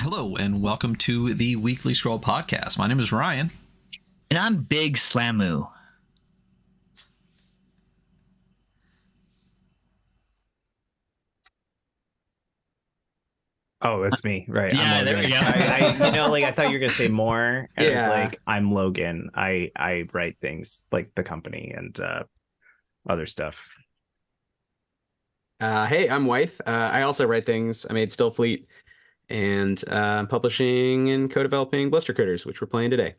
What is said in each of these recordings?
Hello and welcome to the Weekly Scroll Podcast. My name is Ryan. And I'm Big Slamu. Oh, it's me, right? Yeah, I'm there we Logan. go. I thought you were gonna say more. And Yeah. It's like I'm Logan. I write things like the company and other stuff. Hey, I'm Wythe. I also write things. I made Stillfleet, and I'm publishing and co-developing Blister Critters, which we're playing today.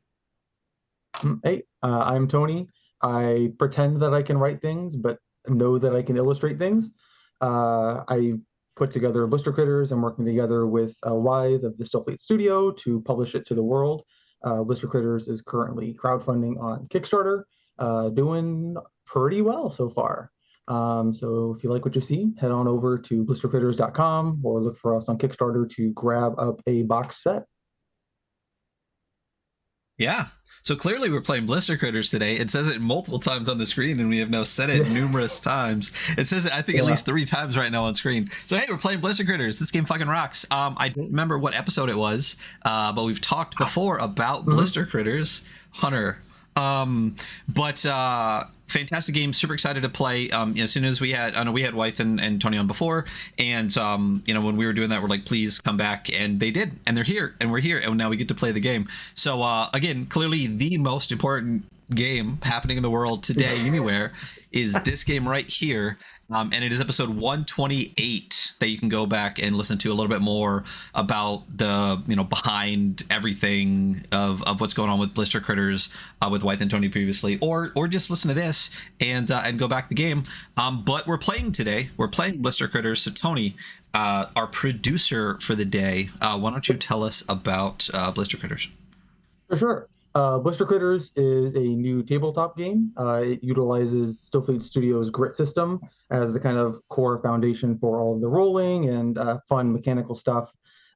Hey, I'm Tony. I pretend that I can write things, but know that I can illustrate things. I put together Blister Critters. I'm working together with Wythe of the Stillfleet Studio to publish it to the world. Blister Critters is currently crowdfunding on Kickstarter, doing pretty well so far. So if you like what you see, head on over to blistercritters.com or look for us on Kickstarter to grab up a box set. Yeah. So clearly we're playing Blister Critters today. It says it multiple times on the screen, and we have now said it numerous times. It says it, I think, at least 3 times right now on screen. So, hey, we're playing Blister Critters. This game fucking rocks. I don't remember what episode it was, but we've talked before about Blister Critters. Hunter. Fantastic game. Super excited to play. As soon as we had Wythe and Tony on before, and when we were doing that, we're like, please come back, and they did, and they're here, and we're here, and now we get to play the game. So again, clearly the most important game happening in the world today, anywhere, is this game right here. And it is episode 128 that you can go back and listen to a little bit more about the, behind everything of what's going on with Blister Critters with Wythe and Tony previously, or just listen to this and go back the game. But we're playing today. We're playing Blister Critters. So Tony, our producer for the day, why don't you tell us about Blister Critters? For sure. Blister Critters is a new tabletop game. It utilizes Stillfleet Studios' grit system as the kind of core foundation for all of the rolling and fun mechanical stuff.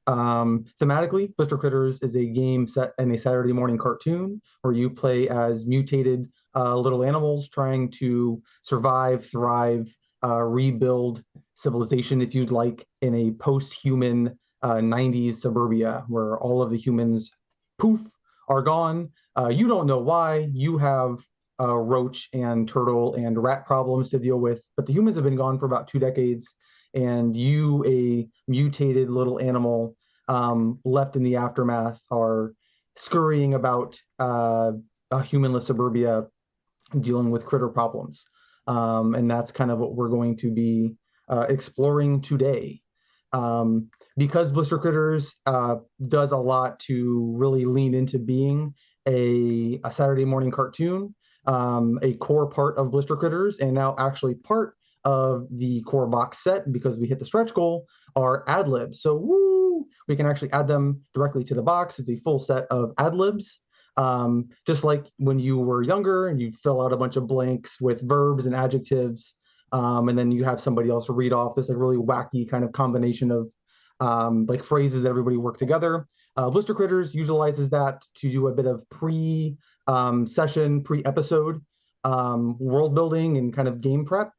Thematically, Blister Critters is a game set in a Saturday morning cartoon where you play as mutated little animals trying to survive, thrive, rebuild civilization, if you'd like, in a post-human 90s suburbia where all of the humans poof are gone. You don't know why. You have roach and turtle and rat problems to deal with, but the humans have been gone for about 2 decades, and you, a mutated little animal left in the aftermath, are scurrying about a humanless suburbia dealing with critter problems. And that's kind of what we're going to be exploring today. Because Blister Critters does a lot to really lean into being a Saturday morning cartoon, a core part of Blister Critters, and now actually part of the core box set, because we hit the stretch goal, are ad libs. So woo, we can actually add them directly to the box as a full set of ad libs. Just like when you were younger and you fill out a bunch of blanks with verbs and adjectives, and then you have somebody else read off this like really wacky kind of combination of like phrases that everybody work together. Blister Critters utilizes that to do a bit of pre-session, pre-episode world building and kind of game prep.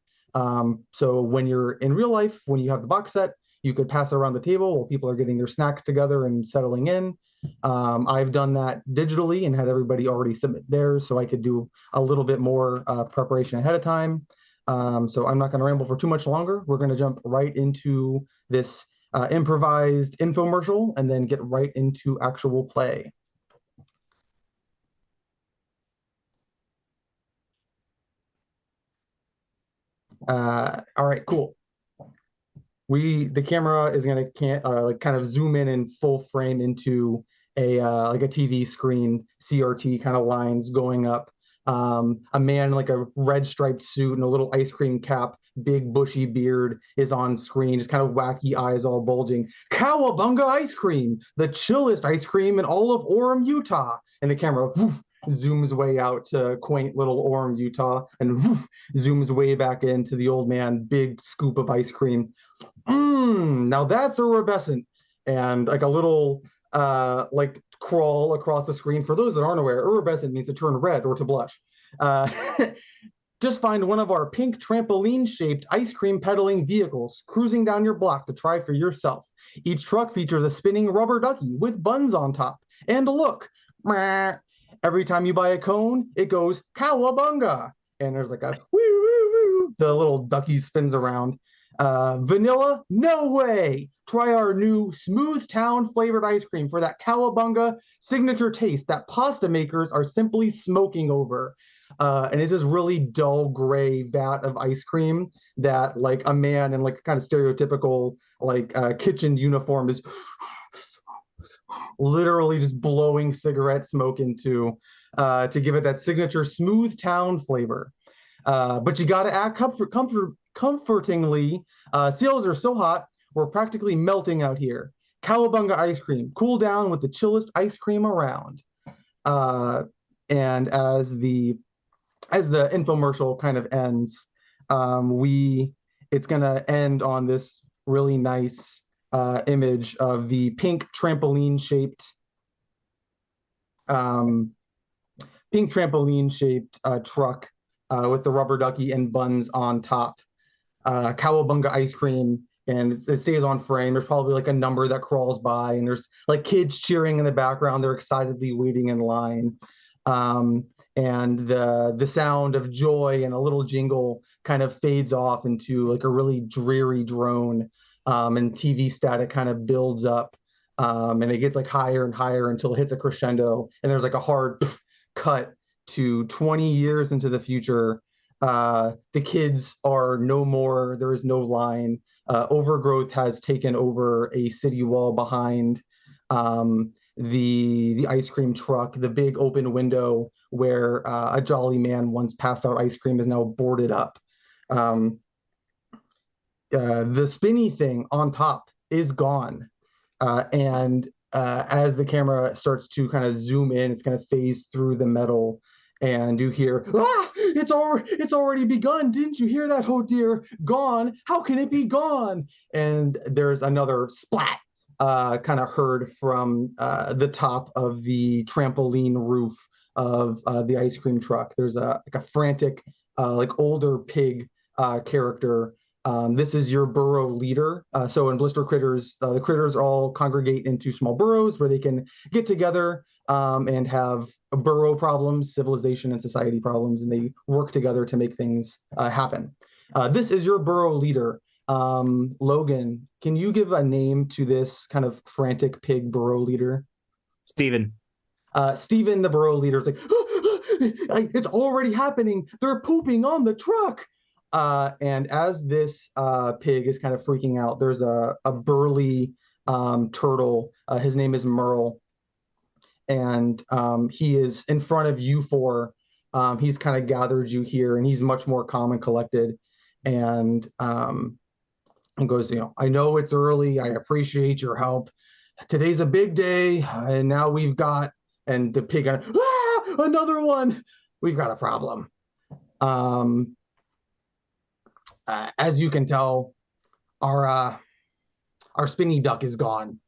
So when you're in real life, when you have the box set, you could pass it around the table while people are getting their snacks together and settling in. I've done that digitally and had everybody already submit theirs, so I could do a little bit more preparation ahead of time. So I'm not going to ramble for too much longer. We're going to jump right into this improvised infomercial and then get right into actual play. All right, cool. The camera is going to kind of zoom in full frame into a like a TV screen, CRT kind of lines going up. A man in like a red striped suit and a little ice cream cap, big bushy beard, is on screen, just kind of wacky eyes all bulging. Cowabunga ice cream, the chillest ice cream in all of Orem, Utah. And the camera woof, zooms way out to quaint little Orem, Utah, and woof, zooms way back into the old man, big scoop of ice cream. Now that's iridescent. And like a little like crawl across the screen. For those that aren't aware, iridescent means to turn red or to blush. Just find one of our pink trampoline-shaped ice cream pedaling vehicles cruising down your block to try for yourself. Each truck features a spinning rubber ducky with buns on top. And look, every time you buy a cone, it goes cowabunga. And there's like a woo woo woo. The little ducky spins around. Vanilla? No way! Try our new Smooth Town flavored ice cream for that cowabunga signature taste that pasta makers are simply smoking over. And it's this really dull gray vat of ice cream that like a man in like kind of stereotypical like kitchen uniform is literally just blowing cigarette smoke into to give it that signature Smooth Town flavor. But you got to act comfortingly. Sales are so hot, we're practically melting out here. Cowabunga ice cream, cool down with the chillest ice cream around. And as the infomercial kind of ends, it's gonna end on this really nice image of the pink trampoline shaped truck with the rubber ducky and buns on top. Cowabunga ice cream, and it stays on frame. There's probably like a number that crawls by, and there's like kids cheering in the background. They're excitedly waiting in line. And the sound of joy and a little jingle kind of fades off into like a really dreary drone, and TV static kind of builds up, and it gets like higher and higher until it hits a crescendo, and there's like a hard cut to 20 years into the future. The kids are no more. There is no line. Overgrowth has taken over a city wall behind the ice cream truck. The big open window where a jolly man once passed out ice cream is now boarded up. The spinny thing on top is gone. And as the camera starts to kind of zoom in, it's going to phase through the metal, and you hear, it's already begun. Didn't you hear that? Oh dear, gone. How can it be gone? And there's another splat kind of heard from the top of the trampoline roof of the ice cream truck. There's like a frantic, like older pig character. This is your burrow leader. So in Blister Critters, the critters all congregate into small burrows where they can get together and have burrow problems, civilization and society problems, and they work together to make things happen. This is your burrow leader. Logan, can you give a name to this kind of frantic pig burrow leader? Steven. Steven, the burrow leader, is like, it's already happening. They're pooping on the truck. And as this pig is kind of freaking out, there's a burly turtle. His name is Merle. And he is in front of you four. He's kind of gathered you here, and he's much more calm and collected. And goes, I know it's early. I appreciate your help. Today's a big day, and now we've got, and the pig, another one. We've got a problem. As you can tell, our spinny duck is gone.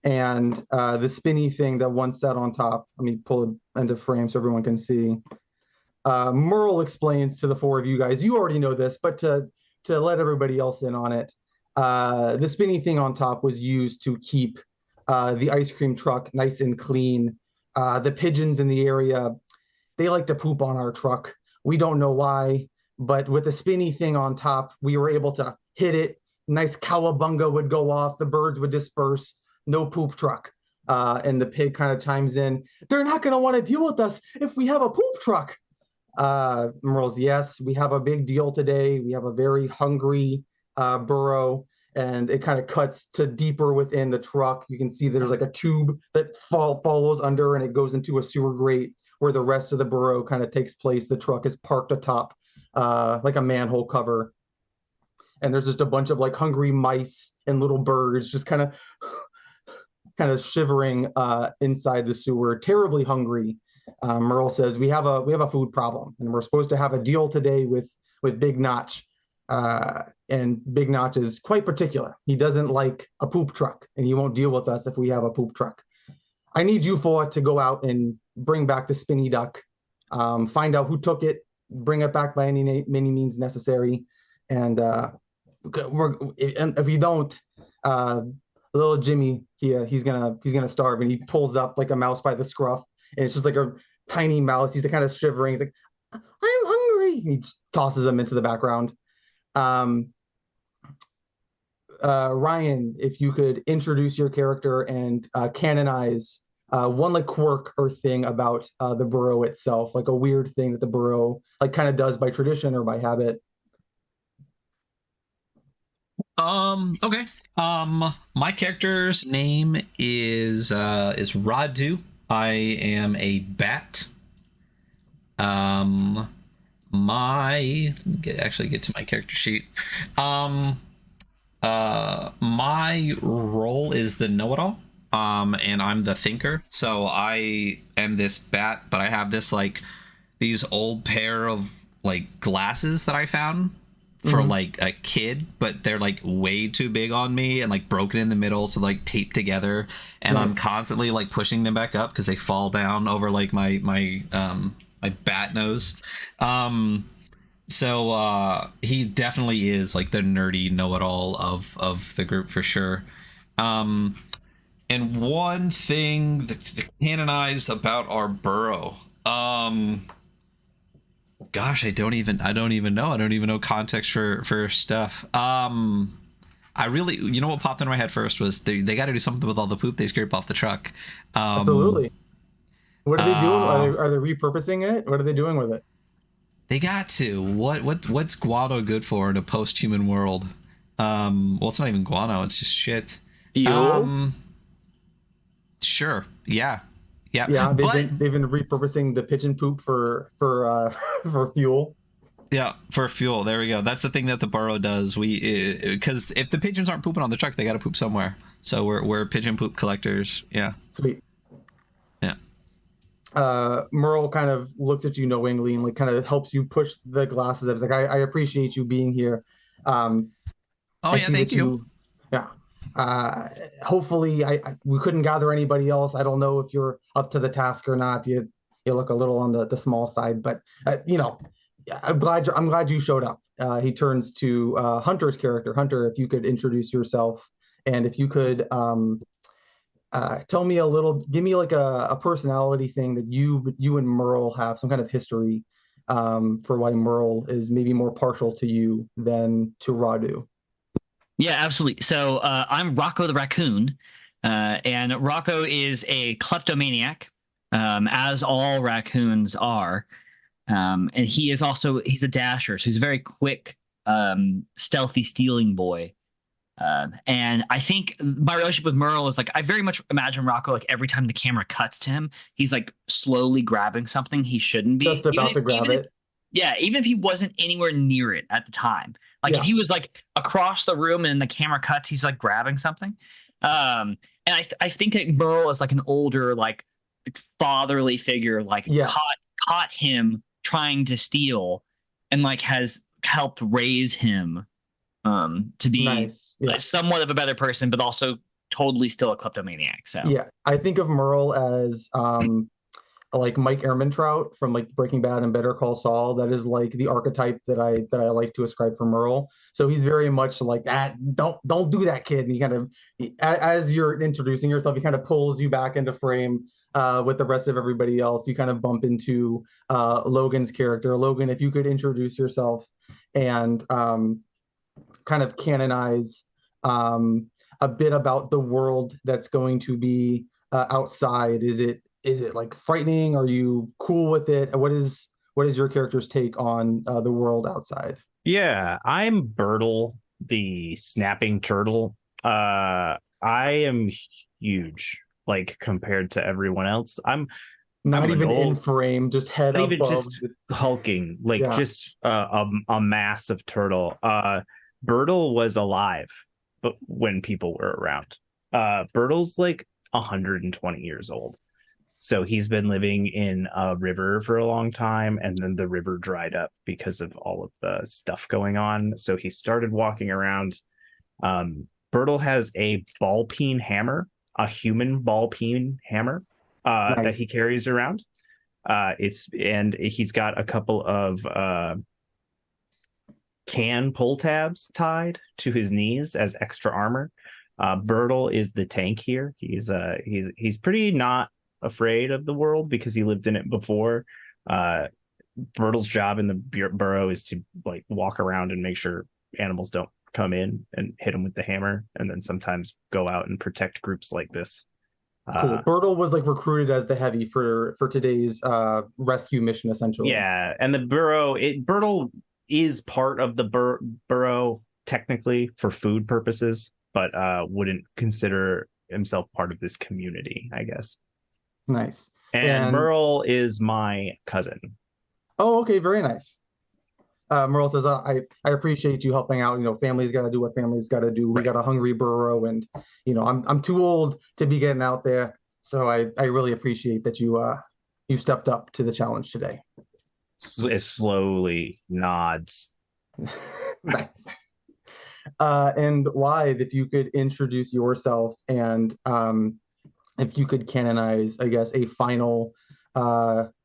And the spinny thing that once sat on top, let me pull it into frame so everyone can see. Merle explains to the four of you guys, you already know this, but to let everybody else in on it, the spinny thing on top was used to keep the ice cream truck nice and clean. The pigeons in the area, they like to poop on our truck. We don't know why, but with the spinny thing on top, we were able to hit it. Nice cowabunga would go off. The birds would disperse. No poop truck. And the pig kind of chimes in. They're not going to want to deal with us if we have a poop truck. Merle's, yes, we have a big deal today. We have a very hungry burrow, and it kind of cuts to deeper within the truck. You can see there's like a tube that follows under, and it goes into a sewer grate where the rest of the burrow kind of takes place. The truck is parked atop like a manhole cover. And there's just a bunch of like hungry mice and little birds just kind of shivering inside the sewer, terribly hungry. Merle says, we have a food problem, and we're supposed to have a deal today with Big Notch. And Big Notch is quite particular. He doesn't like a poop truck, and he won't deal with us if we have a poop truck. I need you four to go out and bring back the spinny duck, find out who took it, bring it back by any means necessary. And if you don't, little Jimmy, he's gonna starve. And he pulls up like a mouse by the scruff, and it's just like a tiny mouse. He's kind of shivering. He's like, "I'm hungry." And he just tosses him into the background. Ryan, if you could introduce your character and canonize one like quirk or thing about the burrow itself, like a weird thing that the burrow like kind of does by tradition or by habit. Okay. My character's name is Radu. I am a bat. Actually get to my character sheet. My role is the know-it-all. And I'm the thinker. So I am this bat, but I have these old pair of like glasses that I found for like a kid, but they're like way too big on me and like broken in the middle, so like taped together, and nice. I'm constantly like pushing them back up because they fall down over like my bat nose. So he definitely is like the nerdy know-it-all of the group for sure. And one thing to canonize about our burrow, gosh, I don't even know. I don't even know context for stuff. I really, you know what popped into my head first was they got to do something with all the poop they scrape off the truck. Absolutely. What are they doing? Are they repurposing it? What are they doing with it? They got to. What's guano good for in a post-human world? Well, it's not even guano. It's just shit. Fuel. Sure. Yeah. They've been repurposing the pigeon poop for fuel. Yeah, for fuel. There we go. That's the thing that the burrow does. Because if the pigeons aren't pooping on the truck, they got to poop somewhere. So we're pigeon poop collectors. Yeah. Sweet. Yeah. Merle kind of looked at you knowingly and like kind of helps you push the glasses up. It's like, I appreciate you being here. Thank you. Yeah. Hopefully we couldn't gather anybody else. I don't know if you're up to the task or not. You look a little on the small side, but I'm glad you showed up. He turns to Hunter's character. Hunter, if you could introduce yourself, and if you could tell me give me like a personality thing that you and Merle have, some kind of history for why Merle is maybe more partial to you than to Radu. Yeah, absolutely. So I'm Rocco the raccoon, and Rocco is a kleptomaniac, as all raccoons are. And he's a dasher, so he's a very quick, stealthy stealing boy. And I think my relationship with Merle is like, I very much imagine Rocco, like every time the camera cuts to him, he's like slowly grabbing something he shouldn't be. Just about to grab it. Yeah, even if he wasn't anywhere near it at the time. Like if he was like across the room and the camera cuts, he's like grabbing something. And I think that Merle is like an older, like fatherly figure, like caught him trying to steal and like has helped raise him to be somewhat of a better person, but also totally still a kleptomaniac. So yeah, I think of Merle as like Mike Ehrmantraut from like Breaking Bad and Better Call Saul. That is like the archetype that I like to ascribe for Merle. So he's very much like that. Don't do that, kid. And he kind of, as you're introducing yourself, he kind of pulls you back into frame with the rest of everybody else. You kind of bump into Logan's character. Logan, if you could introduce yourself and kind of canonize a bit about the world that's going to be outside. Is it like frightening? Are you cool with it? What is your character's take on the world outside? Yeah, I'm Bertle, the snapping turtle. I am huge, like compared to everyone else. I'm not even in frame, just head not above. even just hulking, like just a massive turtle. Bertle was alive, but when people were around, Bertle's like 120 years old. So he's been living in a river for a long time, and then the river dried up because of all of the stuff going on. So he started walking around. Bertle has a ball peen hammer, a human ball peen hammer that he carries around. He's got a couple of can pull tabs tied to his knees as extra armor. Bertle is the tank here. He's pretty not afraid of the world because he lived in it before. Bertle's job in the burrow is to like walk around and make sure animals don't come in and hit him with the hammer, and then sometimes go out and protect groups like this. Cool. Bertle was like recruited as the heavy for today's rescue mission, essentially. Yeah, and the burrow, Bertle is part of the burrow technically for food purposes, but wouldn't consider himself part of this community, I guess. Nice. And Merle is my cousin. Oh, okay, very nice. Merle says, I appreciate you helping out. You know, family's got to do what family's got to do. We got a hungry burrow, and you know, I'm too old to be getting out there. So I really appreciate that you stepped up to the challenge today. It slowly nods. Nice. And Wythe, if you could introduce yourself, and if you could canonize, I guess, a final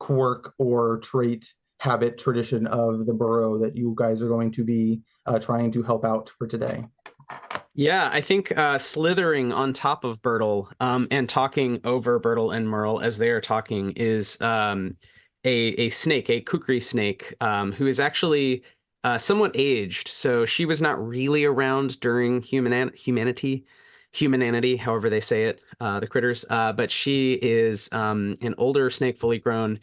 quirk or trait, habit, tradition of the burrow that you guys are going to be trying to help out for today. Yeah, I think slithering on top of Bertle and talking over Bertle and Merle as they are talking is a snake, a kukri snake, who is actually somewhat aged. So she was not really around during humanity, however they say it, the critters. But she is an older snake, fully grown.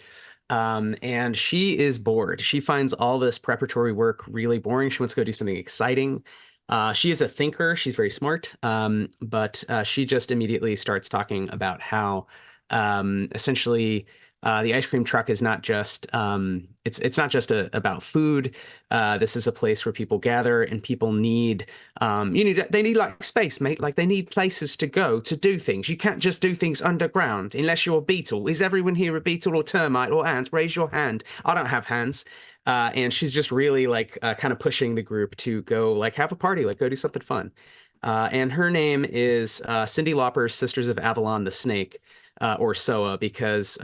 And she is bored. She finds all this preparatory work really boring. She wants to go do something exciting. She is a thinker. She's very smart. But she just immediately starts talking about how essentially the ice cream truck is not just it's not just about food. This is a place where people gather, and people need they need like space, mate. Like they need places to go to do things. You can't just do things underground unless you're a beetle. Is everyone here a beetle or termite or ant? Raise your hand. I don't have hands. And she's just really like kind of pushing the group to go like have a party, like go do something fun. And her name is Cindy Lauper's Sisters of Avalon the Snake. Or SOA, because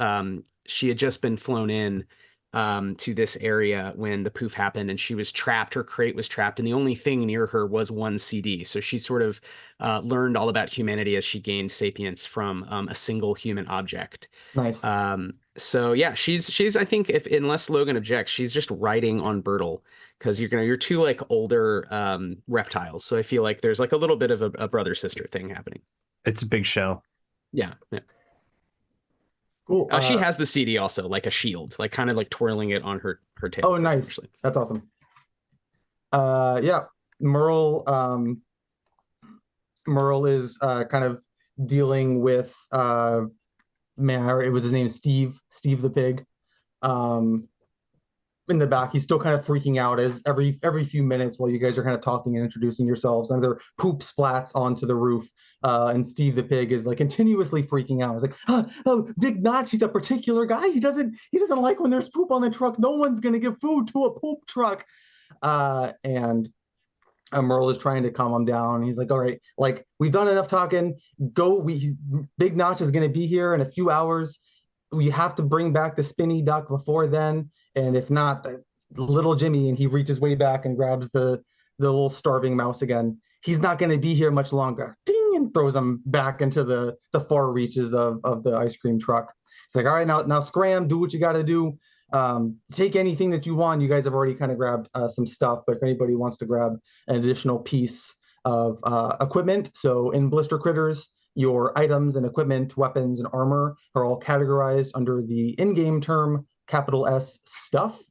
she had just been flown in to this area when the poof happened, and she was trapped. Her crate was trapped, and the only thing near her was one CD. So she sort of learned all about humanity as she gained sapience from a single human object. Nice. So yeah, she's I think unless Logan objects, she's just riding on Bertle, because you're two like older reptiles. So I feel like there's like a little bit of a brother sister thing happening. It's a big show. Yeah. Cool. She has the CD also, like a shield, like kind of like twirling it on her tail. Oh, nice. Actually. That's awesome. Yeah, Merle is kind of dealing with it was his name, Steve the pig. In the back, he's still kind of freaking out as every few minutes while you guys are kind of talking and introducing yourselves, and their poop splats onto the roof. And Steve the pig is like continuously freaking out. He's like, oh, Big Notch, he's a particular guy. He doesn't like when there's poop on the truck. No one's gonna give food to a poop truck. And Merle is trying to calm him down. He's like, all right, like we've done enough talking. Big Notch is gonna be here in a few hours. We have to bring back the spinny duck before then. And if not, the little Jimmy, and he reaches way back and grabs the little starving mouse again. He's not going to be here much longer. Ding, and throws him back into the far reaches of the ice cream truck. It's like, all right, now scram, do what you got to do. Take anything that you want. You guys have already kind of grabbed some stuff, but if anybody wants to grab an additional piece of equipment, so in Blister Critters, your items and equipment, weapons and armor are all categorized under the in-game term capital S stuff.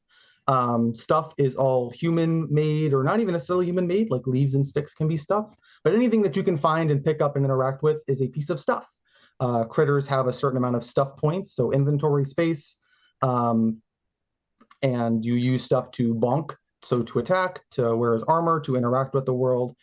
Stuff is all human made, or not even necessarily human made, like leaves and sticks can be stuff, but anything that you can find and pick up and interact with is a piece of stuff. Critters have a certain amount of stuff points, so inventory space, and you use stuff to bonk, so to attack, to wear as armor, to interact with the world.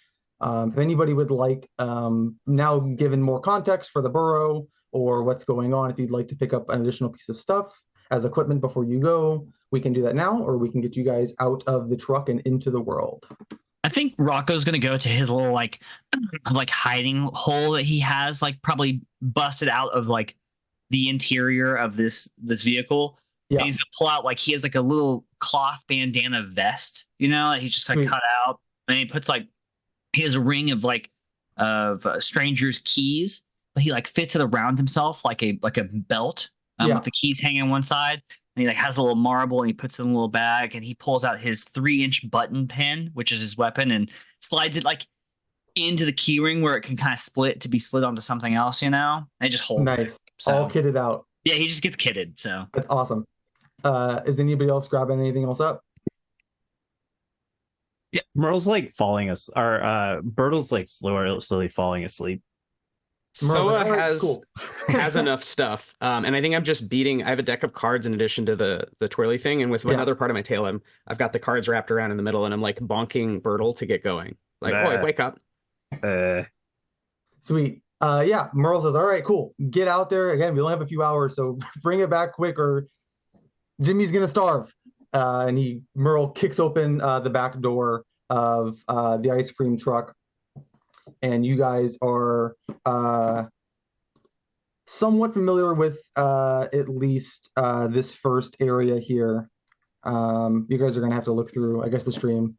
If anybody would like, now given more context for the burrow or what's going on, if you'd like to pick up an additional piece of stuff as equipment before you go, we can do that now, or we can get you guys out of the truck and into the world. I think Rocco's gonna go to his little like hiding hole that he has, like probably busted out of like the interior of this vehicle, Yeah. And he's gonna pull out like he has like a little cloth bandana vest, that he's just like Sweet. cut out, and he puts like he has a ring of stranger's keys, but he like fits it around himself like a belt, with the keys hanging on one side. And he like has a little marble and he puts it in a little bag, and he pulls out his 3-inch button pin, which is his weapon, and slides it like into the key ring where it can kind of split to be slid onto something else, and it just holds it. Nice. So, All kitted out. yeah, he just gets kitted. So That's awesome. Is anybody else grabbing anything else up? Yeah, Merle's like falling asleep. Or Bertle's like slowly falling asleep. Soa Cool. has enough stuff, and I think I'm just beating. I have a deck of cards in addition to the twirly thing, and with another part of my tail, I've got the cards wrapped around in the middle, and I'm like bonking Bertle to get going. Like, boy, wake up! Sweet. Yeah, Merle says, all right, cool. Get out there. Again, we only have a few hours, so bring it back quick or Jimmy's going to starve. And Merle kicks open the back door of the ice cream truck. And you guys are somewhat familiar with at least this first area here. You guys are going to have to look through, I guess, the stream.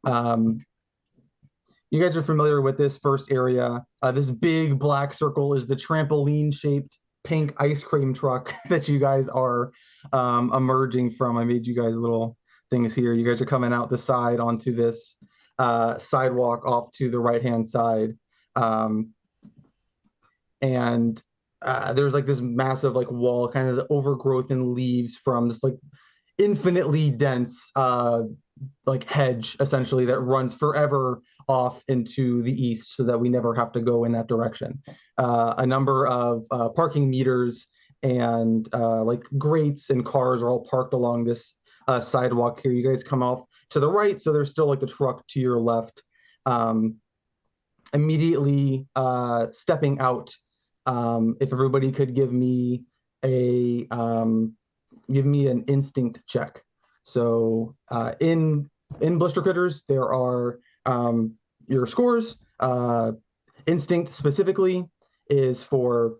You guys are familiar with this first area. This big black circle is the trampoline-shaped pink ice cream truck that you guys are emerging from. I made you guys little things here. You guys are coming out the side onto this sidewalk off to the right-hand side. And there's like this massive like wall, kind of the overgrowth in leaves from this like infinitely dense like hedge essentially that runs forever off into the east so that we never have to go in that direction. A number of parking meters and like grates and cars are all parked along this sidewalk here. You guys come off to the right, so there's still like the truck to your left. Immediately stepping out, if everybody could give me an instinct check. So in Blister Critters, there are your scores. Instinct specifically is for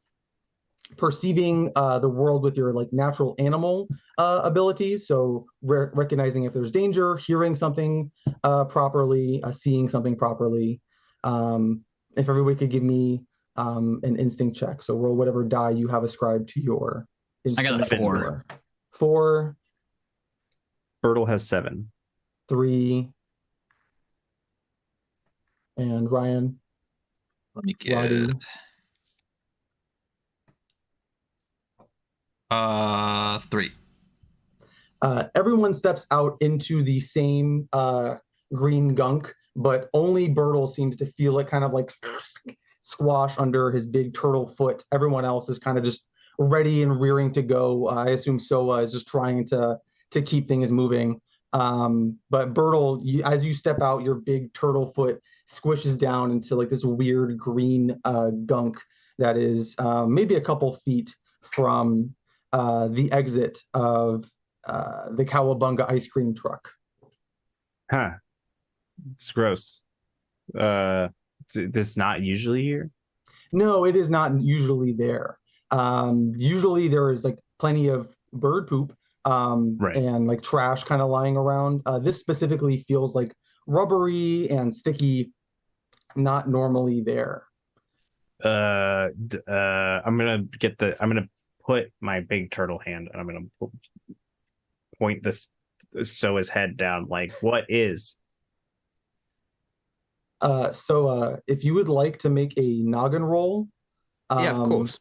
perceiving the world with your like natural animal abilities. So recognizing if there's danger, hearing something properly, seeing something properly. If everybody could give me an instinct check. So roll whatever die you have ascribed to your instinct. I got a 4. 4. Bertle has 7. 3. And Ryan. Let me get Roddy. 3. Everyone steps out into the same green gunk, but only Bertle seems to feel it kind of like squash under his big turtle foot. Everyone else is kind of just ready and rearing to go. I assume Soa is just trying to keep things moving. But Bertle, as you step out, your big turtle foot squishes down into like this weird green gunk that is maybe a couple feet from the exit of the Cowabunga ice cream truck. Huh. It's gross. This not usually here? No, it is not usually there. Usually there is like plenty of bird poop Right. and like trash kind of lying around. This specifically feels like rubbery and sticky, not normally there. I'm gonna put my big turtle hand and I'm gonna point Soa's head down. Like, what is? So if you would like to make a noggin roll, Yeah, of course.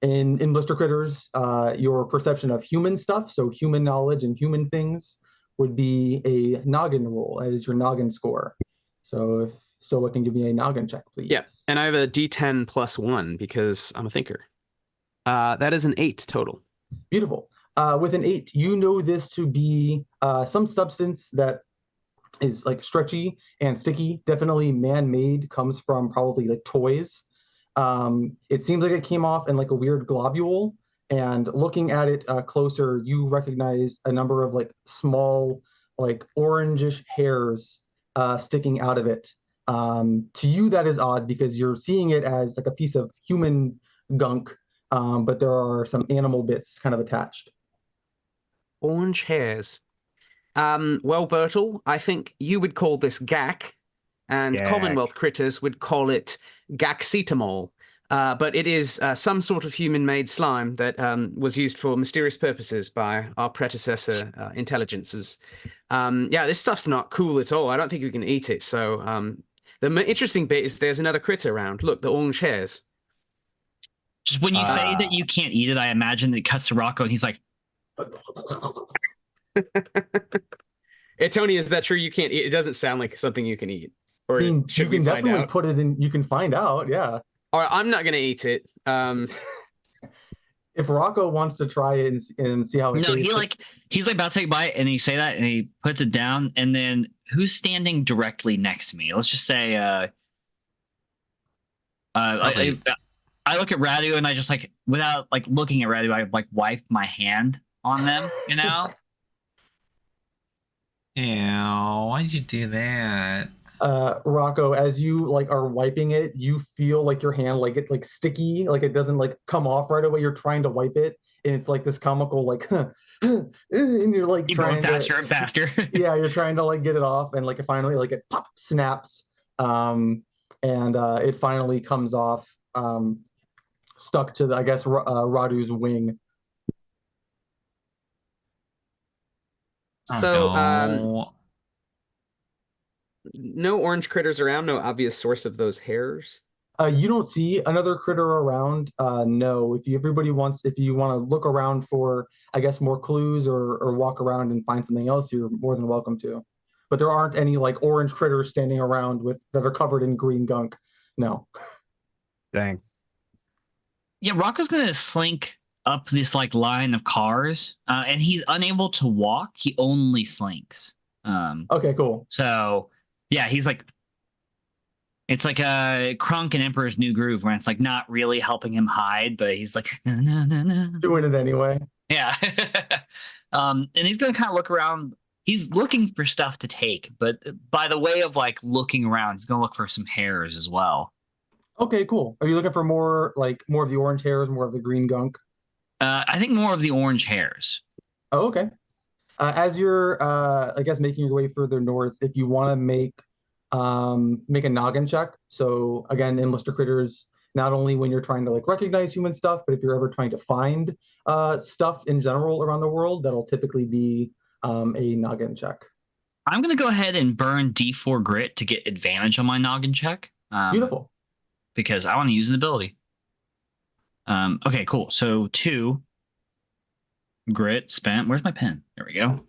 In Blister Critters, your perception of human stuff, so human knowledge and human things, would be a noggin roll. That is your noggin score. So if Soa can give me a noggin check, please. Yes, and I have a D10 plus 1 because I'm a thinker. That is an 8 total. Beautiful. With an 8, you know this to be some substance that is like stretchy and sticky, definitely man-made, comes from probably like toys. It seems like it came off in like a weird globule, and looking at it closer, you recognize a number of like small, like orangish hairs sticking out of it. To you, that is odd because you're seeing it as like a piece of human gunk, but there are some animal bits kind of attached. Orange hairs. Well, Bertel, I think you would call this gack, and Gack. Commonwealth critters would call it gaxetamol. But it is some sort of human-made slime that was used for mysterious purposes by our predecessor intelligences. Yeah, this stuff's not cool at all. I don't think you can eat it. So the interesting bit is there's another critter around. Look, the orange hairs. Just when you say that you can't eat it, I imagine that it cuts to Rocco and he's like, Tony, is that true? You can't eat? It doesn't sound like something you can eat. Or I mean, should you we can find definitely out? put it in. You can find out. Yeah. Or I'm not going to eat it. If Rocco wants to try it and see how it no, tastes. he's like about to take a bite, and you say that, and he puts it down, and then who's standing directly next to me? Let's just say, I look at Radu, and I just like, without like looking at Radu, I like wipe my hand on them, you know? Ew, why'd you do that? Rocco, as you like are wiping it, you feel like your hand like it's like sticky, like it doesn't like come off right away. You're trying to wipe it, and it's like this comical like, and you're like Keep trying going faster and faster. yeah, you're trying to like get it off, and like it finally like it pop snaps, and it finally comes off, stuck to the, I guess Radu's wing. So, no. No orange critters around, no obvious source of those hairs. You don't see another critter around. No, if you want to look around for, I guess, more clues or walk around and find something else, you're more than welcome to. But there aren't any like orange critters standing around that are covered in green gunk. No. Dang. Yeah, Rocco's gonna slink up this like line of cars, and he's unable to walk. He only slinks. Okay, cool. So yeah, he's like, it's like a Krunk and Emperor's New Groove, where it's like not really helping him hide, but he's like, no, no, no, no. Doing it anyway. Yeah. And he's gonna kind of look around. He's looking for stuff to take, but by the way of like looking around, he's gonna look for some hairs as well. Okay, cool. Are you looking for more of the orange hairs, more of the green gunk? I think more of the orange hairs. Oh, okay. As you're, I guess, making your way further north, if you want to make a noggin check. So again, in Blister Critters, not only when you're trying to like recognize human stuff, but if you're ever trying to find stuff in general around the world, that'll typically be a noggin check. I'm gonna go ahead and burn D4 grit to get advantage on my noggin check. Beautiful. Because I want to use an ability. Okay, cool. So 2 grit spent. Where's my pen? There we go.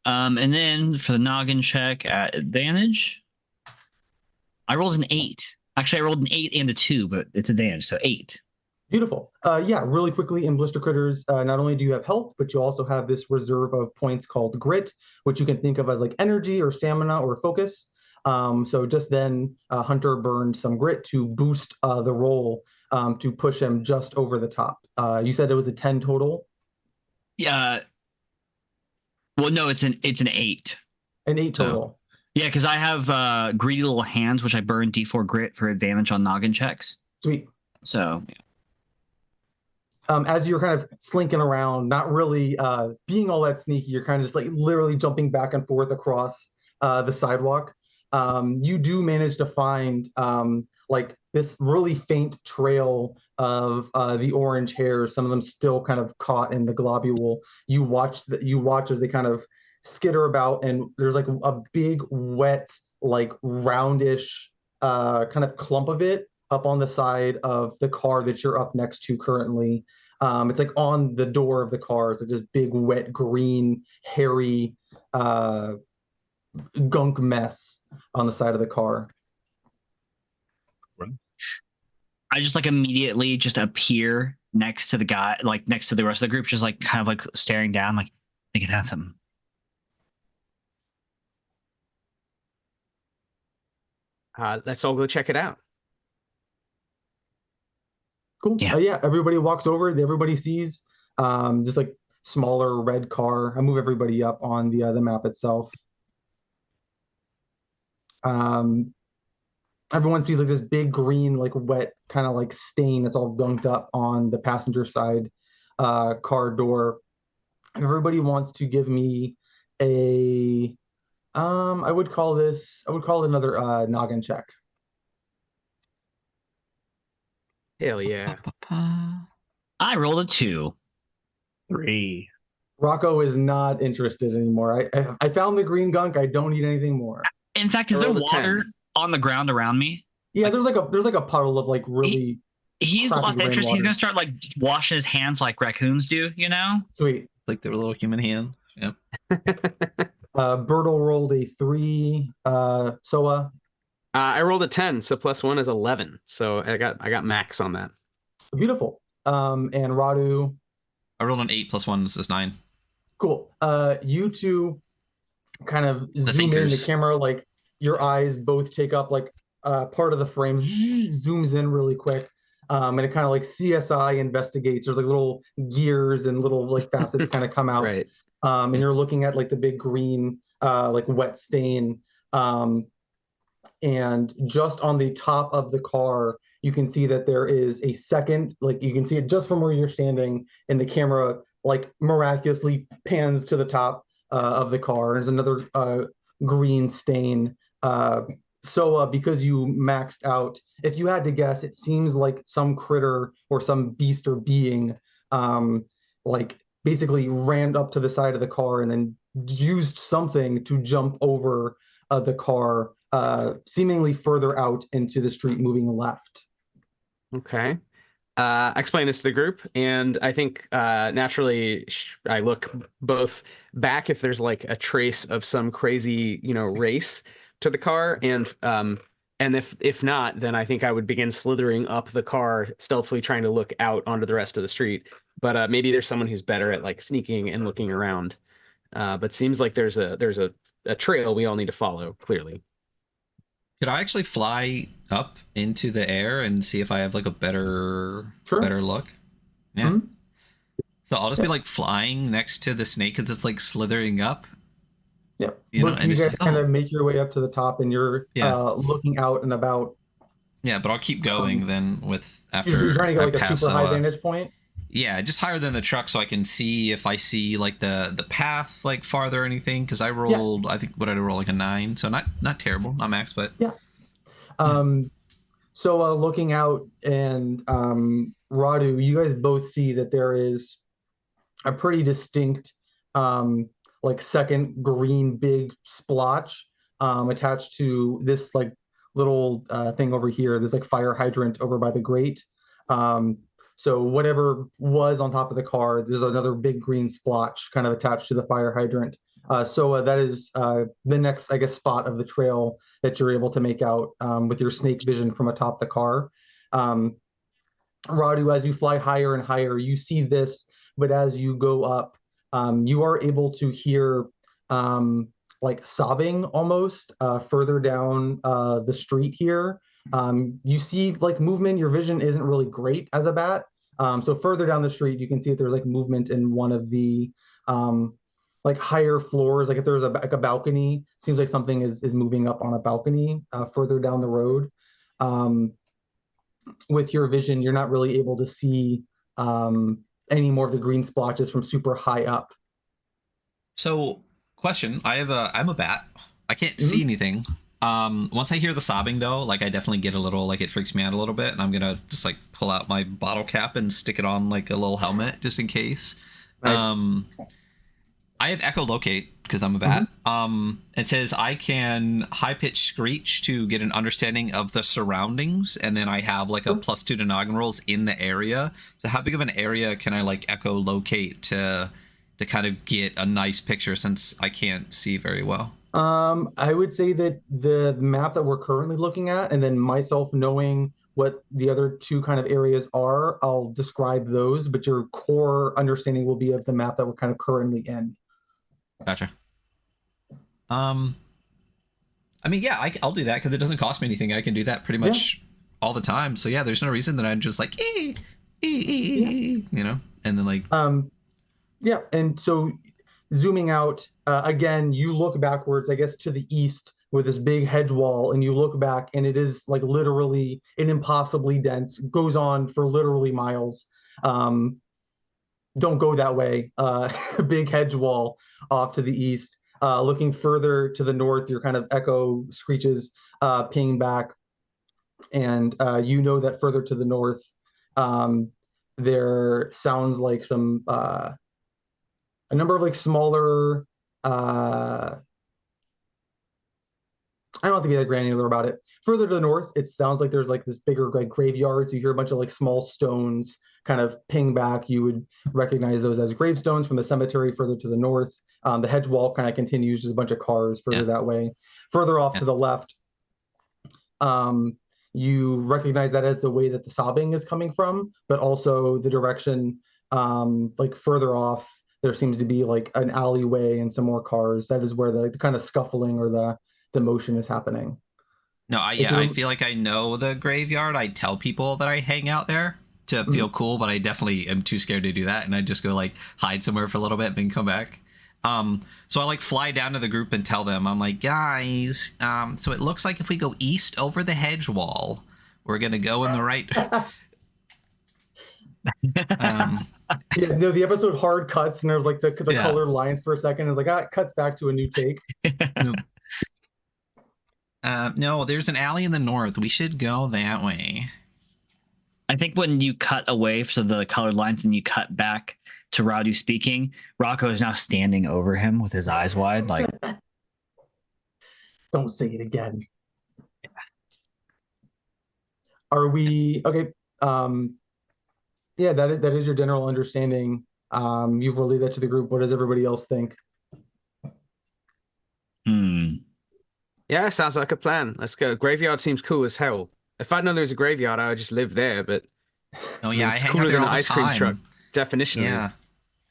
And then for the noggin check at advantage, I rolled an 8. Actually, I rolled an 8 and a 2, but it's advantage, so 8. Beautiful. Yeah, really quickly in Blister Critters, not only do you have health, but you also have this reserve of points called grit, which you can think of as like energy or stamina or focus. So just then, Hunter burned some grit to boost the roll to push him just over the top. You said it was a 10 total? Yeah. Well, no, it's an 8. An 8 total. Yeah, because I have greedy little hands, which I burn D4 grit for advantage on noggin checks. Sweet. So, yeah. As you're kind of slinking around, not really being all that sneaky, you're kind of just like literally jumping back and forth across the sidewalk. You do manage to find like this really faint trail of the orange hairs, some of them still kind of caught in the globule. You watch as they kind of skitter about, and there's like a big wet, like roundish kind of clump of it up on the side of the car that you're up next to currently. It's like on the door of the car. It's like this big wet green hairy gunk mess on the side of the car. I just like immediately just appear next to the guy, like next to the rest of the group, just like kind of like staring down, like thinking that's something. Let's all go check it out. Cool. Yeah, everybody walks over. Everybody sees this like smaller red car. I move everybody up on the map itself. everyone sees like this big green, like wet kind of like stain that's all gunked up on the passenger side car door. Everybody wants to give me a I would call it another noggin check. Hell yeah. I rolled a 2. 3. Rocco is not interested anymore. I found the green gunk. I don't need anything more. In fact, is I there rolled a water 10. on the ground around me? Yeah, there's like a puddle of like really He's crappy lost interest. He's rainwater. gonna start like washing his hands like raccoons do, you know? Sweet. Like their little human hand. Yep. Bertle rolled a 3. Soa. I rolled a 10, so +1 is 11. So I got max on that. Beautiful. And Radu. I rolled an 8 + 1 is 9. Cool. You two kind of zoom thinkers. in the camera, like your eyes both take up like part of the frame, zooms in really quick. And it kind of like CSI investigates. There's like little gears and little like facets kind of come out. Right. And you're looking at like the big green like wet stain. And just on the top of the car, you can see that there is a second, like you can see it just from where you're standing, and the camera like miraculously pans to the top of the car. There's another green stain. So because you maxed out, if you had to guess, it seems like some critter or some beast or being like basically ran up to the side of the car and then used something to jump over the car, seemingly further out into the street, moving left. Okay. I explain this to the group, and I think naturally I look both back if there's like a trace of some crazy, race to the car, and if not, then I think I would begin slithering up the car, stealthily trying to look out onto the rest of the street. But maybe there's someone who's better at like sneaking and looking around. But seems like there's a trail we all need to follow, clearly. Could I actually fly up into the air and see if I have like a better look? Yeah. Mm-hmm. So I'll just be like flying next to the snake as it's like slithering up. Yeah. You guys kind of make your way up to the top, and you're looking out and about. Yeah, but I'll keep going then after you're trying to get like I a super high vantage point. Yeah, just higher than the truck, so I can see if I see like the path like farther or anything. Because I rolled, I think, what did I roll, like a 9? So not terrible, not max, but yeah. So looking out, and Radu, you guys both see that there is a pretty distinct like second green big splotch attached to this like little thing over here. There's like fire hydrant over by the grate. So whatever was on top of the car, there's another big green splotch kind of attached to the fire hydrant. So that is the next, I guess, spot of the trail that you're able to make out with your snake vision from atop the car. Radu, as you fly higher and higher, you see this, but as you go up, you are able to hear like sobbing almost further down the street here. You see like movement. Your vision isn't really great as a bat. So further down the street, you can see that there's like movement in one of the like higher floors. Like if there's a balcony, seems like something is moving up on a balcony further down the road. With your vision, you're not really able to see any more of the green splotches from super high up. So, question: I'm a bat. I can't see anything. Once I hear the sobbing though, like I definitely get a little, like it freaks me out a little bit, and I'm gonna just like pull out my bottle cap and stick it on like a little helmet just in case. Nice. I have echolocate because I'm a bat. It says I can high pitch screech to get an understanding of the surroundings, and then I have like a +2 to noggin rolls in the area. So how big of an area can I like echolocate to kind of get a nice picture since I can't see very well? I would say that the map that we're currently looking at, and then myself knowing what the other two kind of areas are, I'll describe those, but your core understanding will be of the map that we're kind of currently in. Gotcha. I mean, yeah, I'll do that because it doesn't cost me anything. I can do that pretty much all the time. So yeah, there's no reason that I'm just like, you know, and then like, and so zooming out again, you look backwards, I guess, to the east with this big hedge wall, and you look back and it is like literally an impossibly dense, goes on for literally miles. Don't go that way. Big hedge wall off to the east. Looking further to the north, your kind of echo screeches ping back, and you know that further to the north, there sounds like a number of like smaller. I don't have to be that granular about it. Further to the north, it sounds like there's like this bigger like graveyards. You hear a bunch of like small stones kind of ping back. You would recognize those as gravestones from the cemetery further to the north. The hedge wall kind of continues. There's a bunch of cars further that way. Further off to the left, you recognize that as the way that the sobbing is coming from, but also the direction like further off, there seems to be like an alleyway and some more cars. That is where the kind of scuffling or the motion is happening. No, I feel like I know the graveyard. I tell people that I hang out there to feel cool, but I definitely am too scared to do that, and I just go like hide somewhere for a little bit and then come back. So I like fly down to the group and tell them, I'm like, guys, so it looks like if we go east over the hedge wall, we're gonna go in the right. The episode hard cuts and there's like the colored lines for a second. It's like it cuts back to a new take. No, there's an alley in the north. We should go that way. I think when you cut away from the colored lines and you cut back to Radu speaking, Rocco is now standing over him with his eyes wide, like. Don't say it again. Are we okay? Yeah, that is your general understanding. You've relayed that to the group. What does everybody else think? Yeah, sounds like a plan. Let's go. Graveyard seems cool as hell. If I'd known there was a graveyard, I would just live there, but oh yeah, it's I hang cooler out there than all an the ice cream time. truck. Definitionally. Yeah.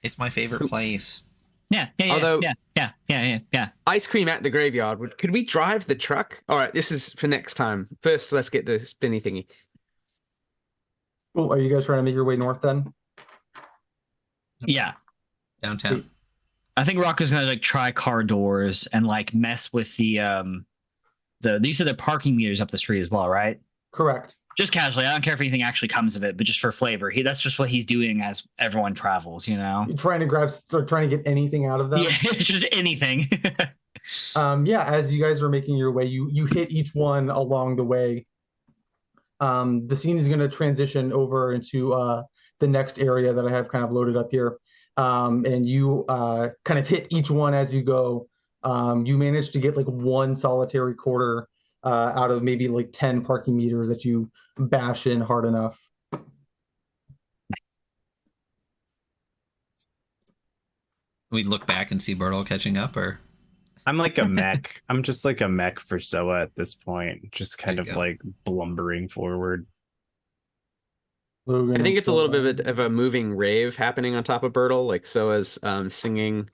It's my favorite place. Yeah. Although, yeah. Ice cream at the graveyard. Could we drive the truck? All right, this is for next time. First, let's get the spinny thingy. Cool. Are you guys trying to make your way north then? Yeah. Downtown. I think Rocco's gonna like try car doors and like mess with these are the parking meters up the street as well, right? Correct. Just casually. I don't care if anything actually comes of it, but just for flavor. That's just what he's doing as everyone travels, you know? You're trying to get anything out of them? Yeah, just anything. As you guys are making your way, you hit each one along the way. The scene is going to transition over into the next area that I have kind of loaded up here. And you kind of hit each one as you go. You manage to get like one solitary quarter out of maybe like 10 parking meters that you bash in hard enough. We look back and see Bertle catching up, or I'm like a mech. I'm just like a mech for Soa at this point, just kind of like blumbering forward. I think it's a little bit of a moving rave happening on top of Bertle, like Soa's singing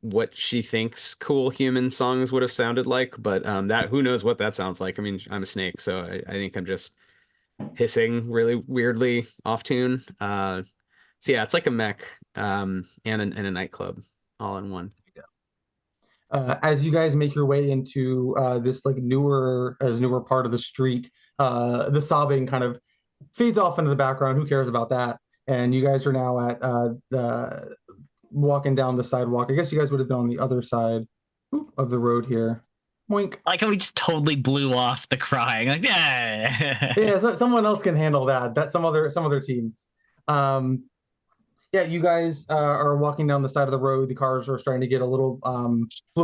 what she thinks cool human songs would have sounded like, but that who knows what that sounds like. I mean, I'm a snake, so I think I'm just hissing really weirdly off tune. So yeah, it's like a mech and a nightclub all in one. As you guys make your way into this like newer part of the street, the sobbing kind of fades off into the background. Who cares about that? And you guys are now at the walking down the sidewalk. I guess you guys would have been on the other side of the road here. Moink. Like how we just totally blew off the crying. Like, yeah. Yeah, so someone else can handle that. That's some other team. You guys are walking down the side of the road. The cars are starting to get a little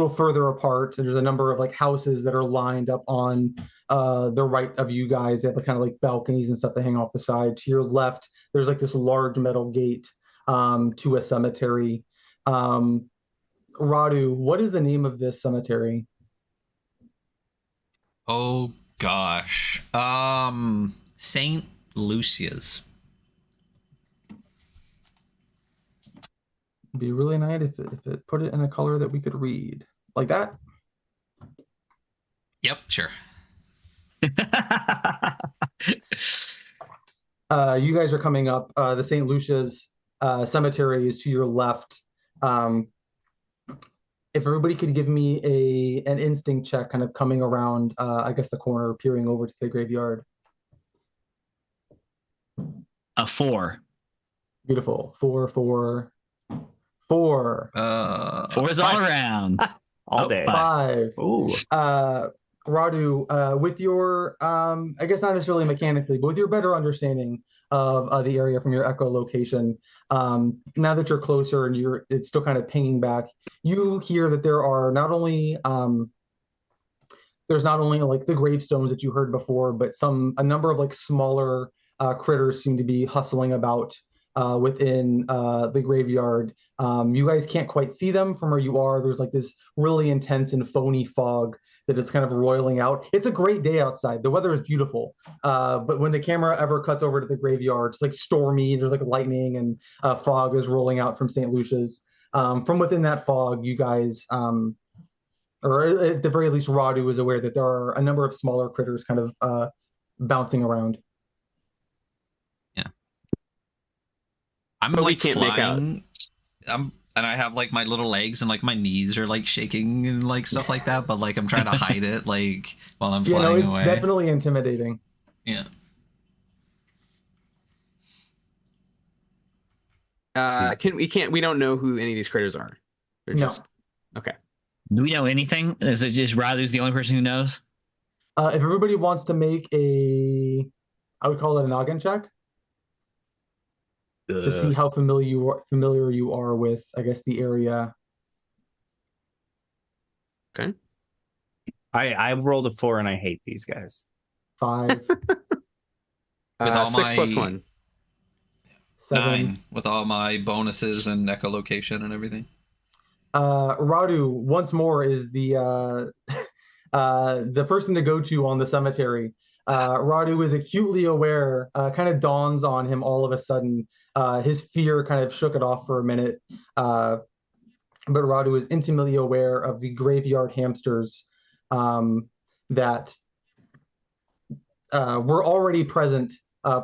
further apart. And there's a number of like houses that are lined up on the right of you guys. They have kind of like balconies and stuff that hang off the side. To your left, there's like this large metal gate to a cemetery. Radu, what is the name of this cemetery? Oh gosh. Saint Lucia's. It'd be really nice if it put it in a color that we could read. Like that? Yep, sure. You guys are coming up. The St. Lucia's cemetery is to your left. if everybody could give me an instinct check, kind of coming around, I guess the corner, peering over to the graveyard. A 4. Beautiful. 4, 4, 4. 4 is all around. All day. 5. Ooh. Radu, with your, I guess not necessarily mechanically, but with your better understanding of the area from your echolocation, now that you're closer and it's still kind of pinging back, you hear that there are not only there's not only like the gravestones that you heard before, but a number of like smaller critters seem to be hustling about within the graveyard. You guys can't quite see them from where you are. There's like this really intense and phony fog that is kind of roiling out. It's a great day outside. The weather is beautiful. But when the camera ever cuts over to the graveyard, it's like stormy. There's like lightning and fog is rolling out from St. Lucia's. From within that fog, you guys, or at the very least, Radu is aware that there are a number of smaller critters kind of bouncing around. Yeah. I'm But we like can't make out. flying. And I have like my little legs and like my knees are like shaking and like stuff like that, but like I'm trying to hide it like while I'm flying it's away. definitely intimidating. Yeah. We don't know who any of these critters are. They're No. just okay. Do we know anything? Is it just Radu's the only person who knows? If everybody wants to make I would call it a noggin check to see how familiar you are with, I guess, the area. Okay. I rolled a 4 and I hate these guys. 5, With all 6 my plus 1. 7. 9 with all my bonuses and echolocation and everything. Radu once more is the person to go to on the cemetery. Radu is acutely aware, kind of dawns on him all of a sudden. His fear kind of shook it off for a minute. But Radu is intimately aware of the graveyard hamsters that were already present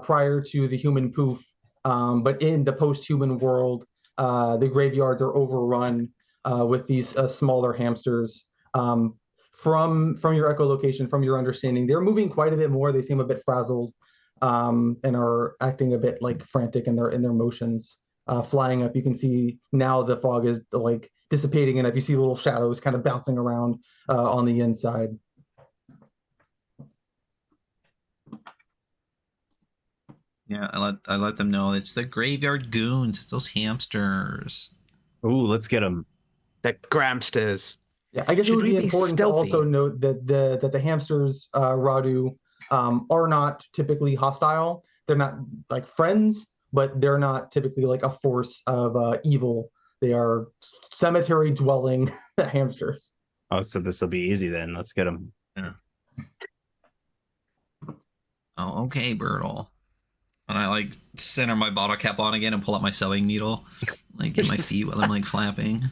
prior to the human poof. But in the post-human world, the graveyards are overrun with these smaller hamsters. From your echolocation, from your understanding, they're moving quite a bit more. They seem a bit frazzled and are acting a bit like frantic in their motions. Flying up, you can see now the fog is like dissipating, and if you see little shadows kind of bouncing around on the inside. Yeah, I let them know it's the graveyard goons. It's those hamsters. Ooh, let's get them. The Gramsters. Yeah, I guess it Should would we be be important stealthy? to also note that the hamsters, Radu, are not typically hostile. They're not like friends, but they're not typically like a force of evil. They are cemetery dwelling hamsters. Oh, so this will be easy then. Let's get them. Yeah. Oh, okay, Bertle. And I like center my bottle cap on again and pull out my sewing needle, like get my feet while I'm like flapping.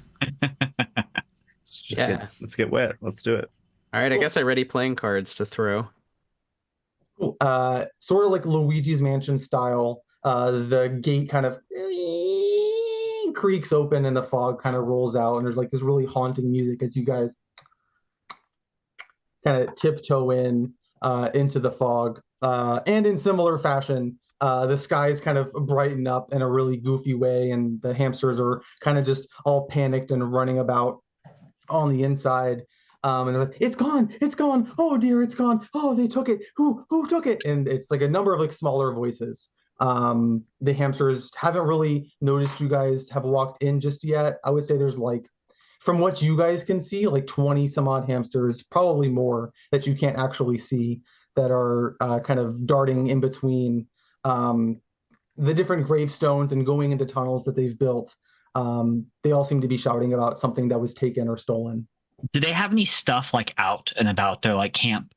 Let's get wet. Let's do it. All right, I Cool. guess I ready playing cards to throw. Cool. Sort of like Luigi's Mansion style. The gate kind of creaks open and the fog kind of rolls out, and there's like this really haunting music as you guys kind of tiptoe into the fog. And in similar fashion, the skies kind of brighten up in a really goofy way, and the hamsters are kind of just all panicked and running about on the inside. And they're like, it's gone, oh dear, it's gone, oh, they took it, who took it? And it's like a number of like smaller voices. The hamsters haven't really noticed you guys have walked in just yet. I would say there's like, from what you guys can see, like 20 some odd hamsters, probably more, that you can't actually see, that are kind of darting in between the different gravestones and going into tunnels that they've built. They all seem to be shouting about something that was taken or stolen. Do they have any stuff like out and about their like camp?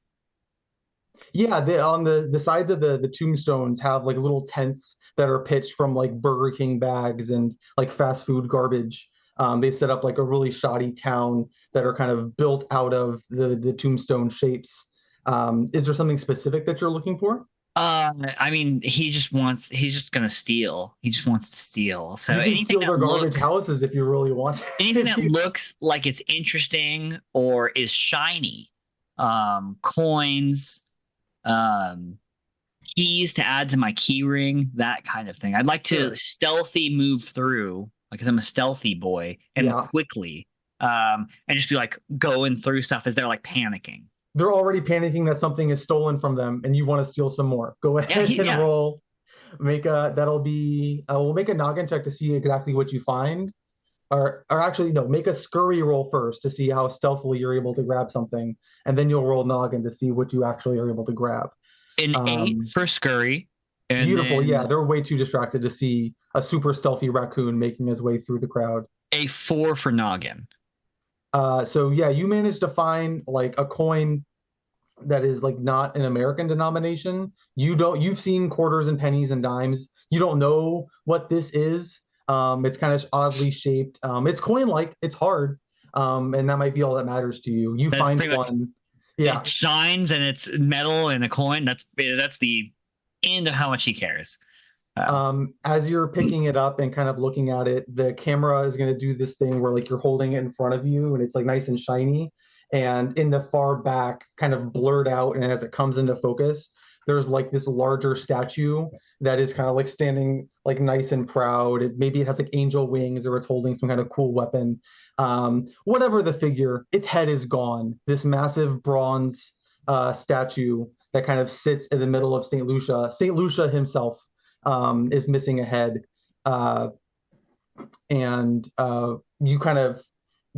Yeah, on the sides of the tombstones have like little tents that are pitched from like Burger King bags and like fast food garbage. They set up like a really shoddy town that are kind of built out of the tombstone shapes. Is there something specific that you're looking for? I mean, he's just gonna steal. He just wants to steal. So You can steal their garbage houses if you really want. anything that looks like it's interesting or is shiny, coins, um, keys to add to my key ring, that kind of thing. I'd like to stealthy move through, like, 'cause I'm a stealthy boy, and quickly, and just be like going through stuff as they're like panicking. They're already panicking that something is stolen from them, and you want to steal some more. Go ahead and roll. We'll make a noggin check to see exactly what you find. Or actually, no, make a scurry roll first to see how stealthily you're able to grab something, and then you'll roll noggin to see what you actually are able to grab. An 8 for scurry. And beautiful, yeah. They're way too distracted to see a super stealthy raccoon making his way through the crowd. A 4 for noggin. So yeah, you managed to find like a coin that is like not an American denomination. You've seen quarters and pennies and dimes. You don't know what this is. It's kind of oddly shaped. It's coin-like. It's hard, and that might be all that matters to you. You find one. Yeah, it shines and it's metal and a coin. That's the end of how much he cares. As you're picking it up and kind of looking at it, the camera is going to do this thing where like you're holding it in front of you and it's like nice and shiny. And in the far back, kind of blurred out, and as it comes into focus, there's like this larger statue that is kind of like standing like nice and proud. Maybe it has like angel wings, or it's holding some kind of cool weapon. Whatever the figure, its head is gone. This massive bronze statue that kind of sits in the middle of St. Lucia. St. Lucia himself is missing a head. And you kind of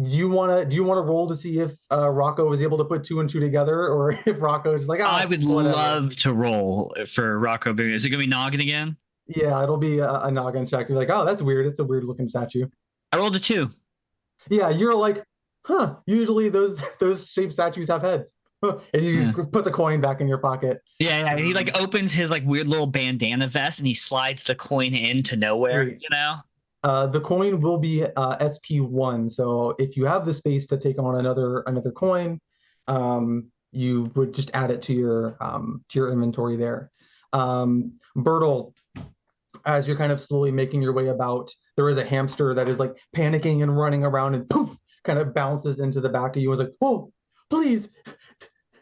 do you want to roll to see if Rocco was able to put 2 and 2 together, or if Rocco is like, I would love to roll for Rocco. Is it gonna be noggin again? Yeah, it'll be a noggin check. You're like, oh, that's weird. It's a weird looking statue. I rolled a 2. Yeah, you're like, huh, usually those shaped statues have heads. And you just put the coin back in your pocket. Yeah. He like opens his like weird little bandana vest and he slides the coin into nowhere, Great. you know? The coin will be SP1, so if you have the space to take on another coin, you would just add it to your inventory there. Bertle, as you're kind of slowly making your way about, there is a hamster that is like panicking and running around, and poof, kind of bounces into the back of you and is like, "Oh, please,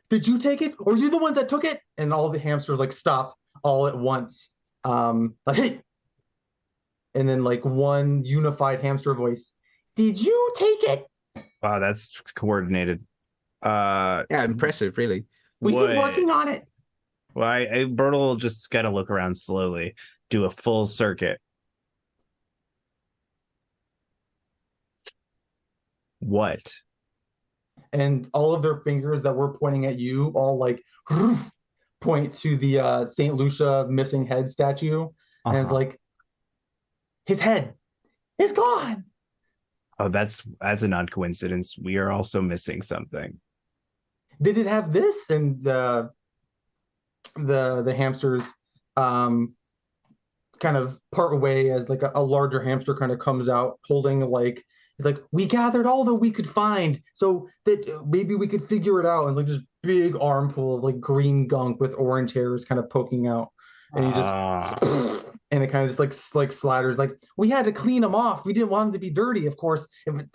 did you take it? Or are you the ones that took it?" And all the hamsters like stop all at once, like, "Hey!" And then like one unified hamster voice, "Did you take it?" Wow, that's coordinated. Yeah, impressive, really. We've been working on it. Well, Bertle just got to look around slowly, do a full circuit. What? And all of their fingers that were pointing at you all like point to the St. Lucia missing head statue. And it's like, his head is gone. Oh, that's as a non-coincidence. We are also missing something. Did it have this? And the hamsters kind of part away as like a larger hamster kind of comes out holding like, he's like, "We gathered all that we could find so that maybe we could figure it out." And like this big armful of like green gunk with orange hairs kind of poking out. And he just and it kind of just like slatters, like, "We had to clean them off. We didn't want them to be dirty, of course. If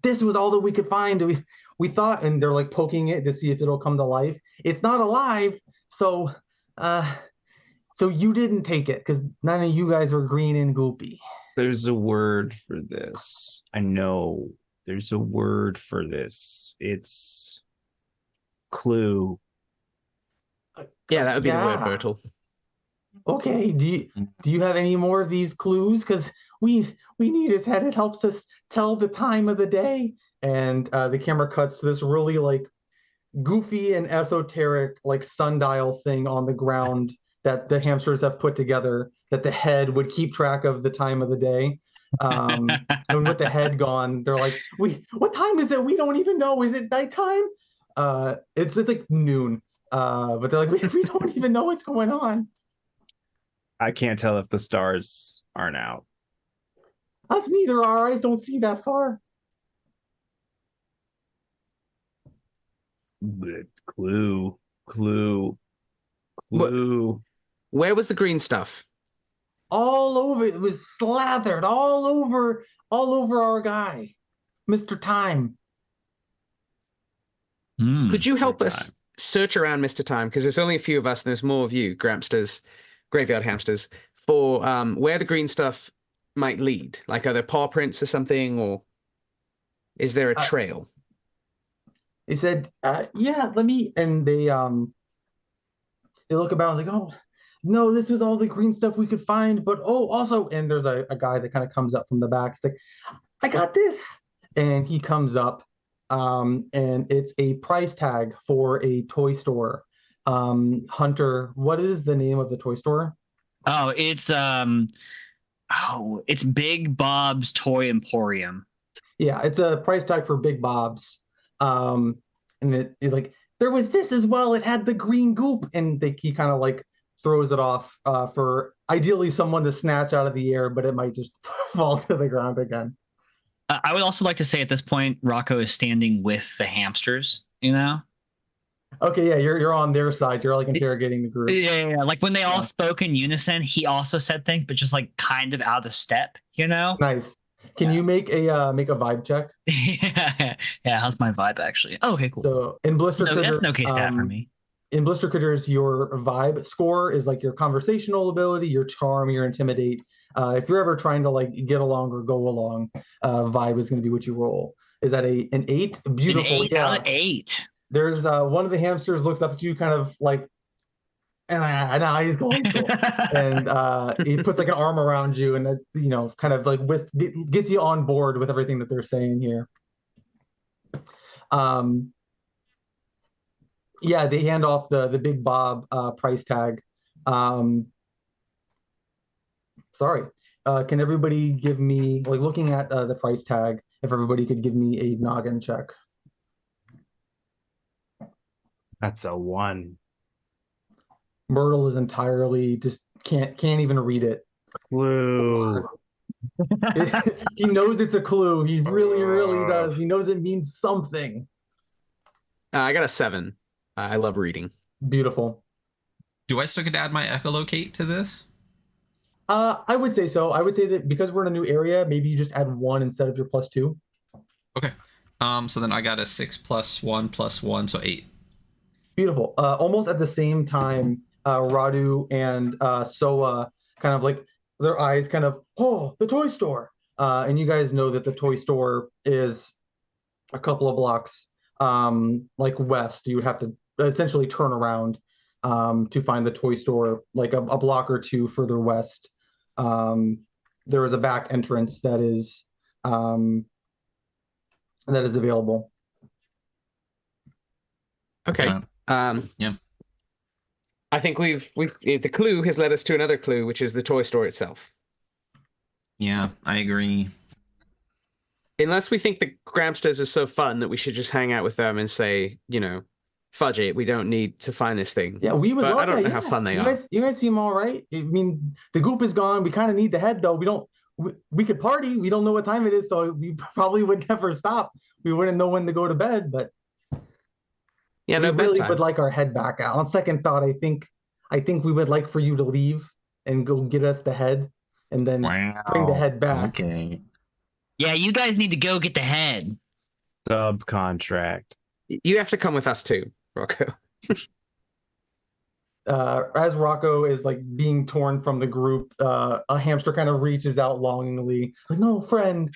this was all that we could find, we thought," and they're like poking it to see if it'll come to life. "It's not alive, so you didn't take it because none of you guys were green and goopy." There's a word for this. I know there's a word for this. It's clue. Yeah, that would be the word, Bertle. Okay, do you have any more of these clues? Because we need his head. It helps us tell the time of the day. And the camera cuts to this really like goofy and esoteric like sundial thing on the ground that the hamsters have put together, that the head would keep track of the time of the day. And with the head gone, they're like, "What time is it? We don't even know. Is it nighttime?" It's like noon. But they're like, we don't even know what's going on." I can't tell if the stars aren't out. Us neither. Our eyes don't see that far. But clue. What? Where was the green stuff? All over. It was slathered all over our guy, Mr. Time. Could you help us search around Mr. Time? Because there's only a few of us and there's more of you, Grampsters, graveyard hamsters, for where the green stuff might lead. Like, are there paw prints or something, or is there a trail? They said, yeah, let me, and they look about like, oh, no, this was all the green stuff we could find, but oh, also, and there's a guy that kind of comes up from the back. It's like, I got this. And he comes up, and it's a price tag for a toy store. Hunter, what is the name of the toy store? Oh, it's Big Bob's Toy Emporium. Yeah, it's a price tag for Big Bob's. And it's like, there was this as well. It had the green goop, and he kind of like throws it off for ideally someone to snatch out of the air, but it might just fall to the ground again. I would also like to say at this point, Rocco is standing with the hamsters, you know? Okay, yeah, you're on their side. You're like interrogating the group. Yeah. Like when they all spoke in unison, he also said things, but just like kind of out of step, you know? Nice. Can you make a vibe check? Yeah. How's my vibe actually? Oh, okay, cool. So in Blister Critters, that's an okay stat for me. In Blister Critters, your vibe score is like your conversational ability, your charm, your intimidate. If you're ever trying to like get along or go along, vibe is going to be what you roll. Is that an 8? Beautiful. An 8 out of 8. There's one of the hamsters looks up at you, kind of like, nah, he's going cool. And he puts like an arm around you, and kind of like gets you on board with everything that they're saying here. Yeah, they hand off the Big Bob price tag. Sorry. Can everybody give me, like, looking at the price tag, if everybody could give me a noggin check? That's a 1. Myrtle is entirely just can't even read it. Clue. He knows it's a clue. He really does. He knows it means something. I got a 7. I love reading. Beautiful. Do I still get to add my echolocate to this? I would say so. I would say that because we're in a new area, maybe you just add 1 instead of your +2. Okay. So then I got a 6 + 1 + 1, so 8. Beautiful. Almost at the same time, Radu and Soa kind of like their eyes kind of, oh, the toy store. And you guys know that the toy store is a couple of blocks like west. You would have to essentially turn around to find the toy store, like a block or two further west. There is a back entrance that is available. Okay. Yeah. I think we've the clue has led us to another clue, which is the toy store itself. Yeah, I agree. Unless we think the Grampsters are so fun that we should just hang out with them and say, fudge it, we don't need to find this thing. Yeah, we would love I don't that. know how fun they are. You guys seem all right. I mean, the goop is gone. We kind of need to head, though. We could party. We don't know what time it is, so we probably would never stop. We wouldn't know when to go to bed, but yeah, we no really bedtime. would like our head back out. On second thought, I think we would like for you to leave and go get us the head, and then bring the head back. Okay. Yeah, you guys need to go get the head. Subcontract. You have to come with us too, Rocco. As Rocco is like being torn from the group, a hamster kind of reaches out longingly, like, "No, friend."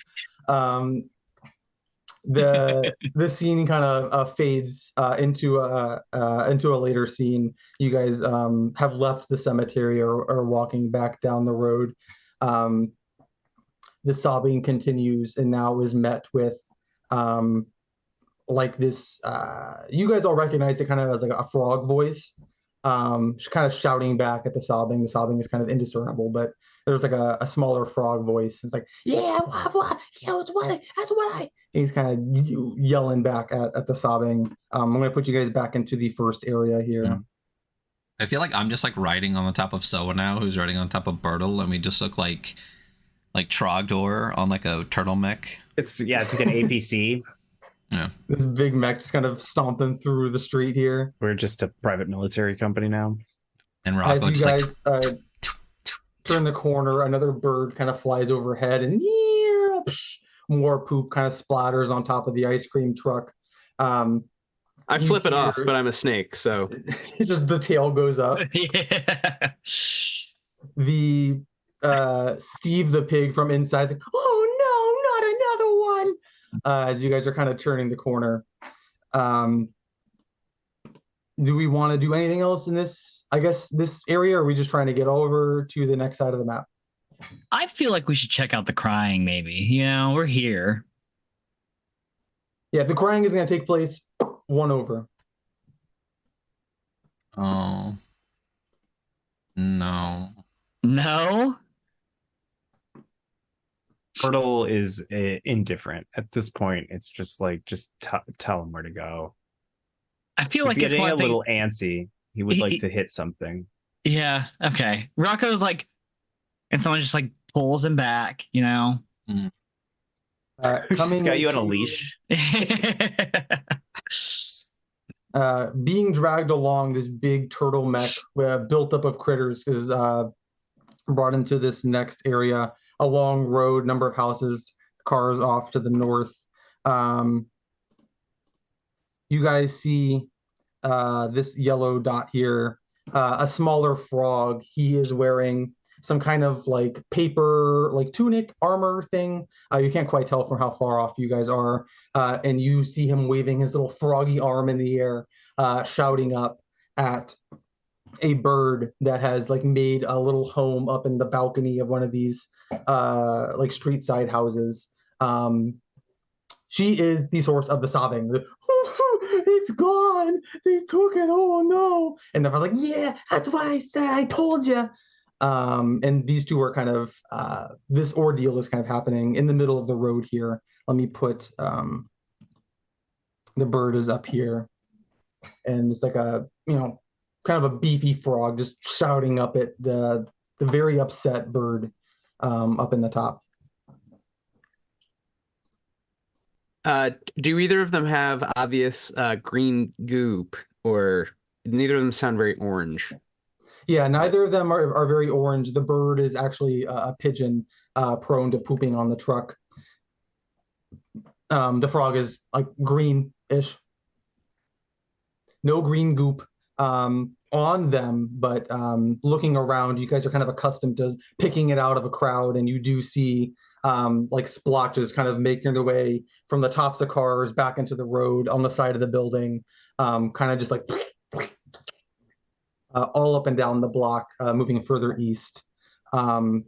The scene kind of fades into a later scene. You guys have left the cemetery or are walking back down the road. The sobbing continues, and now is met with like this. You guys all recognize it kind of as like a frog voice, kind of shouting back at the sobbing. The sobbing is kind of indiscernible, but there's like a smaller frog voice. It's like, yeah, that's what I. And he's kind of yelling back at the sobbing. I'm going to put you guys back into the first area here. Yeah. I feel like I'm just like riding on the top of Soa now, who's riding on top of Bertle, and we just look like Trogdor on like a turtle mech. It's like an APC. Yeah. This big mech just kind of stomping through the street here. We're just a private military company now. And Rocco as you just guys turn the corner, another bird kind of flies overhead, and more poop kind of splatters on top of the ice cream truck. I flip it off, but I'm a snake, so it's just the tail goes up. Yeah. The Steve the pig from inside, like, oh no, not another one! As you guys are kind of turning the corner. Do we want to do anything else in this, I guess, this area, or are we just trying to get over to the next side of the map? I feel like we should check out the crying, maybe. You know, we're here. Yeah, the crying is going to take place one over. Oh. No. No? Turtle is indifferent at this point. It's just like, just tell him where to go. I feel He's like it's getting one a thing. little antsy. He would like to hit something. Yeah, okay. Rocco's like, and someone just like pulls him back, you know? Just got you on a leash. Being dragged along, this big turtle mech built up of critters is brought into this next area. A long road, number of houses, cars off to the north. You guys see this yellow dot here, a smaller frog. He is wearing some kind of like paper, like tunic armor thing. You can't quite tell from how far off you guys are. And you see him waving his little froggy arm in the air, shouting up at a bird that has like made a little home up in the balcony of one of these like street side houses. She is the source of the sobbing. It's gone. They took it. Oh no! And they're like, yeah, that's what I said. I told you. And these two are kind of this ordeal is kind of happening in the middle of the road here. Let me put the bird is up here, and it's like a kind of a beefy frog just shouting up at the very upset bird up in the top. Do either of them have obvious green goop, or neither of them sound very orange? Yeah, neither of them are very orange. The bird is actually a pigeon prone to pooping on the truck. The frog is like green-ish. No green goop on them, but looking around, you guys are kind of accustomed to picking it out of a crowd, and you do see like splotches kind of making their way from the tops of cars back into the road on the side of the building, kind of just like all up and down the block, moving further east. One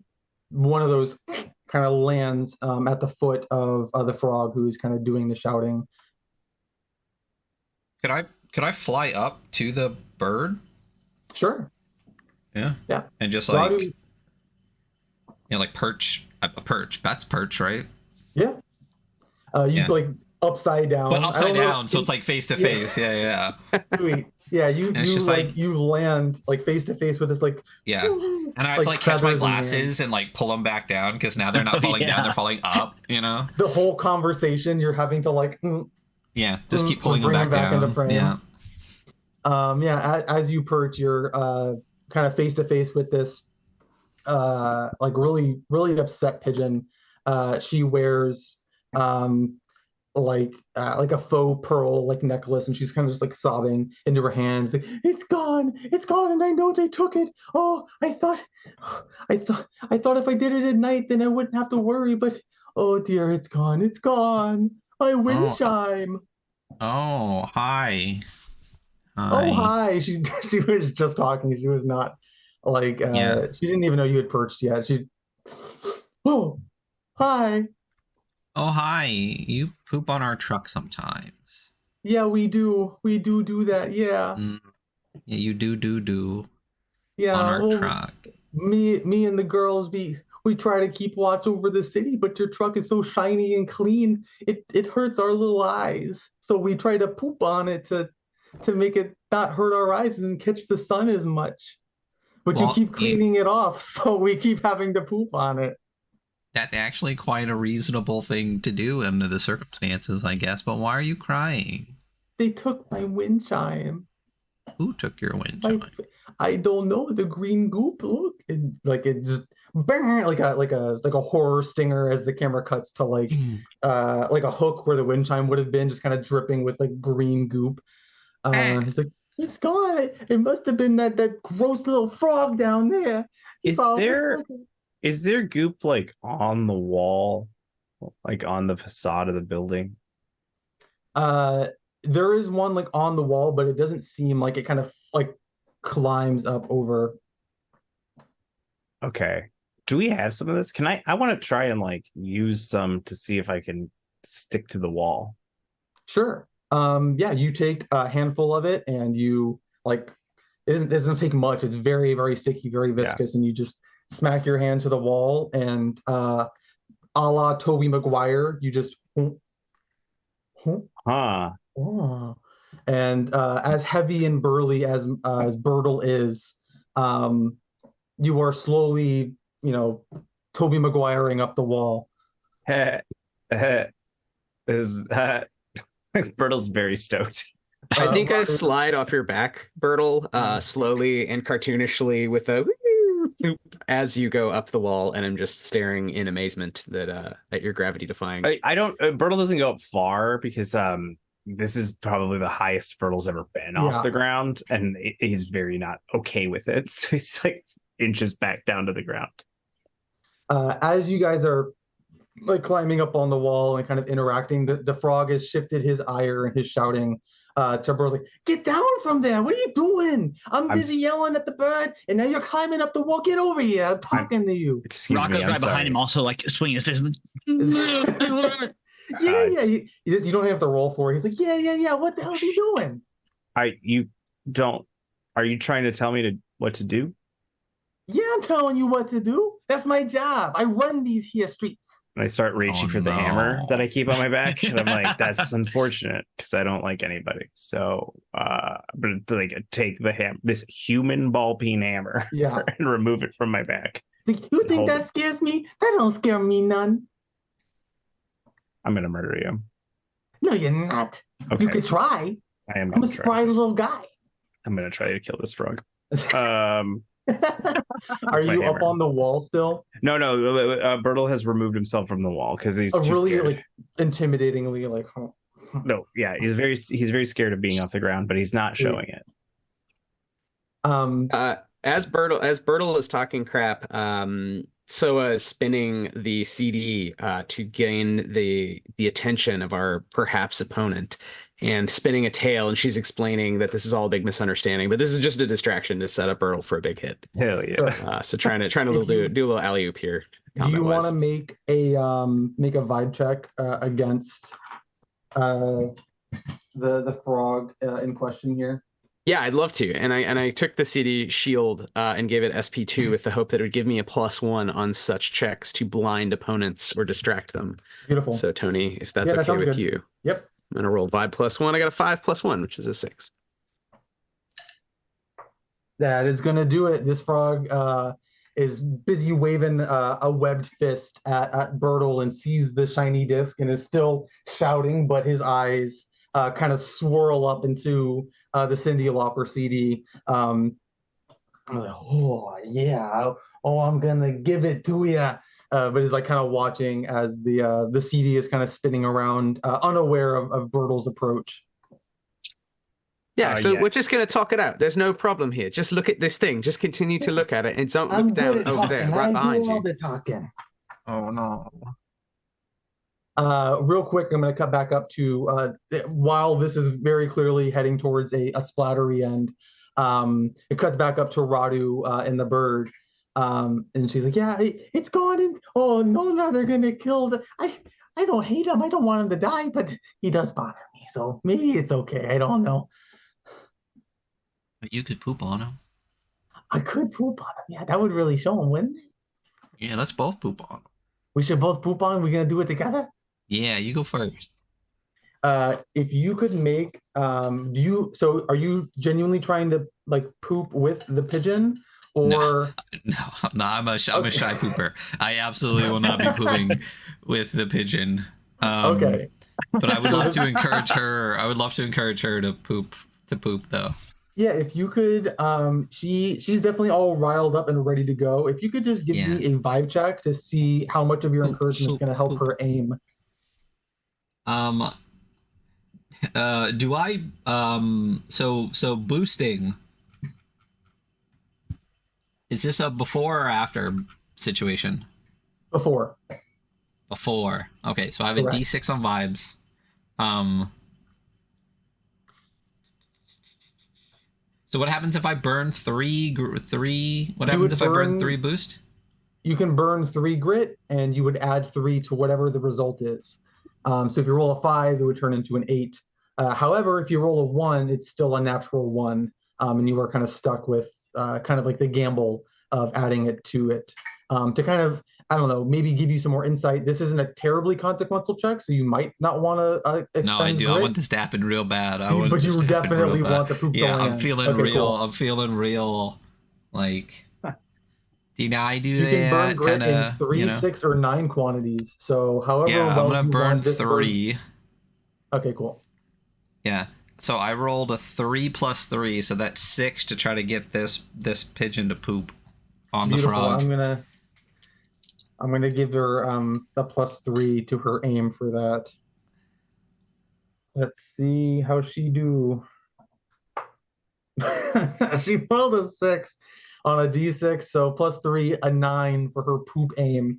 of those kind of lands at the foot of the frog who is kind of doing the shouting. Could I fly up to the bird? Sure. Yeah. Yeah. And just like like perch. A perch. That's perch, right? Yeah. Like upside down. But upside down, so it's like face to face. Yeah. Sweet. Yeah, you like you land like face to face with this like and I have to like catch my glasses and like pull them back down because now they're not falling down, they're falling up, The whole conversation you're having to like just keep pulling them back down. Into frame. As you perch, you're kind of face to face with this like really upset pigeon. She wears like a faux pearl like necklace, and she's kind of just like sobbing into her hands, like, it's gone, and I know they took it. Oh, I thought if I did it at night, then I wouldn't have to worry. But oh dear, it's gone. My wind chime. Oh, hi. Oh, hi. She was just talking. She was not like she didn't even know you had perched yet. Oh, hi. Oh, hi. You poop on our truck sometimes. Yeah, we do. We do that. Yeah. Yeah, you do. Yeah. On our truck. Me and the girls, we try to keep watch over the city, but your truck is so shiny and clean, it hurts our little eyes. So we try to poop on it to make it not hurt our eyes and catch the sun as much. But you keep cleaning it off, so we keep having to poop on it. That's actually quite a reasonable thing to do under the circumstances, I guess. But why are you crying? They took my wind chime. Who took your wind I, chime? I don't know. The green goop. Look, it just bang, like a horror stinger as the camera cuts to like a hook where the wind chime would have been, just kind of dripping with like green goop. He's like, it's gone. It must have been that gross little frog down there. He Is probably there took it. is there goop like on the wall, like on the facade of the building? Uh, there is one like on the wall, but it doesn't seem like it kind of like climbs up over. Okay. Do we have some of this? I want to try and like use some to see if I can stick to the wall. Sure. Yeah, you take a handful of it and you like it doesn't take much. It's very, very sticky, very viscous, and you just smack your hand to the wall and a la Tobey Maguire, you just Huh. oh. And as heavy and burly as Bertle is, you are slowly, Tobey Maguiring up the wall. Is that Bertle's very stoked. I think I Ryder- slide off your back, Bertle, slowly and cartoonishly with a as you go up the wall, and I'm just staring in amazement that at your gravity defying. I don't. Bertle doesn't go up far because this is probably the highest Bertle's ever been off the ground, and he's very not okay with it. So he's like inches back down to the ground. As you guys are like climbing up on the wall and kind of interacting, the frog has shifted his ire and his shouting to Bert's like, get down from there. What are you doing? I'm busy yelling at the bird, and now you're climbing up the wall. Get over here. I'm talking to you. Excuse me, Rocco's I'm right sorry. behind him, also like swinging his fist. Yeah. You don't have to roll for it. He's like, yeah. What the hell is he doing? You don't. Are you trying to tell me what to do? Yeah, I'm telling you what to do. That's my job. I run these here streets. And I start reaching for the hammer that I keep on my back, and I'm like, that's unfortunate because I don't like anybody. So, but like, take this human ball peen hammer, and remove it from my back. You think that scares me? That don't scare me none. I'm gonna murder you. No, you're not. Okay. You could try. I'm a spry little guy. I'm gonna try to kill this frog. Are you up on the wall still? No. Bertle has removed himself from the wall because he's too really scared. like intimidatingly like. Huh. No, yeah, he's very scared of being off the ground, but he's not showing it. As Bertle is talking crap, Soa is spinning the CD to gain the attention of our perhaps opponent, and spinning a tail, and she's explaining that this is all a big misunderstanding, but this is just a distraction to set up Bertle for a big hit. Hell yeah! So trying to do a little alley oop here. Do you want to make a vibe check against the frog in question here? Yeah, I'd love to. And I took the CD shield and gave it SP2 with the hope that it would give me a +1 on such checks to blind opponents or distract them. Beautiful. So Tony, if that's okay with you. Yep. I'm gonna roll vibe +1. I got a 5 +1, which is a 6. That is gonna do it. This frog is busy waving a webbed fist at Bertle and sees the shiny disc and is still shouting, but his eyes kind of swirl up into the Cyndi Lauper CD. I'm like, oh yeah, I'm gonna give it to you. But he's like kind of watching as the CD is kind of spinning around, unaware of Bertle's approach. Yeah, so we're just going to talk it out. There's no problem here. Just look at this thing. Just continue to look at it, and don't look down over there, right behind you. all the talking. Oh no. Real quick, I'm going to cut back up to while this is very clearly heading towards a splattery end. It cuts back up to Radu and the bird. And she's like, yeah, it's gone. And oh no, now they're gonna kill I don't hate him. I don't want him to die, but he does bother me. So maybe it's okay. I don't know. But you could poop on him. I could poop on him. Yeah, that would really show him, wouldn't it? Yeah, let's both poop on him. We should both poop on him. We're gonna do it together. Yeah, you go first. If you could make are you genuinely trying to like poop with the pigeon? Or no, I'm a shy pooper. I absolutely will not be pooping with the pigeon. Okay. But I would love to encourage her. I would love to encourage her to poop though. Yeah, if you could, she's definitely all riled up and ready to go. If you could just give Yeah. me a vibe check to see how much of your Poop, encouragement is poop, going to help poop. her aim. Um, do I so boosting, is this a before or after situation? Before. Before. Okay, so I have a Correct. D6 on vibes. Um, so what happens if I burn three? What You happens would if I burn burn, 3 boost? you can burn 3 grit, and you would add 3 to whatever the result is. So if you roll a 5, it would turn into an 8. However, if you roll a 1, it's still a natural 1, and you are kind of stuck with kind of like the gamble of adding it to it. To kind of, I don't know, maybe give you some more insight. This isn't a terribly consequential check, so you might not want to No, I expend do. I grit, want this to happen real bad. I want but this you to happen real definitely bad. want the poop to Yeah, I'm land. feeling Okay, real. cool. I'm feeling real. Like, did I do You can burn that? Kind grit in of, 3, 6, or 9 quantities. So however Yeah, I'm well gonna you burn want this bird. 3. Okay, cool. Yeah. So I rolled a 3 plus 3, so that's 6 to try to get this pigeon to poop on the Beautiful. frog. I'm gonna give her a +3 to her aim for that. Let's see how she do. She rolled a 6 on a d6, so +3, a 9 for her poop aim.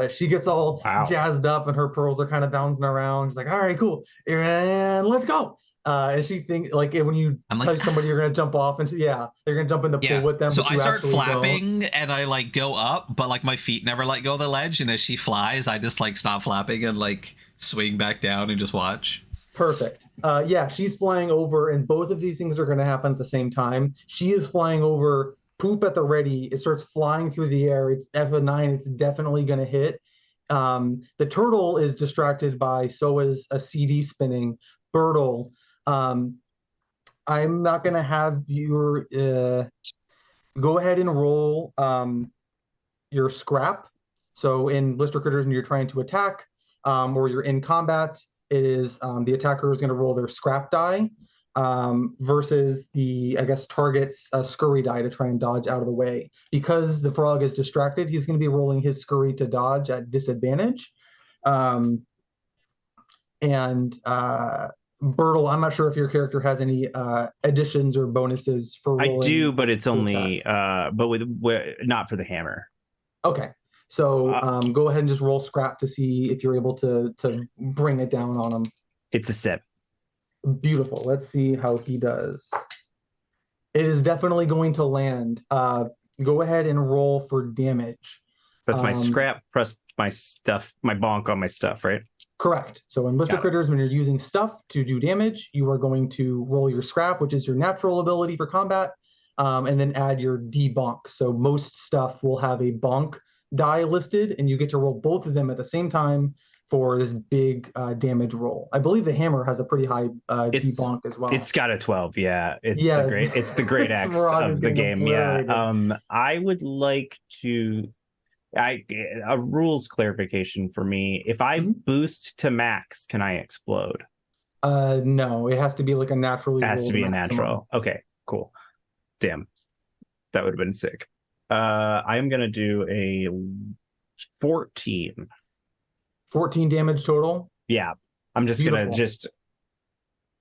She gets all Wow. jazzed up, and her pearls are kind of bouncing around. She's like, "All right, cool, and let's go." And she thinks like when you I'm like, touch somebody, you're gonna jump off into they're gonna jump in the pool yeah. with them, So but I you start actually don't. flapping and I like go up, but like my feet never let go of the ledge. And as she flies, I just like stop flapping and like swing back down and just watch. Perfect. Yeah, she's flying over, and both of these things are going to happen at the same time. She is flying over, poop at the ready. It starts flying through the air. It's F9. It's definitely going to hit. The turtle is distracted by, so is a CD spinning. Birtle, um, I'm not going to have your go ahead and roll your scrap. So in Blister Critters, when you're trying to attack or you're in combat, it is the attacker is going to roll their scrap die versus the, I guess, target's scurry die to try and dodge out of the way. Because the frog is distracted, he's going to be rolling his scurry to dodge at disadvantage. And Birtle, I'm not sure if your character has any additions or bonuses for rolling. I do, but it's only but with not for the hammer. Okay. So go ahead and just roll scrap to see if you're able to bring it down on him. It's a 7. Beautiful. Let's see how he does. It is definitely going to land. Go ahead and roll for damage. That's my scrap plus my stuff, my bonk on my stuff, right? Correct. So in Blister Critters, when you're using stuff to do damage, you are going to roll your scrap, which is your natural ability for combat, and then add your debonk. So most stuff will have a bonk die listed, and you get to roll both of them at the same time for this big damage roll. I believe the hammer has a pretty high debonk as well. It's got a 12, yeah. It's the great axe of the game. Yeah. I would like to a rules clarification for me. If I boost to max, can I explode? No, it has to be like a naturally. It has to be maximum. A natural. Okay, cool. Damn, that would have been sick. I'm gonna do a 14. 14 damage total. Yeah, I'm just gonna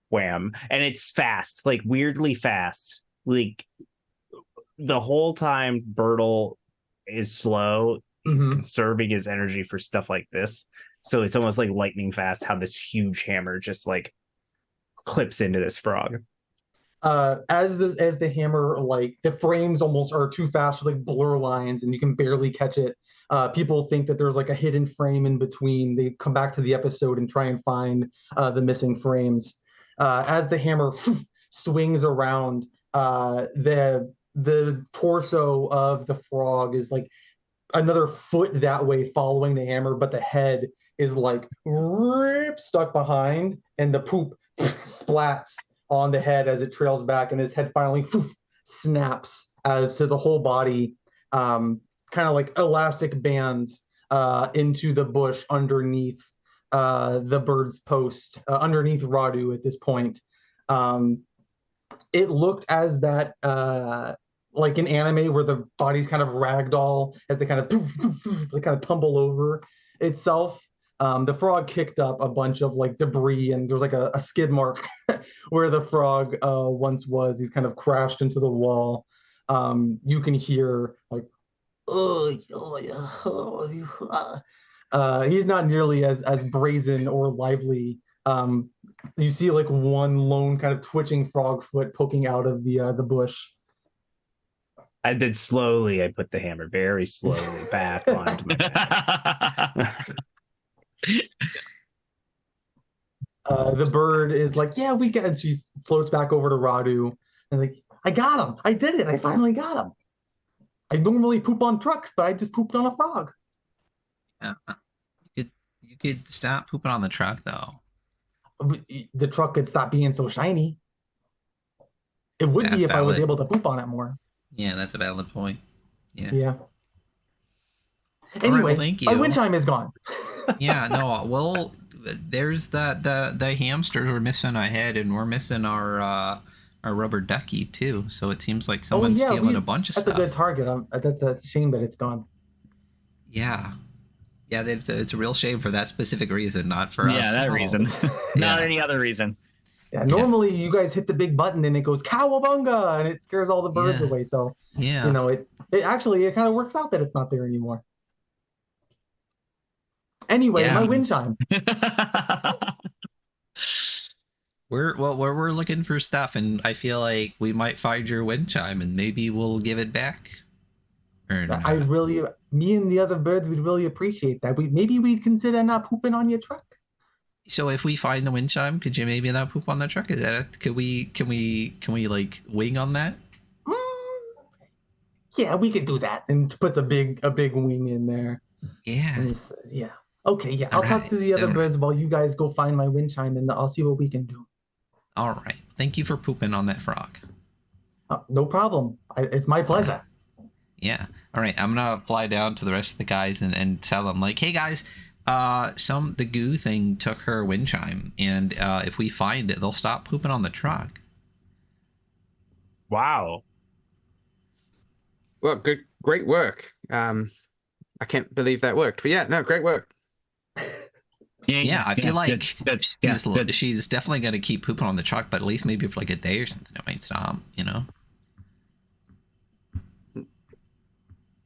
wham, and it's fast, like weirdly fast. Like the whole time, Birtle is slow. He's conserving his energy for stuff like this, so it's almost like lightning fast how this huge hammer just like clips into this frog. As the hammer, like the frames almost are too fast, like blur lines, and you can barely catch it. People think that there's like a hidden frame in between. They come back to the episode and try and find the missing frames. As the hammer swings around, the torso of the frog is like another foot that way following the hammer, but the head is like stuck behind, and the poop splats on the head as it trails back, and his head finally snaps as to the whole body kind of like elastic bands into the bush underneath the bird's post, underneath Radu at this point. it looked as that like in anime where the bodies kind of ragdoll as they kind of they kind of tumble over itself. The frog kicked up a bunch of like debris, and there was like a skid mark where the frog once was. He's kind of crashed into the wall. You can hear like, he's not nearly as brazen or lively. You see like one lone kind of twitching frog foot poking out of the bush. I did slowly. I put the hammer very slowly back onto my back. The bird is like, yeah, we got. And she floats back over to Radu and like, I got him. I did it. I finally got him. I normally poop on trucks, but I just pooped on a frog. Yeah. You could stop pooping on the truck though. The truck could stop being so shiny. It would That's be if valid. I was able to poop on it more. Yeah, that's a valid point. Yeah. Yeah. All Anyway, right, well, thank you. my wind chime is gone. Yeah, no, well, there's the hamsters we're missing a head, and we're missing our rubber ducky too. So it seems like someone's stealing a bunch of that's stuff. That's a good target. That's a shame that it's gone. Yeah. Yeah, it's a real shame for that specific reason, not for us. Yeah, that reason. Not Yeah. any other reason. Yeah, normally you guys hit the big button and it goes cowabunga and it scares all the birds away. So Yeah. you know it actually kind of works out that it's not there anymore. Anyway, my wind chime. We're looking for stuff, and I feel like we might find your wind chime, and maybe we'll give it back. Or not. Me and the other birds would really appreciate that. Maybe we'd consider not pooping on your truck. So if we find the wind chime, could you maybe not poop on the truck? Is that can we like wing on that? Yeah, we could do that, and puts a big wing in there. Yeah. Yeah. Okay. Yeah. I'll talk to the other birds while you guys go find my wind chime, and I'll see what we can do. All right. Thank you for pooping on that frog. No problem. It's my pleasure. Yeah. All right. I'm gonna fly down to the rest of the guys and tell them like, hey guys, the goo thing took her wind chime, and if we find it, they'll stop pooping on the truck. Wow. Well, great work. I can't believe that worked, but yeah, no, great work. Yeah, I feel like good, she's definitely gonna keep pooping on the truck, but at least maybe for like a day or something, it might stop. You know.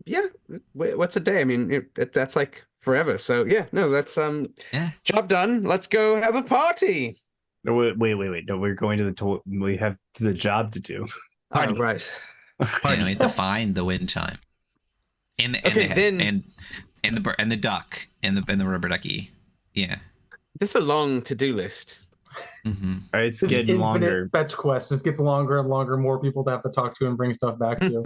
Yeah, what's a day? I mean, that's like forever. So yeah, no, that's job done. Let's go have a party. Wait. No, we're going to we have the job to do. Oh, right. Yeah, we have to find the wind chime. And the duck and the rubber ducky. Yeah. This is a long to-do list. Mm-hmm. It's getting longer. Fetch quest just gets longer and longer. More people to have to talk to and bring stuff back to.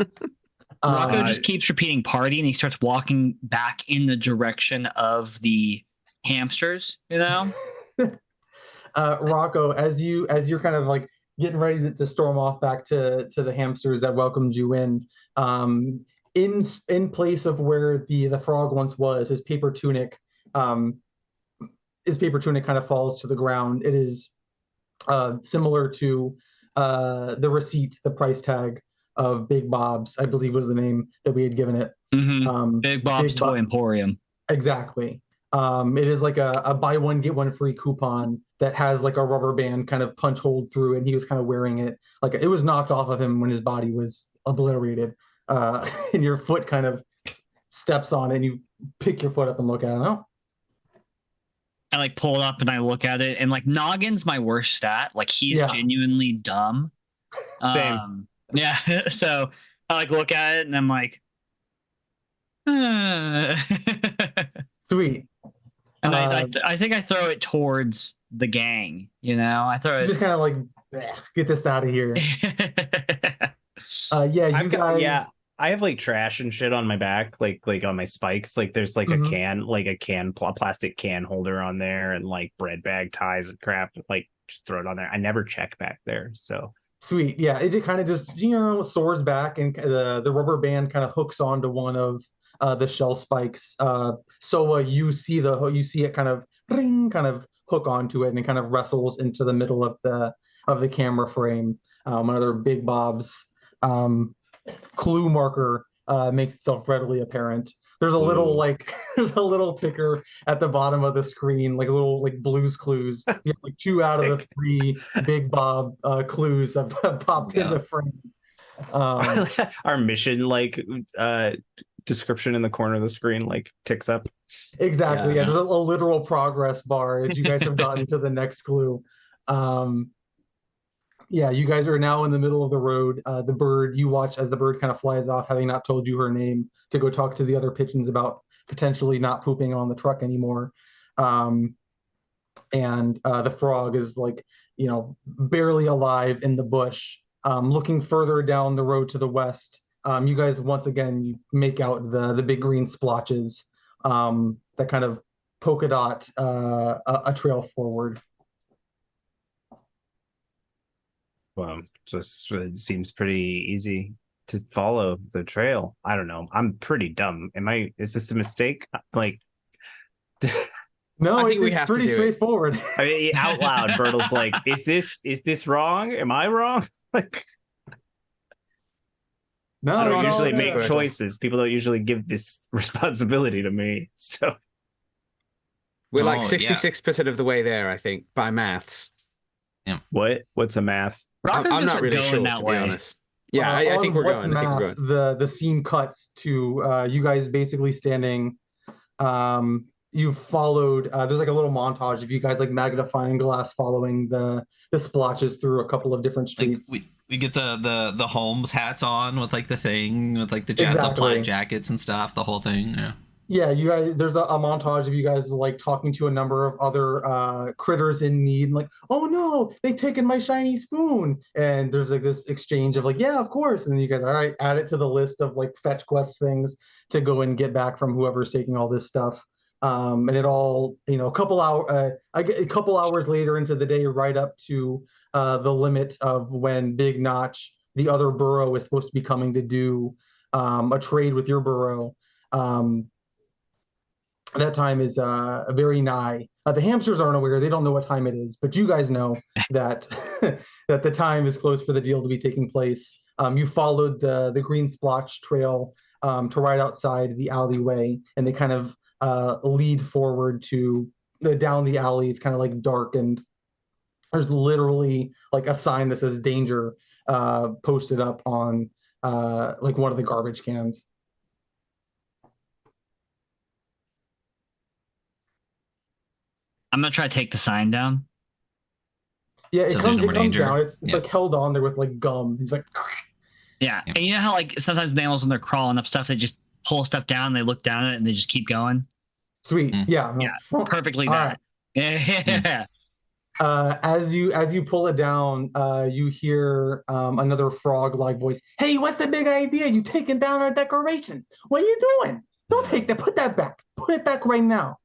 Rocco just keeps repeating party, and he starts walking back in the direction of the hamsters. You know. Rocco, as you're kind of like getting ready to storm off back to the hamsters that welcomed you in place of where the frog once was, his paper tunic kind of falls to the ground. It is similar to the receipt, the price tag of Big Bob's, I believe was the name that we had given it. Mm-hmm. Big Bob's Toy Emporium. Exactly. It is like a buy one get one free coupon that has like a rubber band kind of punch hole through it, and he was kind of wearing it like it was knocked off of him when his body was obliterated. And your foot kind of steps on it, and you pick your foot up and look at it. Oh. I like pull it up and I look at it, and like Noggin's my worst stat. Like he's genuinely dumb. Same. Yeah. So I like look at it and I'm like, Sweet. And I think I throw it towards the gang. You know, I throw it. Just kind of like get this out of here. Yeah, I have like trash and shit on my back, like on my spikes. Like there's like a plastic can holder on there, and like bread bag ties and crap. Like just throw it on there. I never check back there. So sweet. Yeah, it kind of just soars back, and the rubber band kind of hooks onto one of the shell spikes. So you see it kind of hook onto it, and it kind of wrestles into the middle of the camera frame. Another Big Bob's clue marker makes itself readily apparent. There's a little like there's a little ticker at the bottom of the screen, like a little like Blue's Clues. You have like 2 out of the 3 Big Bob clues have popped into frame. Our mission like description in the corner of the screen like ticks up. Exactly. Yeah, there's a literal progress bar as you guys have gotten to the next clue. Yeah, you guys are now in the middle of the road. The bird, you watch as the bird kind of flies off, having not told you her name, to go talk to the other pigeons about potentially not pooping on the truck anymore. And the frog is like, barely alive in the bush. Looking further down the road to the west, you guys once again you make out the big green splotches that kind of polka dot a trail forward. Well, just it seems pretty easy to follow the trail. I don't know. I'm pretty dumb. Is this a mistake? Like, no, I think we it's have to pretty do it. straightforward. I mean, out loud, Bertle's like, is this wrong? Am I wrong? Like, No, I don't it's all usually good. make choices. People don't usually give this responsibility to me. So We're like Oh, 66% of the way there, I think, by maths. what's a math? Rocco's I'm gonna not start really going sure, that to be way. honest. Yeah, I think On we're What's going. I think we're Math, going. the scene cuts to you guys basically standing. You've followed. There's like a little montage of you guys like magnifying glass following the splotches through a couple of different Like streets. we get the Holmes hats on with like the thing with like the Exactly. plaid jackets and stuff, the whole thing. Yeah. Yeah, you guys. There's a montage of you guys like talking to a number of other critters in need. And like, oh no, they've taken my shiny spoon. And there's like this exchange of like, yeah, of course. And then you guys, all right, add it to the list of like fetch quest things to go and get back from whoever's taking all this stuff. And it all, a couple hours later into the day, right up to the limit of when Big Notch, the other burrow, is supposed to be coming to do a trade with your burrow. That time is very nigh. The hamsters aren't aware; they don't know what time it is, but you guys know that that the time is close for the deal to be taking place. You followed the green splotch trail to right outside the alleyway, and they kind of lead forward to down the alley. It's kind of like dark, and there's literally like a sign that says "danger" posted up on like one of the garbage cans. I'm gonna try to take the sign down. Yeah, So there's no more comes danger. down. It's Yeah. like held on there with like gum. He's like, Yeah. Yeah. And you know how like sometimes animals when they're crawling up stuff, they just pull stuff down, they look down at it, and they just keep going. sweet. Mm. Yeah. Yeah, Perfectly All that. Yeah. As you pull it down, you hear another frog-like voice. Hey, what's the big idea? You taking down our decorations? What are you doing? Don't take that. Put that back. Put it back right now.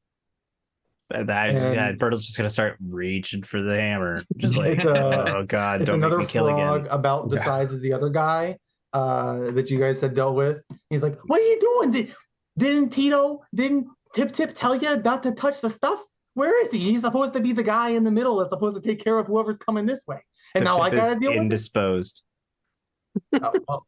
Bertle's just gonna start reaching for the hammer. Just like, It's oh god, it's don't make another me kill frog again. about the Yeah. size of the other guy that you guys had dealt with. He's like, "What are you doing? Didn't Tip Tip tell you not to touch the stuff? Where is he? He's supposed to be the guy in the middle that's supposed to take care of whoever's coming this way. And now I gotta deal with it. Indisposed. Well,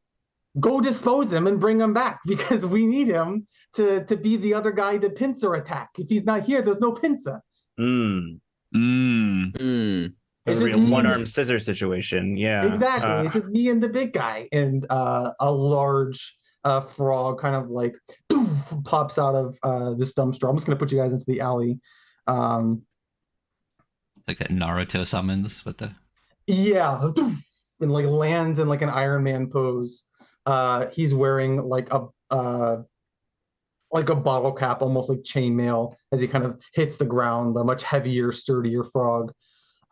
go dispose him and bring him back because we need him to be the other guy to pincer attack. If he's not here, there's no pincer. Mm. It's just Real me one-arm and- scissor situation. Yeah. Exactly. It's just me and the big guy. And a large frog kind of like poof, pops out of this dumpster. I'm just going to put you guys into the alley. Like that Naruto summons with the. Yeah. And like lands in like an Iron Man pose. He's wearing like a bottle cap, almost like chainmail, as he kind of hits the ground, a much heavier, sturdier frog.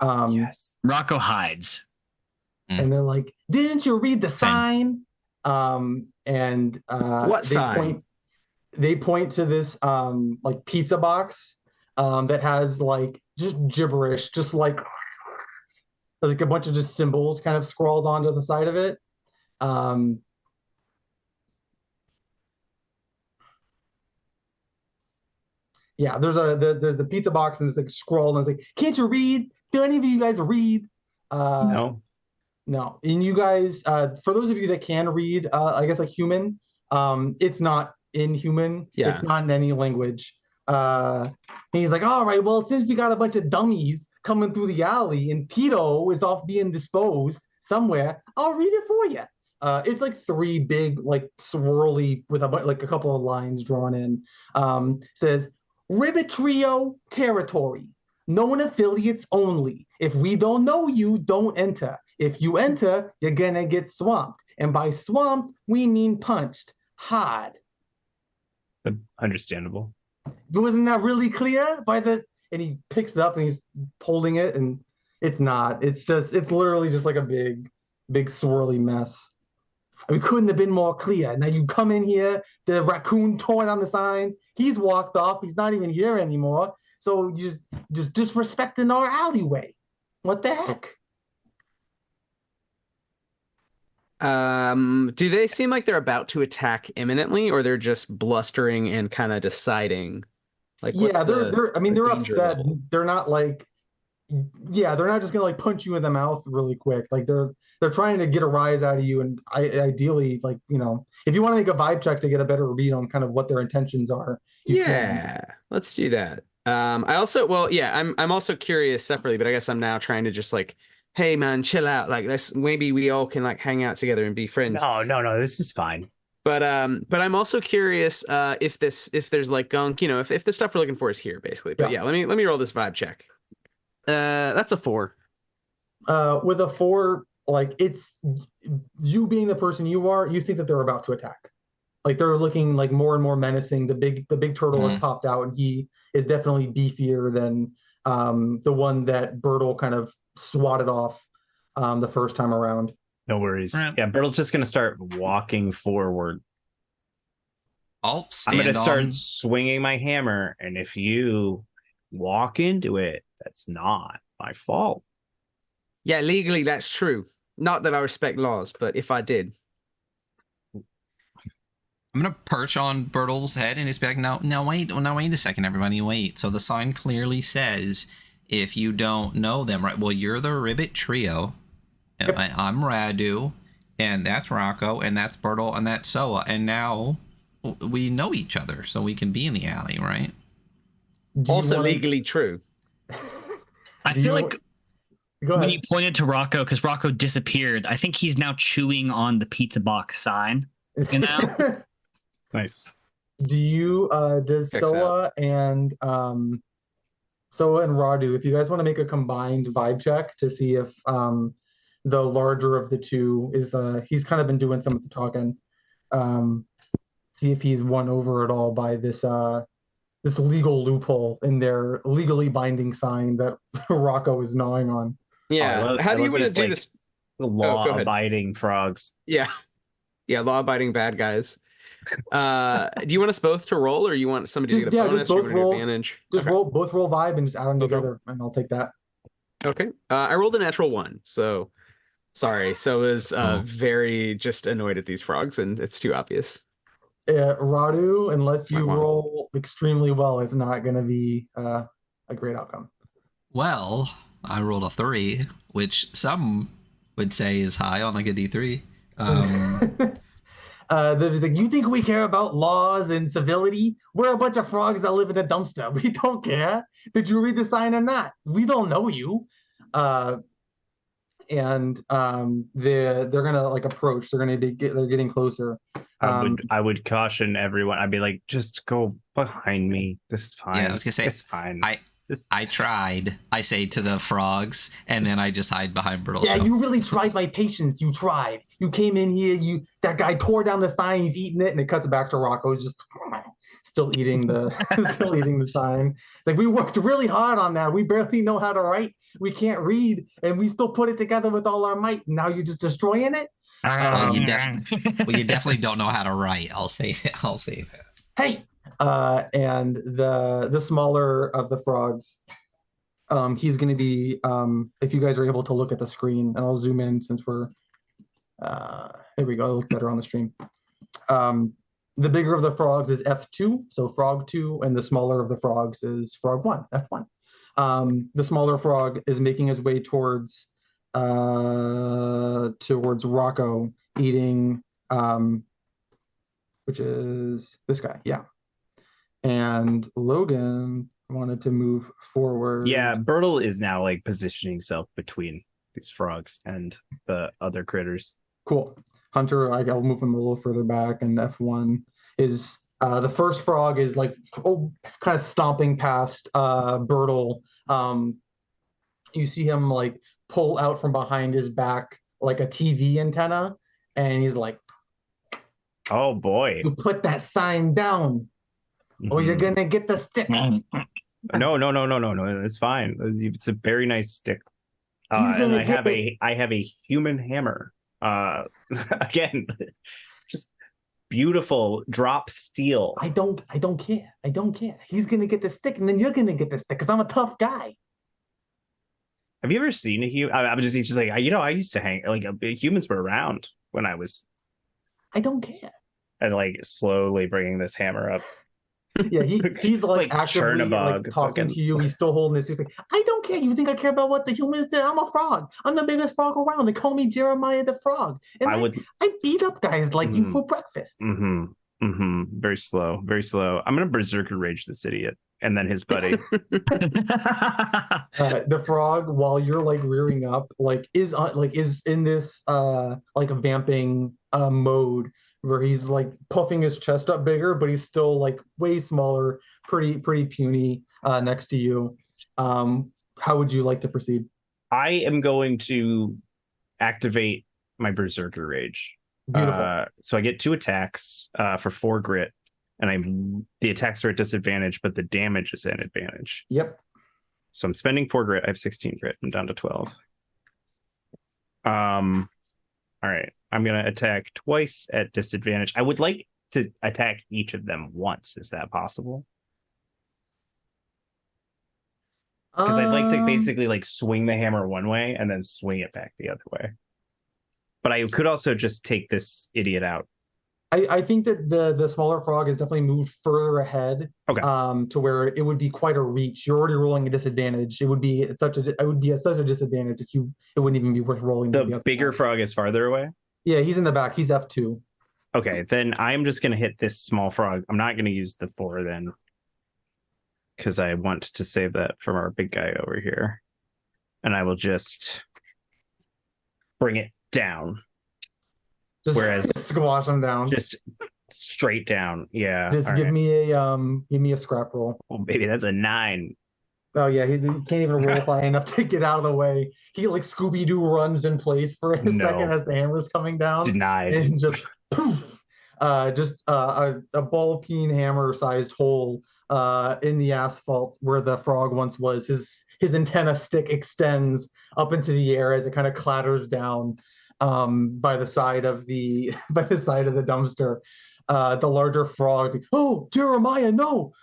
Yes. Rocco hides. And they're like, "Didn't you read the Same. sign?" And What sign? They point to this like pizza box that has like just gibberish, just like a bunch of just symbols kind of scrawled onto the side of it. Yeah, there's the pizza box and it's like scrolled and it's like, "Can't you read? Do any of you guys read?" No. No. And you guys, for those of you that can read, I guess like human, it's not in human. Yeah. It's not in any language. He's like, all right, well, since we got a bunch of dummies coming through the alley and Tito is off being disposed somewhere, I'll read it for you. It's like three big, like swirly with like a couple of lines drawn in. Says, Ribbit Trio territory. Known affiliates only. If we don't know you, don't enter. If you enter, you're gonna get swamped. And by swamped, we mean punched. Hard. Understandable. Wasn't that really clear? And he picks it up and he's holding it, and it's not. It's literally just like a big swirly mess. We couldn't have been more clear. Now you come in here, the raccoon torn on the signs, he's walked off, he's not even here anymore. So you just disrespecting our alleyway. What the heck? Do they seem like they're about to attack imminently, or they're just blustering and kind of deciding? Like, yeah, they're upset. Level? They're not like, yeah, they're not just gonna like punch you in the mouth really quick. Like they're trying to get a rise out of you, and ideally, like, you know, if you want to make a vibe check to get a better read on kind of what their intentions are. Let's do that. I also, well, yeah, I'm also curious separately, but I guess I'm now trying to just like, hey man, chill out. Like, maybe we all can like hang out together and be friends. No, this is fine. But I'm also curious if there's like gunk, you know, if the stuff we're looking for is here, basically. But yeah, let me roll this vibe check. That's a 4. With a 4, like, it's you being the person you are, you think that they're about to attack. Like, they're looking like more and more menacing. The big turtle has popped out, and he is definitely beefier than the one that Bertle kind of swatted off the first time around. No worries. Right. Yeah, Bertle's just gonna start walking forward. I'm gonna start swinging my hammer, and if you walk into it, that's not my fault. Yeah, legally that's true. Not that I respect laws, but if I did. I'm gonna perch on Bertle's head and he's back. Now wait a second, everybody, wait. So the sign clearly says, if you don't know them, right? Well, you're the Ribbit Trio. Yep. I'm Radu, and that's Rocco, and that's Bertle, and that's Soa, and now we know each other, so we can be in the alley, right? Also legally true. I feel like when you pointed to Rocco, because Rocco disappeared, I think he's now chewing on the pizza box sign. You know? Nice. Do you does Soa and Radu, if you guys want to make a combined vibe check to see if the larger of the two is he's kind of been doing some of the talking, see if he's won over at all by this legal loophole in their legally binding sign that Rocco is gnawing on. Yeah. How do you want to do this? Law-abiding frogs. Yeah, law-abiding bad guys. Do you want us both to roll, or you want somebody to get a bonus? Just both roll advantage. Just roll vibe and just add them together, and I'll take that. Okay. I rolled a natural 1, so sorry. So is very just annoyed at these frogs, and it's too obvious. Radu, unless you roll extremely well, it's not going to be a great outcome. Well, I rolled a 3, which some would say is high on like a D3. Like, you think we care about laws and civility? We're a bunch of frogs that live in a dumpster. We don't care. Did you read the sign or not? We don't know you. And they're gonna like approach. They're getting closer. I would caution everyone. I'd be like, just go behind me. This is fine. Yeah, I was gonna say, it's fine. I tried, I say to the frogs, and then I just hide behind Bertle. Yeah, you really tried my patience. You tried. You came in here, that guy tore down the sign, he's eating it, and it cuts back to Rocco, just still eating the sign. Like, we worked really hard on that. We barely know how to write. We can't read, and we still put it together with all our might. Now you're just destroying it? You definitely don't know how to write. I'll say that. Hey! And the smaller of the frogs, he's going to be, if you guys are able to look at the screen, and I'll zoom in since we're, here we go, it'll look better on the stream. The bigger of the frogs is F2, so frog 2, and the smaller of the frogs is frog 1, F1. The smaller frog is making his way towards towards Rocco, eating, which is this guy. Yeah. And Logan wanted to move forward. Yeah, Bertle is now like positioning himself between these frogs and the other critters. Cool. Hunter, I'll move him a little further back, and F1 is the first frog is like kind of stomping past Bertle. You see him like pull out from behind his back like a TV antenna, and he's like, "Oh boy, you put that sign down, or you're gonna get the stick." No, it's fine. It's a very nice stick. And I have a human hammer. Again, just beautiful drop steel. I don't care. He's gonna get the stick, and then you're gonna get the stick, because I'm a tough guy. Have you ever seen a human? I'm just like, I used to hang, like, humans were around when I was. I don't care. And like slowly bringing this hammer up. Yeah, he's like actively like talking to you. He's still holding this. He's like, I don't care. You think I care about what the humans did? I'm a frog. I'm the biggest frog around. They call me Jeremiah the Frog. And I beat up guys like you for breakfast. Very slow, very slow. I'm gonna berserker rage this idiot, and then his buddy. The frog, while you're like rearing up, is in this like a vamping mode, where he's like puffing his chest up bigger, but he's still like way smaller, pretty puny next to you. How would you like to proceed? I am going to activate my berserker rage. Beautiful. So I get 2 attacks for 4 grit, and the attacks are at disadvantage, but the damage is an advantage. Yep. So I'm spending 4 grit. I have 16 grit. I'm down to 12. All right. I'm going to attack twice at disadvantage. I would like to attack each of them once. Is that possible? Because I'd like to basically like swing the hammer one way and then swing it back the other way. But I could also just take this idiot out. I think that the smaller frog has definitely moved further ahead. Okay. To where it would be quite a reach. You're already rolling a disadvantage. It would be at such a disadvantage that it wouldn't even be worth rolling. The bigger frog is farther away? Yeah, he's in the back. He's F2. Okay, then I'm just going to hit this small frog. I'm not going to use the 4 then, because I want to save that from our big guy over here. And I will just bring it down. Just squash him down. Just straight down. Yeah. Just give me a scrap roll. Oh, baby, that's a 9. Oh yeah, he can't even roll high enough to get out of the way. He like Scooby-Doo runs in place for a second as the hammer's coming down. Denied. And just poof, a ball peen hammer-sized hole in the asphalt where the frog once was. His antenna stick extends up into the air as it kind of clatters down by the side of the dumpster. The larger frog's like, "Oh, Jeremiah, no!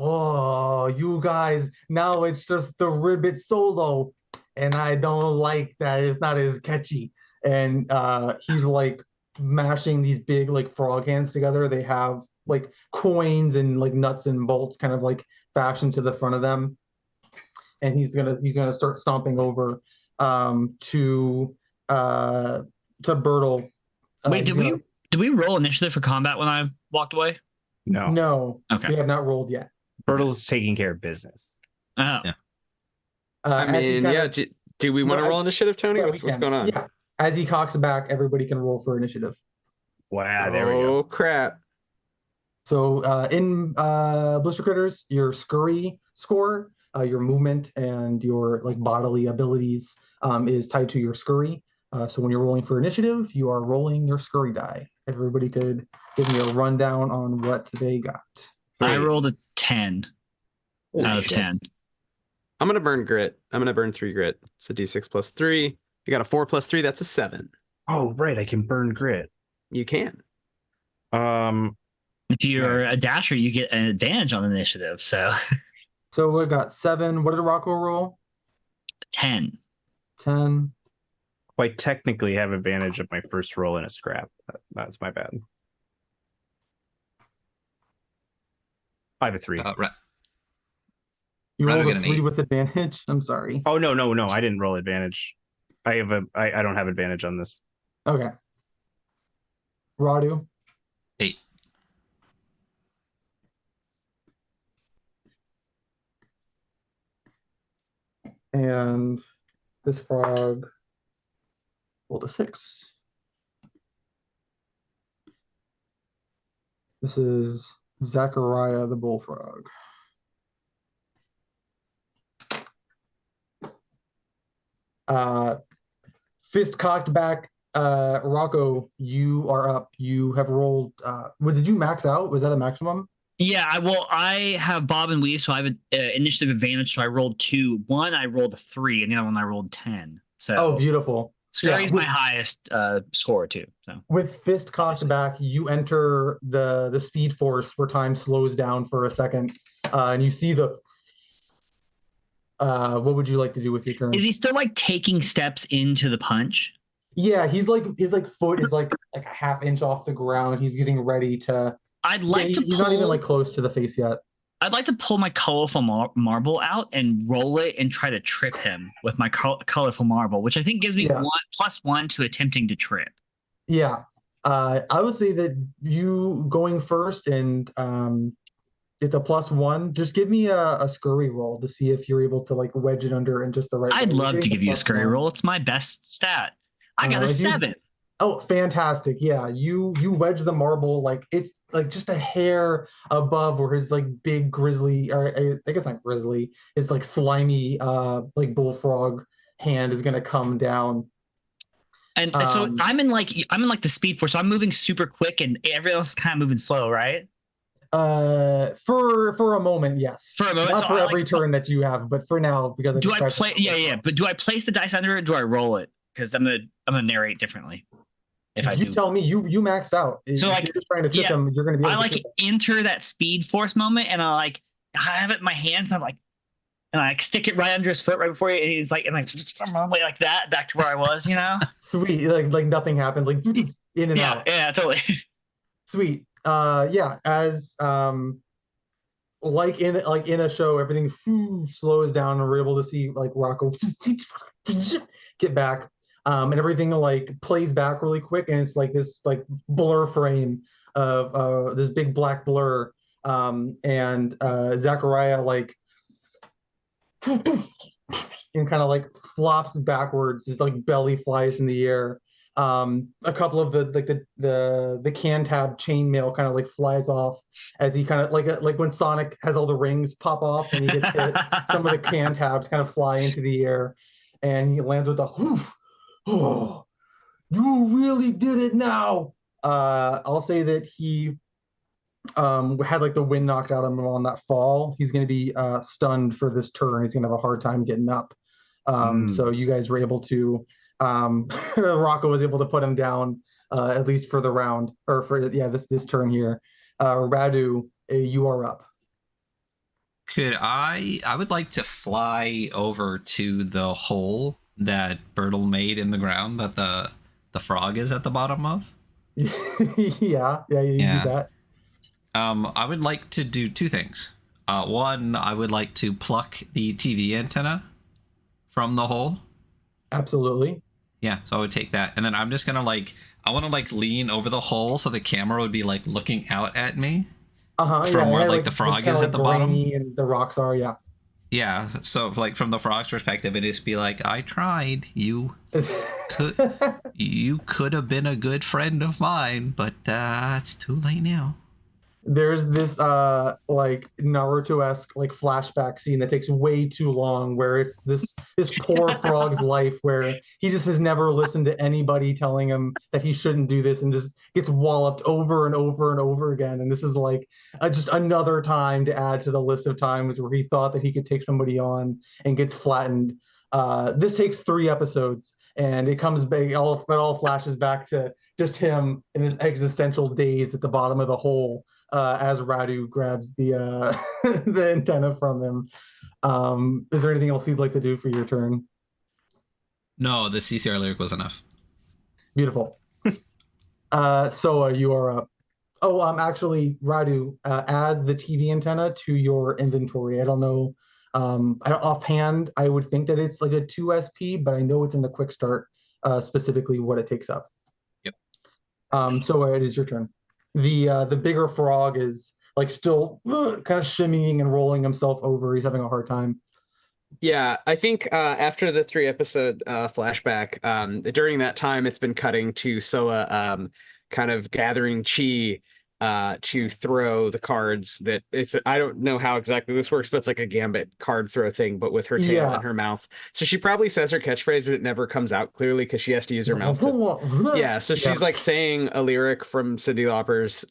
Oh, you guys, now it's just the ribbit solo, and I don't like that. It's not as catchy." And he's like mashing these big like frog hands together. They have like coins and like nuts and bolts kind of like fashioned to the front of them. And he's gonna start stomping over to Bertle. Wait, did we roll initiative for combat when I walked away? No. Okay. We have not rolled yet. Bertle's taking care of business. Oh. Yeah. I mean, do we want to roll initiative, Tony? Yeah, what's going on? Yeah. As he cocks back, everybody can roll for initiative. Wow, there we go. Oh, crap. So in Blister Critters, your scurry score, your movement, and your like bodily abilities is tied to your scurry. So when you're rolling for initiative, you are rolling your scurry die. Everybody could give me a rundown on what they got. I rolled a 10 out of 10. I'm going to burn grit. I'm going to burn 3 grit. So D6 plus 3. You got a 4 plus 3. That's a 7. Oh, right. I can burn grit. You can. If you're a dasher, you get an advantage on initiative. So we got 7. What did Rocco roll? 10. 10. I technically have advantage of my first roll in a scrap. That's my bad. I have a 3. Right. You Right, rolled we a got an 3 8. with advantage? I'm sorry. Oh, no. I didn't roll advantage. I don't have advantage on this. Okay. Radu. 8. And this frog rolled a 6. This is Zachariah the bullfrog. Fist cocked back. Rocco, you are up. You have rolled. What did you max out? Was that a maximum? Yeah, I have Bob and Weave, so I have an initiative advantage. So I rolled 2. One, I rolled a 3, and the other one I rolled 10. So oh, beautiful. Scurry's my highest score too. So with fist cocked back, you enter the speed force where time slows down for a second, and you see the. What would you like to do with your turn? Is he still like taking steps into the punch? Yeah, his foot is like a half inch off the ground. He's getting ready to. He's not even like close to the face yet. I'd like to pull my colorful marble out and roll it and try to trip him with my colorful marble, which I think gives me +1 to attempting to trip. Yeah, I would say that you going first and it's a +1. Just give me a scurry roll to see if you're able to like wedge it under in just the right. I'd love to give you a scurry roll. It's my best stat. I got a 7. Oh, fantastic. Yeah, you wedge the marble, like it's like just a hair above where his like big grizzly, or I guess not grizzly, his like slimy like bullfrog hand is gonna come down. And so I'm in like the speed force, so I'm moving super quick and everyone else is kind of moving slow, right? For a moment, yes. For a moment, not for every turn that you have, but for now, because do I play? Yeah. But do I place the dice under it? Or do I roll it? Because I'm gonna narrate differently. If I do, tell me, you maxed out. So if like, you're just trying to trip him, you're gonna be. I enter that speed force moment, and I have it in my hands, and I stick it right under his foot right before he, and he's like, and like that back to where I was, you know. Sweet, like nothing happened, like in and out. Yeah, totally. Sweet. As like in a show, everything slows down, and we're able to see like Rocco get back. And everything like plays back really quick, and it's like this like blur frame of this big black blur, and Zachariah like and kind of like flops backwards, his like belly flies in the air. A couple of the can tab chainmail kind of like flies off as he kind of like when Sonic has all the rings pop off and he gets hit. Some of the can tabs kind of fly into the air, and he lands with a hoof. Oh, you really did it now. I'll say that he had like the wind knocked out of him on that fall. He's going to be stunned for this turn. He's going to have a hard time getting up. So you guys were able to Rocco was able to put him down at least for the round, or for this turn here. Radu, you are up. Could I would like to fly over to the hole that Bertle made in the ground that the frog is at the bottom of. Yeah, you do that. I would like to do 2 things. One, I would like to pluck the TV antenna from the hole. Absolutely. Yeah, so I would take that, and then I'm just gonna I want to lean over the hole so the camera would be like looking out at me. From where the frog is at the bottom, and the rocks are. Yeah, so like from the frog's perspective, it just be like, I tried. You could have been a good friend of mine, but it's too late now. There's this like Naruto-esque like flashback scene that takes way too long, where it's this poor frog's life where he just has never listened to anybody telling him that he shouldn't do this, and just gets walloped over and over and over again. And this is like just another time to add to the list of times where he thought that he could take somebody on and gets flattened. This takes 3 episodes, and it comes back. It all flashes back to just him in his existential daze at the bottom of the hole. As Radu grabs the the antenna from him. Is there anything else you'd like to do for your turn? No, the CCR lyric was enough. Beautiful. So you are up. Oh, actually, Radu, add the TV antenna to your inventory. I don't know Offhand, I would think that it's like a 2 SP, but I know it's in the quick start, specifically what it takes up. Yep. So it is your turn. The bigger frog is like still kind of shimmying and rolling himself over. He's having a hard time. Yeah, I think after the 3 episode flashback, during that time, it's been cutting to Soa kind of gathering chi to throw the cards. That it's I don't know how exactly this works, but it's like a gambit card throw thing, but with her tail in her mouth. So she probably says her catchphrase, but it never comes out clearly because she has to use her mouth. Yeah, so she's like saying a lyric from Cyndi Lauper's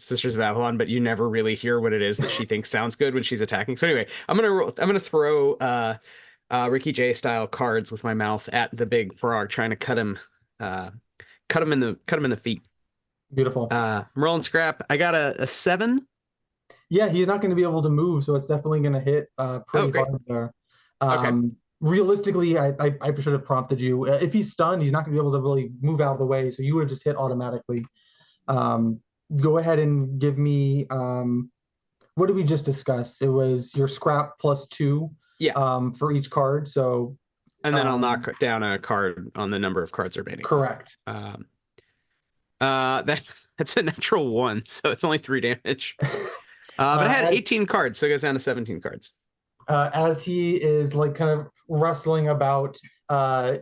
Sisters of Avalon, but you never really hear what it is that she thinks sounds good when she's attacking. So anyway, I'm gonna throw Ricky Jay style cards with my mouth at the big frog, trying to cut him in the feet. Beautiful. I'm rolling scrap. I got a 7. Yeah, he's not going to be able to move, so it's definitely going to hit pretty hard there. Okay. Realistically, I should have prompted you. If he's stunned, he's not going to be able to really move out of the way, so you would have just hit automatically. Go ahead and give me what did we just discuss? It was your scrap +2 for each card. So and then I'll knock down a card on the number of cards remaining. Correct. That's a natural 1, so it's only 3 damage. But I had 18 cards, so it goes down to 17 cards. As he is like kind of wrestling about,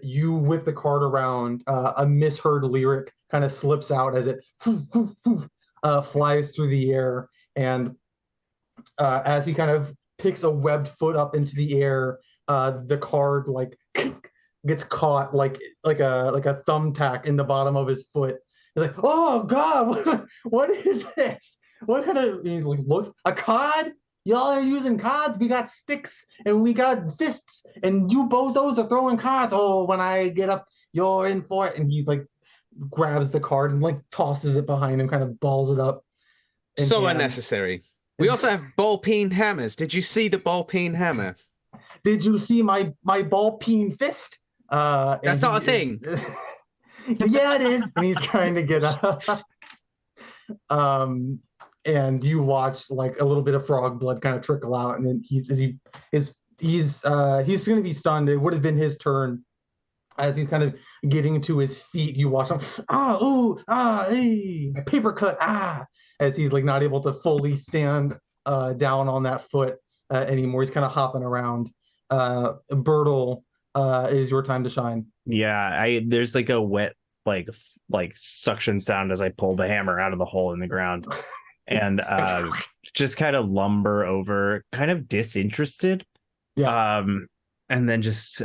you whip the card around. A misheard lyric kind of slips out as it flies through the air, and as he kind of picks a webbed foot up into the air, the card like gets caught like a thumbtack in the bottom of his foot. He's like, oh God, what is this? What kind of looks a card? Y'all are using cards. We got sticks and we got fists, and you bozos are throwing cards. Oh, when I get up, you're in for it. And he like grabs the card and like tosses it behind him, kind of balls it up. So unnecessary. We also have ball peen hammers. Did you see the ball peen hammer? Did you see my ball peen fist? That's not a thing. Yeah, it is. And he's trying to get up. And you watch like a little bit of frog blood kind of trickle out, and then he's going to be stunned. It would have been his turn. As he's kind of getting to his feet, you watch him, hey, paper cut, as he's like not able to fully stand down on that foot anymore. He's kind of hopping around. Bertle, it is your time to shine. Yeah, there's like a wet like suction sound as I pull the hammer out of the hole in the ground, and just kind of lumber over, kind of disinterested. Yeah. And then just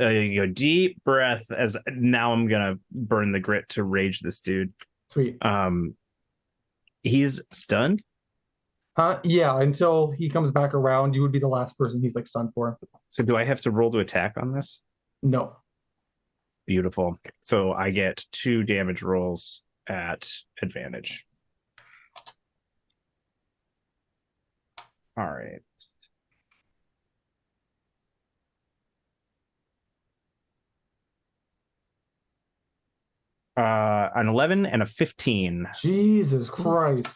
deep breath as now I'm gonna burn the grit to rage this dude. Sweet. He's stunned. Yeah, until he comes back around, you would be the last person he's like stunned for. So do I have to roll to attack on this? No. Beautiful. So I get 2 damage rolls at advantage. All right. An 11 and a 15. Jesus Christ.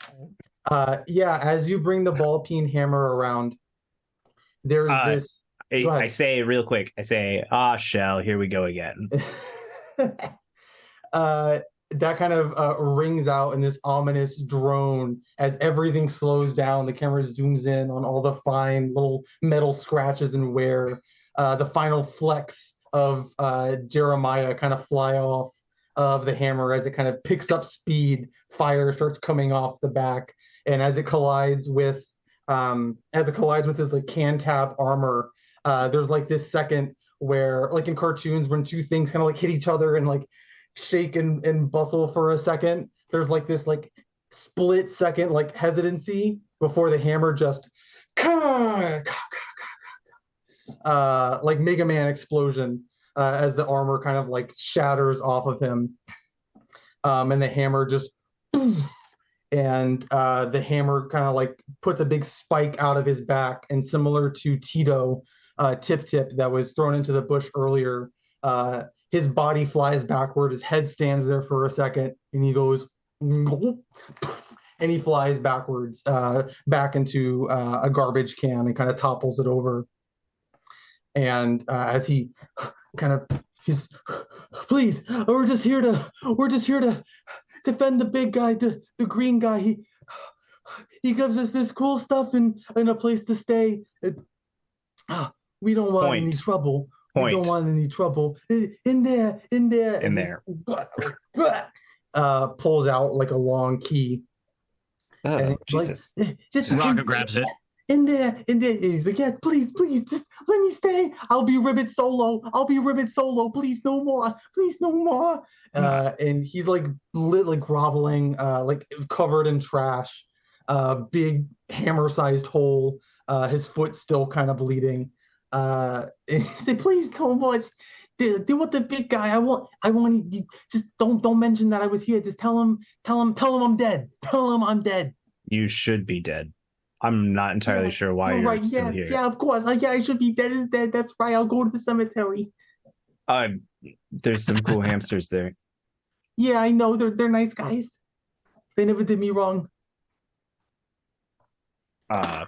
Yeah, as you bring the ball peen hammer around, there's this. I say real quick, Shell, here we go again. That kind of rings out in this ominous drone as everything slows down. The camera zooms in on all the fine little metal scratches and wear. The final flecks of Jeremiah kind of fly off of the hammer as it kind of picks up speed. Fire starts coming off the back, and as it collides with his like can-tab armor, there's like this second where, like in cartoons, when two things kind of like hit each other and like shake and bustle for a second, there's like this like split second like hesitancy before the hammer just like Mega Man explosion as the armor kind of like shatters off of him, and the hammer just and the hammer kind of like puts a big spike out of his back, and similar to Tito Tip that was thrown into the bush earlier, his body flies backward, his head stands there for a second, and he goes and he flies backwards back into a garbage can and kind of topples it over. And as he kind of, he's, please, we're just here to defend the big guy, the green guy. He gives us this cool stuff and a place to stay. We don't want any trouble. We don't want any trouble. In there. Pulls out like a long key. Oh, Jesus. Like, just Rocco grabs it. In there. He's like, yeah, please, just let me stay. I'll be Ribbit solo. Please, no more. And he's like groveling, like covered in trash. Big hammer-sized hole. His foot's still kind of bleeding. And he said, please, no more. Do what the big guy. I want you. Just don't mention that I was here. Just tell him I'm dead. Tell him I'm dead. You should be dead. I'm not entirely sure why you're still here. Yeah, of course. I should be dead. Is dead. That's right. I'll go to the cemetery. There's some cool hamsters there. Yeah, I know. They're nice guys. They never did me wrong. I'm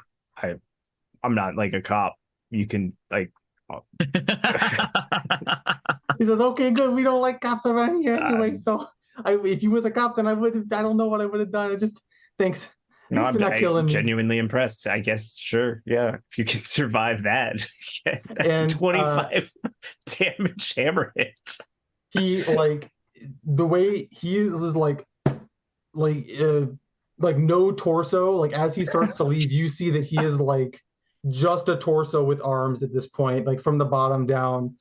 not like a cop. You can like. He says, "Okay, good. We don't like cops around here anyway. So, if you was a cop, then I don't know what I would have done. Thanks. No, I'm genuinely impressed. I guess, sure, yeah. If you can survive that, that's 25 damage hammer hit. He the way he is like no torso. Like as he starts to leave, you see that he is like just a torso with arms at this point, like from the bottom down.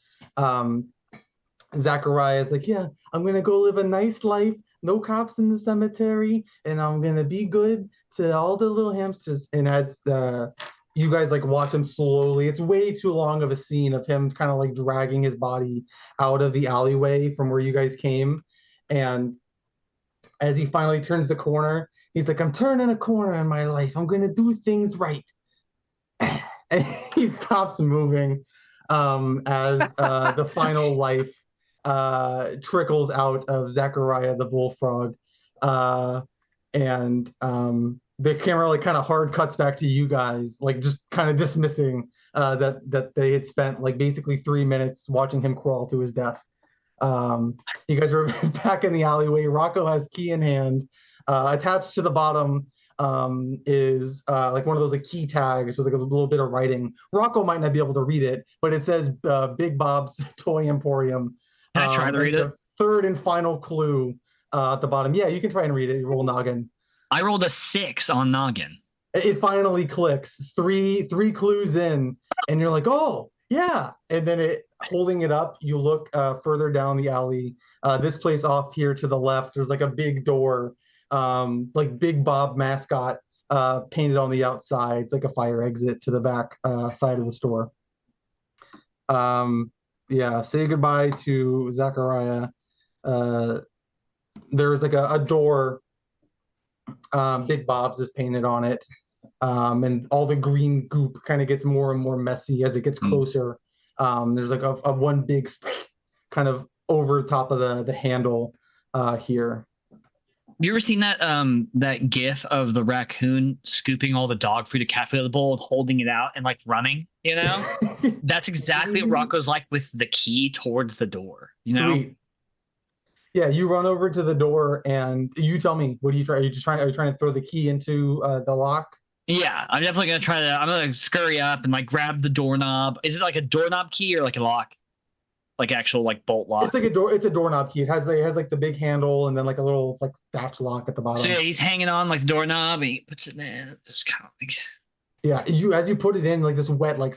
Zachariah is like, yeah, I'm gonna go live a nice life. No cops in the cemetery, and I'm gonna be good to all the little hamsters. And as you guys like watch him slowly, it's way too long of a scene of him kind of like dragging his body out of the alleyway from where you guys came. And as he finally turns the corner, he's like, I'm turning a corner in my life. I'm gonna do things right. And he stops moving as the final life trickles out of Zachariah the bullfrog, and the camera like kind of hard cuts back to you guys, like just kind of dismissing that they had spent like basically 3 minutes watching him crawl to his death. You guys are back in the alleyway. Rocco has key in hand. Attached to the bottom is like one of those like key tags with like a little bit of writing. Rocco might not be able to read it, but it says Big Bob's Toy Emporium. Can I try to read it? The third and final clue at the bottom. Yeah, you can try and read it. You roll noggin. I rolled a 6 on noggin. It finally clicks. Three clues in, and you're like, oh yeah. And then holding it up, you look further down the alley. This place off here to the left, there's like a big door, like Big Bob mascot painted on the outside. It's like a fire exit to the back side of the store. Yeah, say goodbye to Zachariah. There's like a door. Big Bob's is painted on it. And all the green goop kind of gets more and more messy as it gets closer. There's like a one big kind of over top of the handle here. You ever seen that GIF of the raccoon scooping all the dog food, the cat food out of the bowl, and holding it out and like running? You know, that's exactly what Rocco's like with the key towards the door. You know. Sweet. Yeah, you run over to the door and you tell me, what do you try? Are you trying to throw the key into the lock? Yeah, I'm definitely gonna try to. I'm gonna scurry up and like grab the doorknob. Is it like a doorknob key or like a lock? Like actual like bolt lock? It's like a door. It's a doorknob key. It has like the big handle and then like a little like latch lock at the bottom. So yeah, he's hanging on like the doorknob and he puts it in. It's kind of like. Yeah, as you put it in, like this wet like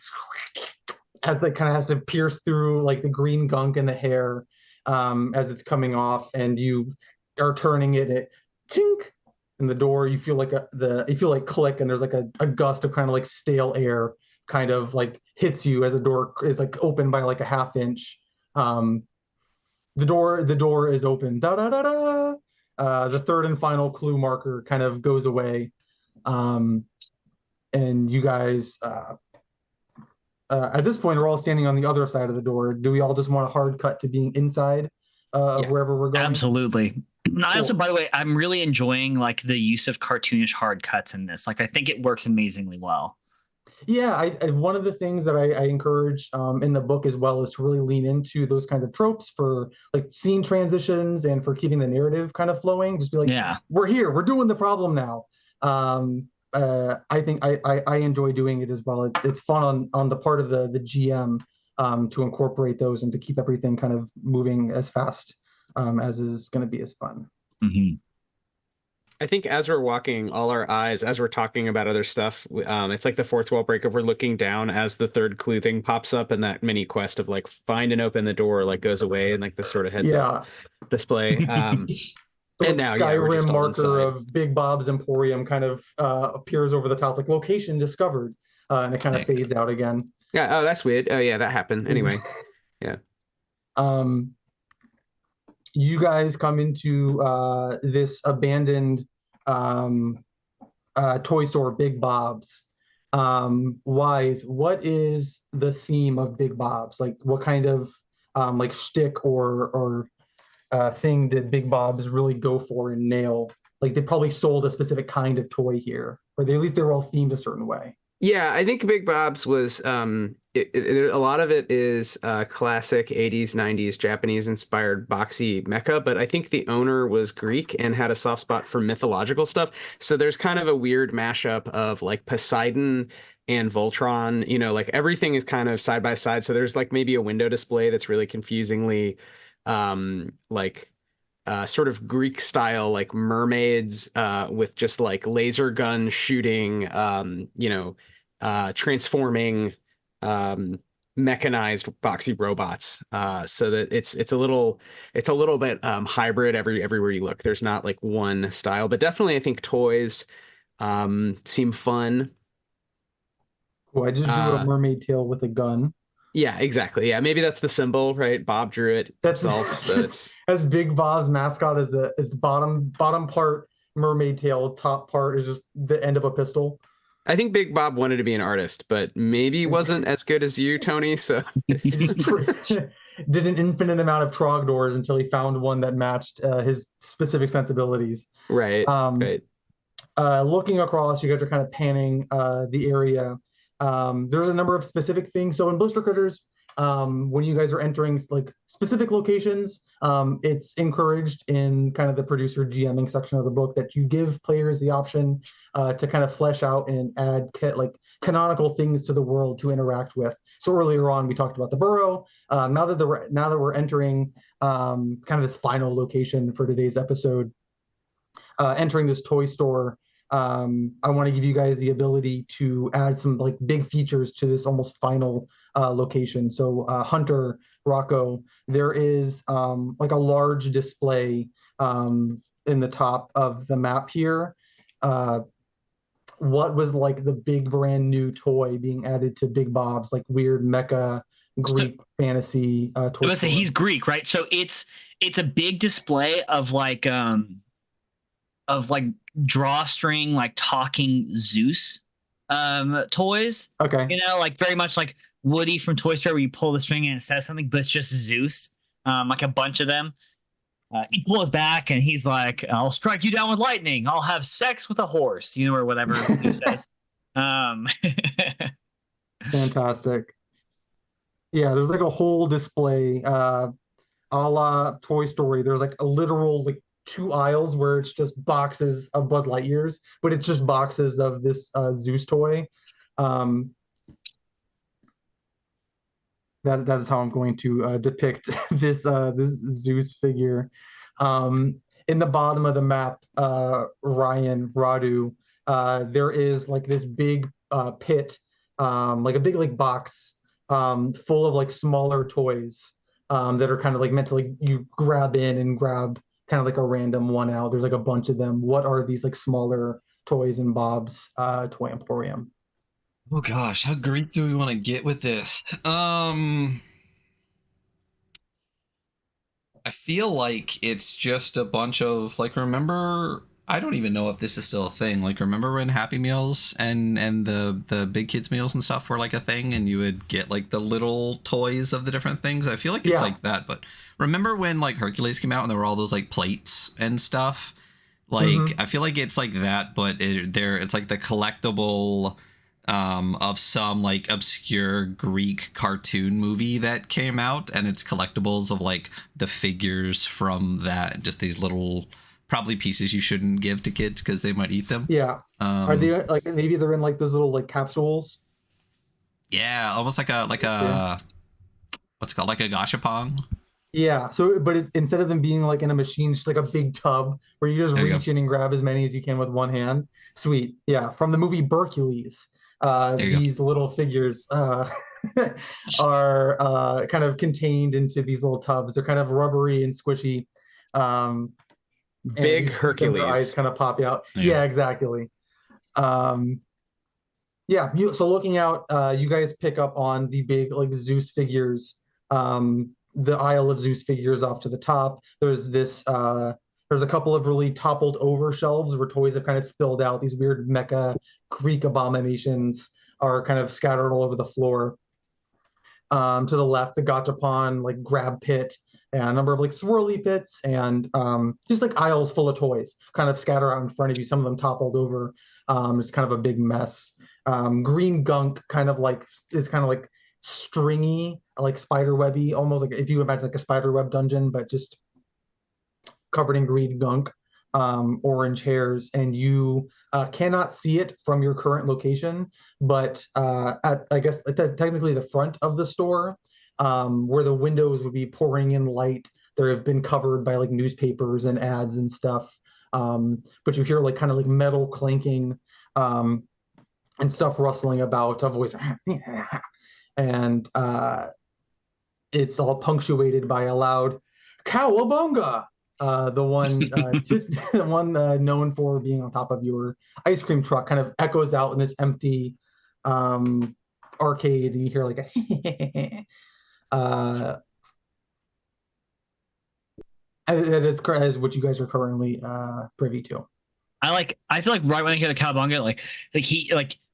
as it kind of has to pierce through like the green gunk in the hair as it's coming off, and you are turning it chink, and the door you feel like click, and there's like a gust of kind of like stale air kind of like hits you as the door is like open by like a half inch. The door is open. Da da da da. The third and final clue marker kind of goes away. And you guys, at this point, are all standing on the other side of the door. Do we all just want a hard cut to being inside of wherever we're going? Absolutely. Cool. I also, by the way, I'm really enjoying like the use of cartoonish hard cuts in this. Like, I think it works amazingly well. Yeah, one of the things that I encourage in the book as well is to really lean into those kinds of tropes for like scene transitions and for keeping the narrative kind of flowing. Just be like, Yeah. we're here, we're doing the problem now. I think I enjoy doing it as well. It's fun on the part of the GM to incorporate those and to keep everything kind of moving as fast as is going to be as fun. Mm-hmm. I think as we're walking, all our eyes, as we're talking about other stuff, it's like the fourth wall break of we're looking down as the third clue thing pops up, and that mini quest of like find and open the door like goes away, and like the sort of heads up display. The and now, yeah, we're just Skyrim all marker inside. of Big Bob's Emporium kind of appears over the top, like location discovered, and it kind of fades out again. Yeah. Oh, that's weird. Oh, yeah, that happened. Anyway, yeah. You guys come into this abandoned toy store, Big Bob's. Wythe, what is the theme of Big Bob's? Like, what kind of like shtick or thing did Big Bob's really go for and nail? Like, they probably sold a specific kind of toy here, or at least they were all themed a certain way. Yeah, I think Big Bob's was a lot of it is classic 80s, 90s Japanese inspired boxy mecha, but I think the owner was Greek and had a soft spot for mythological stuff. So there's kind of a weird mashup of like Poseidon and Voltron, you know, like everything is kind of side by side. So there's like maybe a window display that's really confusingly like sort of Greek style, like mermaids with just like laser gun shooting, transforming mechanized boxy robots. So that it's a little bit hybrid everywhere you look. There's not like one style, but definitely I think toys seem fun. Well, I just drew a mermaid tail with a gun. Yeah, exactly. Yeah, maybe that's the symbol, right? Bob drew it himself, so it's as Big Bob's mascot is the bottom part mermaid tail, top part is just the end of a pistol. I think Big Bob wanted to be an artist, but maybe wasn't as good as you, Tony. So he just did an infinite amount of Trogdors until he found one that matched his specific sensibilities. Right. Right. Looking across, you guys are kind of panning the area. There's a number of specific things. So in Blister Critters, when you guys are entering like specific locations, it's encouraged in kind of the producer GMing section of the book that you give players the option to kind of flesh out and add like canonical things to the world to interact with. So earlier on, we talked about the burrow. Now that we're entering kind of this final location for today's episode, entering this toy store. I want to give you guys the ability to add some like big features to this almost final location. So Hunter, Rocco, there is like a large display in the top of the map here. What was like the big brand new toy being added to Big Bob's, like weird mecha Greek fantasy toy? I must say he's Greek, right? So it's a big display of like drawstring, like talking Zeus toys. Okay. You know, like very much like Woody from Toy Story, where you pull the string and it says something, but it's just Zeus. Like a bunch of them. He pulls back and he's like, "I'll strike you down with lightning. I'll have sex with a horse," you know, or whatever he says. Fantastic. Yeah, there's like a whole display, a la Toy Story. There's like a literal like 2 aisles where it's just boxes of Buzz Lightyears, but it's just boxes of this Zeus toy. That is how I'm going to depict this Zeus figure. In the bottom of the map, Radu, there is like this big pit, like a big like box full of like smaller toys that are kind of like meant to like you grab in and grab kind of like a random one out. There's like a bunch of them. What are these like smaller toys in Bob's Toy Emporium? Oh gosh, how Greek do we want to get with this? I feel like it's just a bunch of like, remember, I don't even know if this is still a thing. Like, remember when Happy Meals and the big kids meals and stuff were like a thing, and you would get like the little toys of the different things? I feel like it's like that. But remember when like Hercules came out and there were all those like plates and stuff? Like, I feel like it's like that, but it's like the collectible of some like obscure Greek cartoon movie that came out, and it's collectibles of like the figures from that, just these little probably pieces you shouldn't give to kids because they might eat them. Yeah. Are they like maybe they're in like those little like capsules? Yeah, almost like a Yeah. what's it called, like a gashapon. Yeah. So, but it's instead of them being like in a machine, just like a big tub where you just There you reach in and grab as many as you can with one hand. Sweet. Yeah. From the movie Hercules. There you go. These little figures are kind of contained into these little tubs. They're kind of rubbery and squishy. And Big their eyes Hercules. kind of pop out. Yeah. Yeah, exactly. Yeah. So looking out, you guys pick up on the big like Zeus figures. The aisle of Zeus figures off to the top. There's this. There's a couple of really toppled over shelves where toys have kind of spilled out. These weird mecha Greek abominations are kind of scattered all over the floor. To the left, the gachapon like grab pit and a number of like swirly pits and just like aisles full of toys kind of scatter out in front of you. Some of them toppled over. It's kind of a big mess. Green gunk kind of like is kind of like stringy, like spider webby, almost like if you imagine like a spider web dungeon, but just covered in green gunk, orange hairs, and you cannot see it from your current location, but at I guess technically the front of the store, where the windows would be pouring in light, there have been covered by like newspapers and ads and stuff. But you hear like kind of like metal clanking, and stuff rustling about, a voice, and it's all punctuated by a loud cowabunga. The one, the one known for being on top of your ice cream truck, kind of echoes out in this empty arcade, and you hear like a that is what you guys are currently privy to. I feel like right when I hear the cowabunga, like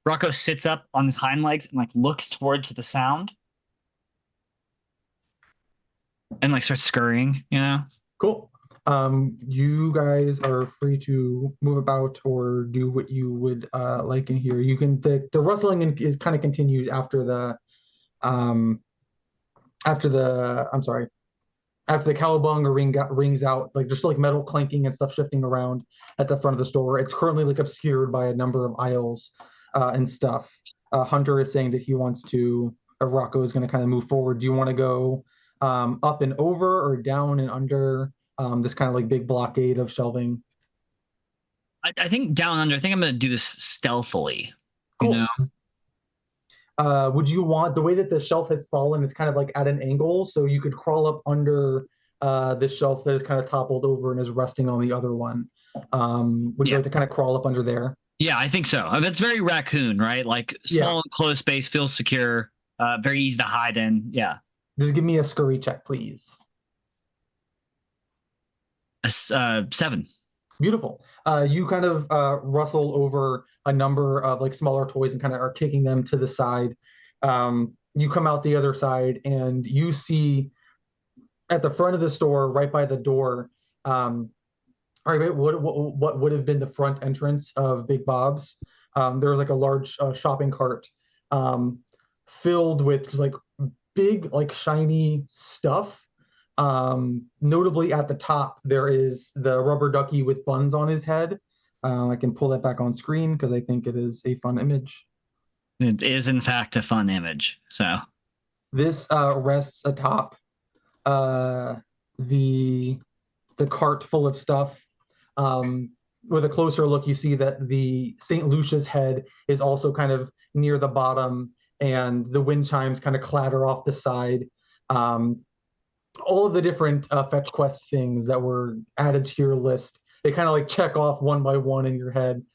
Rocco sits up on his hind legs and like looks towards the sound and like starts scurrying, you know? Cool. You guys are free to move about or do what you would like in here. You can the rustling is kind of continues after the I'm sorry, after the cowabunga rings out. Like there's still like metal clanking and stuff shifting around at the front of the store. It's currently like obscured by a number of aisles and stuff. Hunter is saying that he wants to, or Rocco is going to kind of move forward. Do you want to go up and over or down and under this kind of like big blockade of shelving? I think down under. I think I'm going to do this stealthily. Cool. You know? Would you want the way that the shelf has fallen? It's kind of like at an angle, so you could crawl up under the shelf that is kind of toppled over and is resting on the other one. Would you like to kind of crawl up under there? Yeah, I think so. That's very raccoon, right? Like small and closed space, feels secure, very easy to hide in. Yeah. Just give me a scurry check, please. 7. Beautiful. You kind of rustle over a number of like smaller toys and kind of are kicking them to the side. You come out the other side and you see at the front of the store, right by the door, all right, what would have been the front entrance of Big Bob's? There was like a large shopping cart filled with just like big, like shiny stuff. Notably at the top, there is the rubber ducky with buns on his head. I can pull that back on screen because I think it is a fun image. It is, in fact, a fun image. So this rests atop the cart full of stuff. With a closer look, you see that the St. Lucia's head is also kind of near the bottom, and the wind chimes kind of clatter off the side. All of the different fetch quest things that were added to your list, they kind of like check off one by one in your head.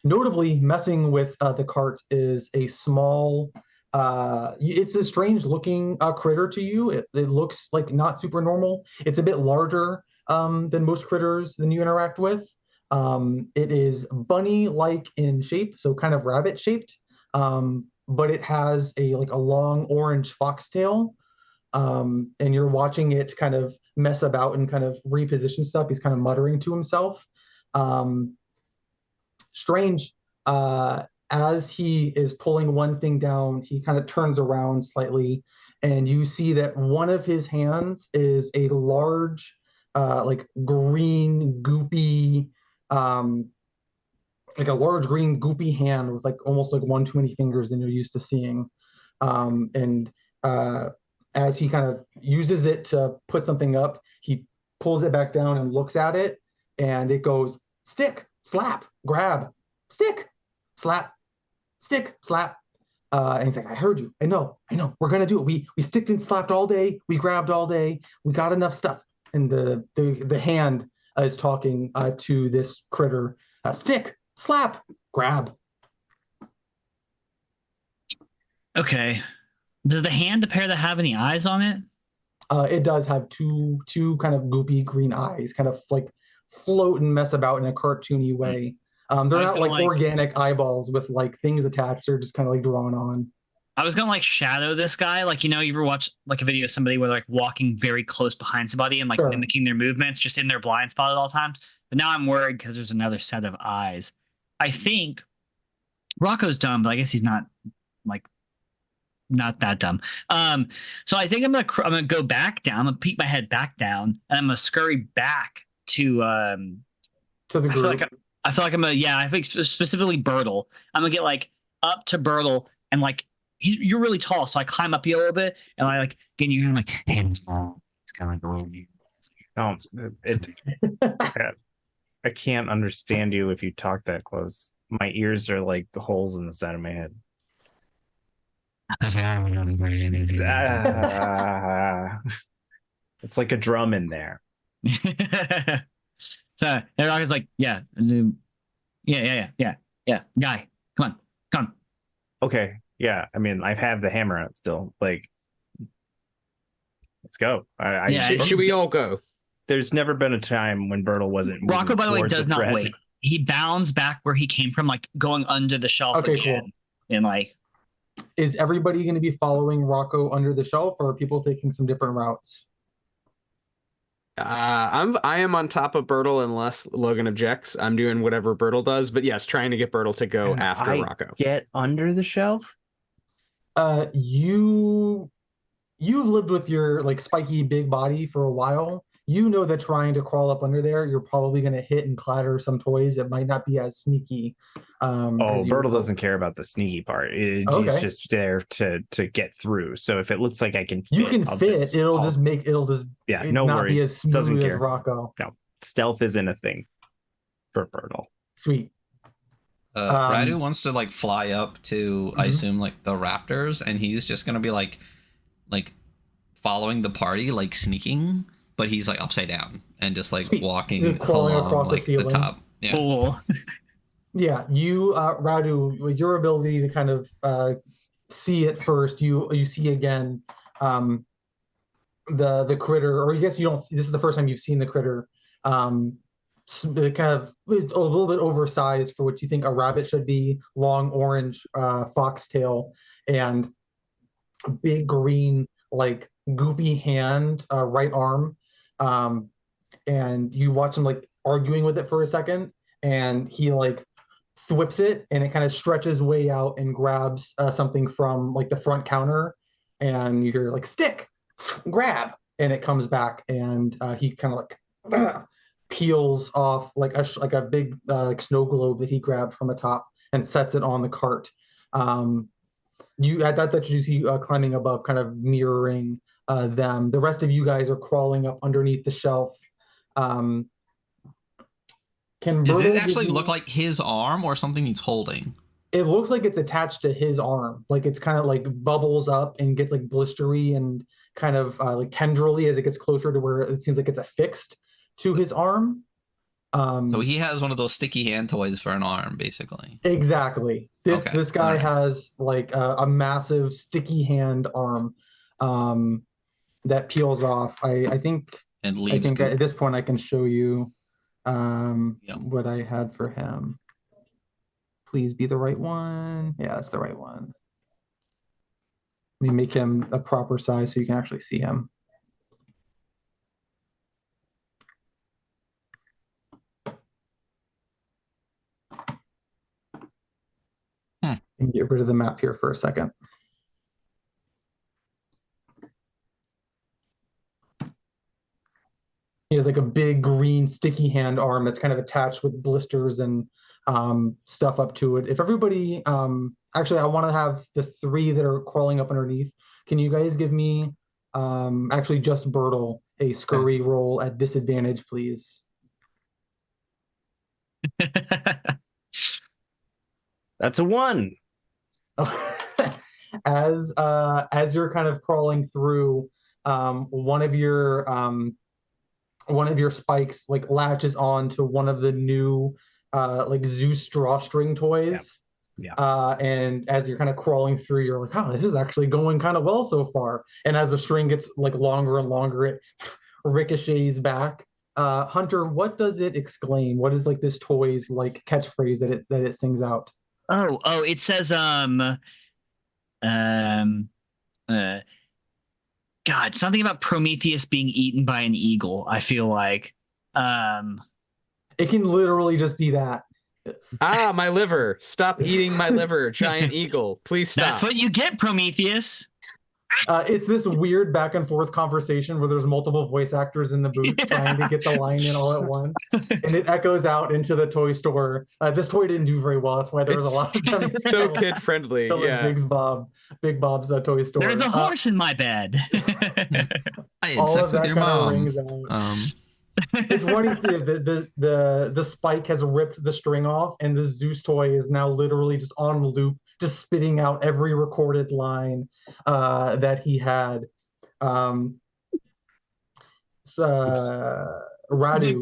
Notably, messing with the cart is a small, it's a strange looking critter to you. It looks like not super normal. It's a bit larger than most critters than you interact with. It is bunny-like in shape, so kind of rabbit-shaped, but it has a long orange foxtail. And you're watching it kind of mess about and kind of reposition stuff. He's kind of muttering to himself. Strange. as he is pulling one thing down, he kind of turns around slightly, and you see that one of his hands is a large, like green, goopy, like a large green, goopy hand with like almost like one too many fingers than you're used to seeing. And as he kind of uses it to put something up, he pulls it back down and looks at it, and it goes stick, slap, grab, stick, slap, stick, slap. And he's like, I heard you. I know. We're gonna do it. We sticked and slapped all day. We grabbed all day. We got enough stuff. And the hand is talking to this critter. Stick, slap, grab. Okay. Does the hand appear to have any eyes on it? It does have two kind of goopy green eyes, kind of like float and mess about in a cartoony way. They're not like organic eyeballs with like things attached. They're just kind of like drawn on. I was gonna like shadow this guy, like, you know, you ever watch like a video of somebody where they're like walking very close behind somebody and like mimicking their movements just in their blind spot at all times. But now I'm worried because there's another set of eyes. I think Rocco's dumb, but I guess he's not like not that dumb. So I think I'm gonna go back down. I'm gonna peek my head back down, and I'm gonna scurry back to the group. I feel like I'm I think specifically Bertle. I'm gonna get like up to Bertle and like you're really tall, so I climb up you a little bit and I like get you like hands small. It's kind of like the way No, I can't understand you if you talk that close. My ears are like holes in the side of my head. It's like a drum in there. So everybody's like, yeah, guy, come on. Okay, yeah. I mean, I have the hammer out still. Like, let's go. Should we all go? There's never been a time when Bertle wasn't moving. Rocco, by the way, does not threat. wait. He bounds back where he came from, like going under the shelf again. Cool. And like, is everybody going to be following Rocco under the shelf, or are people taking some different routes? I am on top of Bertle unless Logan objects. I'm doing whatever Bertle does, but yes, trying to get Bertle to go after Rocco. Get under the shelf? You've lived with your like spiky big body for a while. You know that trying to crawl up under there, you're probably going to hit and clatter some toys. It might not be as sneaky. Bertle doesn't care about the sneaky part. He's just there to get through. So if it looks like I can fit, you can fit. It'll just no not worries. Be as smooth Doesn't as care. Rocco. No, stealth isn't a thing for Bertle. Sweet. Radu wants to like fly up to I assume like the rafters, and he's just gonna be like following the party, like sneaking, but he's like upside down and just like walking just crawling across like the ceiling. The top. Yeah. Cool. Yeah, you Radu, with your ability to kind of see it first, you see again the critter, or I guess you don't. This is the first time you've seen the critter. It kind of is a little bit oversized for what you think a rabbit should be. Long orange foxtail and big green like goopy hand, right arm. And you watch him like arguing with it for a second, and he like thwips it, and it kind of stretches way out and grabs something from like the front counter, and you hear like stick, grab, and it comes back, and he kind of like peels off like a big like snow globe that he grabbed from the top and sets it on the cart. You at that you see climbing above, kind of mirroring them. The rest of you guys are crawling up underneath the shelf. Does it actually look like his arm or something he's holding? It looks like it's attached to his arm. Like it's kind of like bubbles up and gets like blistery and kind of like tendrily as it gets closer to where it seems like it's affixed to his arm. So he has one of those sticky hand toys for an arm, basically. Exactly. This guy has like a massive sticky hand arm that peels off. I think at this point I can show you what I had for him. Please be the right one. Yeah, that's the right one. Let me make him a proper size so you can actually see him. And get rid of the map here for a second. He has like a big green sticky hand arm that's kind of attached with blisters and stuff up to it. If everybody, actually, I want to have the 3 that are crawling up underneath. Can you guys give me, actually just Bertle, a scurry roll at disadvantage, please? That's a 1. As you're kind of crawling through, one of your spikes like latches on to one of the new like Zeus drawstring toys. Yeah. And as you're kind of crawling through, you're like, oh, this is actually going kind of well so far. And as the string gets like longer and longer, it ricochets back. Hunter, what does it exclaim? What is like this toy's like catchphrase that it sings out? Oh, it says God, something about Prometheus being eaten by an eagle. I feel like it can literally just be that. Ah, my liver. Stop eating my liver, giant eagle. Please stop. That's what you get, Prometheus. It's this weird back and forth conversation where there's multiple voice actors in the booth trying to get the line in all at once, and it echoes out into the toy store. This toy didn't do very well. That's why there was a lot of them. So kid friendly. Yeah. Big Bob's toy store. There's a horse in my bed. I had sex with your mom. It's running through the spike has ripped the string off, and the Zeus toy is now literally just on loop, just spitting out every recorded line that he had. Radu,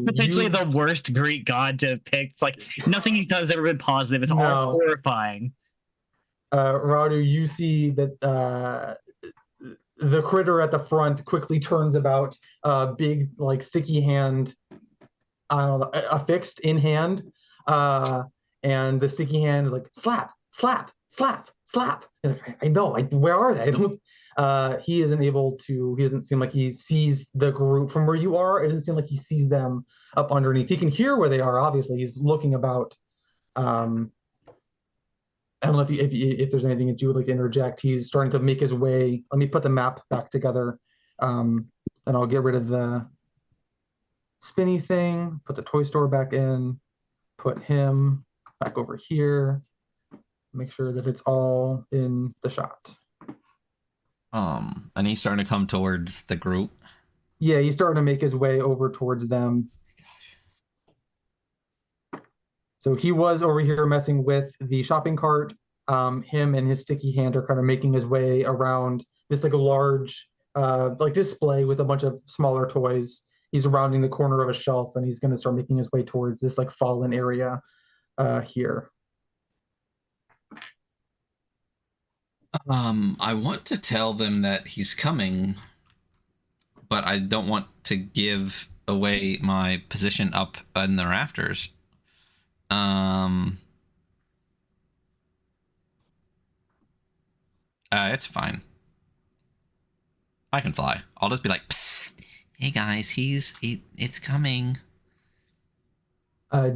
potentially the worst Greek god to pick. It's like nothing he's done has ever been positive. It's all horrifying. Radu, you see that the critter at the front quickly turns about, big like sticky hand, I don't know, affixed in hand, and the sticky hand is like slap, slap, slap, slap. Like, I know, where are they? I don't. He isn't able to. He doesn't seem like he sees the group from where you are. It doesn't seem like he sees them up underneath. He can hear where they are. Obviously, he's looking about. I don't know if there's anything that you would like to interject. He's starting to make his way. Let me put the map back together, and I'll get rid of the spinny thing. Put the toy store back in. Put him back over here. Make sure that it's all in the shot. And he's starting to come towards the group. Yeah, he's starting to make his way over towards them. So he was over here messing with the shopping cart. Him and his sticky hand are kind of making his way around this like a large like display with a bunch of smaller toys. He's rounding the corner of a shelf, and he's going to start making his way towards this like fallen area here. I want to tell them that he's coming, but I don't want to give away my position up in the rafters. It's fine. I can fly. I'll just be like, psst, hey guys, it's coming.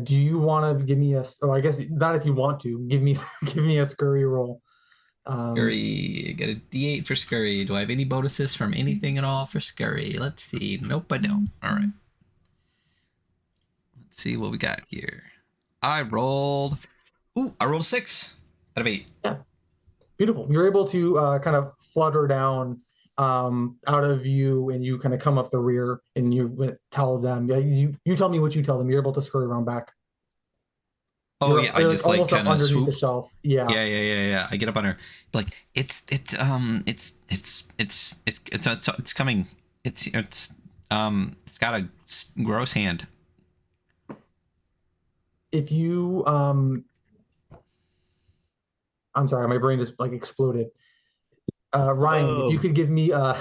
Do you want to give me a? Oh, I guess not. If you want to give me a scurry roll. Scurry. Get a D8 for scurry. Do I have any bonuses from anything at all for scurry? Let's see. Nope, I don't. All right. Let's see what we got here. I rolled a 6 out of 8. Yeah, beautiful. You're able to kind of flutter down out of view, and you kind of come up the rear, and you tell them. You tell me what you tell them. You're able to scurry around back. Yeah, I just like kind of swoop the shelf. Yeah. I get up on her, like it's coming. It's got a gross hand. If you I'm sorry, my brain just like exploded. Ryan, if you could give me a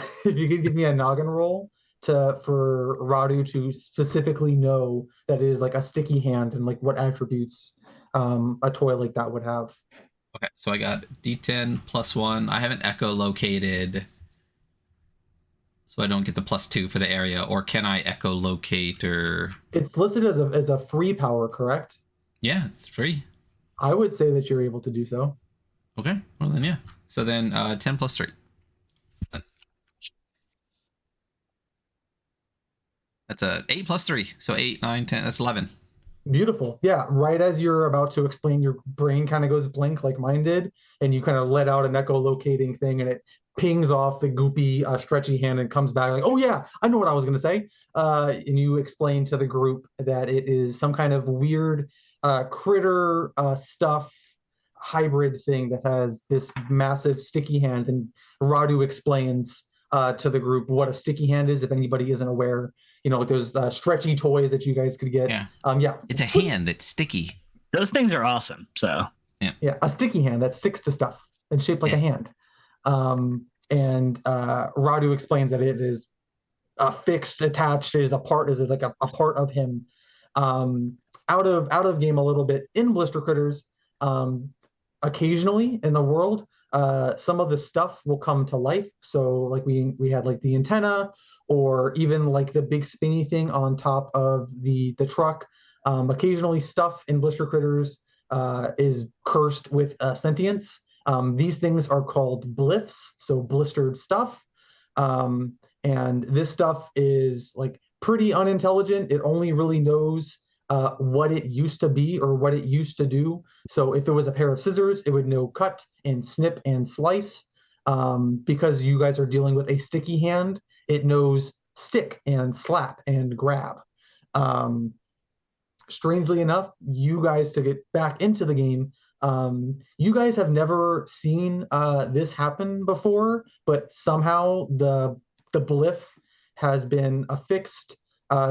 noggin roll for Radu to specifically know that it is like a sticky hand and like what attributes a toy like that would have. Okay, so I got D10 +1. I haven't echolocated, so I don't get the +2 for the area. Or can I echolocate? Or it's listed as a free power, correct? Yeah, it's free. I would say that you're able to do so. Okay. Well then, yeah. So then 10 plus 3. That's a 8 plus 3. So 8, 9, 10. That's 11. Beautiful. Yeah. Right as you're about to explain, your brain kind of goes blank like mine did, and you kind of let out an echolocating thing, and it pings off the goopy, stretchy hand and comes back like, oh, yeah, I know what I was going to say. And you explain to the group that it is some kind of weird critter stuff hybrid thing that has this massive sticky hand. And Radu explains to the group what a sticky hand is, if anybody isn't aware. You know, those stretchy toys that you guys could get. Yeah. Yeah. It's a hand that's sticky. Those things are awesome. So yeah, a sticky hand that sticks to stuff and shaped like a hand. And Radu explains that it is fixed, attached. It is a part. Is it like a part of him? Out of game a little bit in Blister Critters. Occasionally in the world, some of the stuff will come to life. So like we had like the antenna, or even like the big spinny thing on top of the truck. Occasionally stuff in Blister Critters is cursed with sentience. These things are called bliffs, so blistered stuff. And this stuff is like pretty unintelligent. It only really knows what it used to be or what it used to do. So if it was a pair of scissors, it would know cut and snip and slice. Because you guys are dealing with a sticky hand, it knows stick and slap and grab. Strangely enough, you guys, to get back into the game, you guys have never seen this happen before, but somehow the bliff has been affixed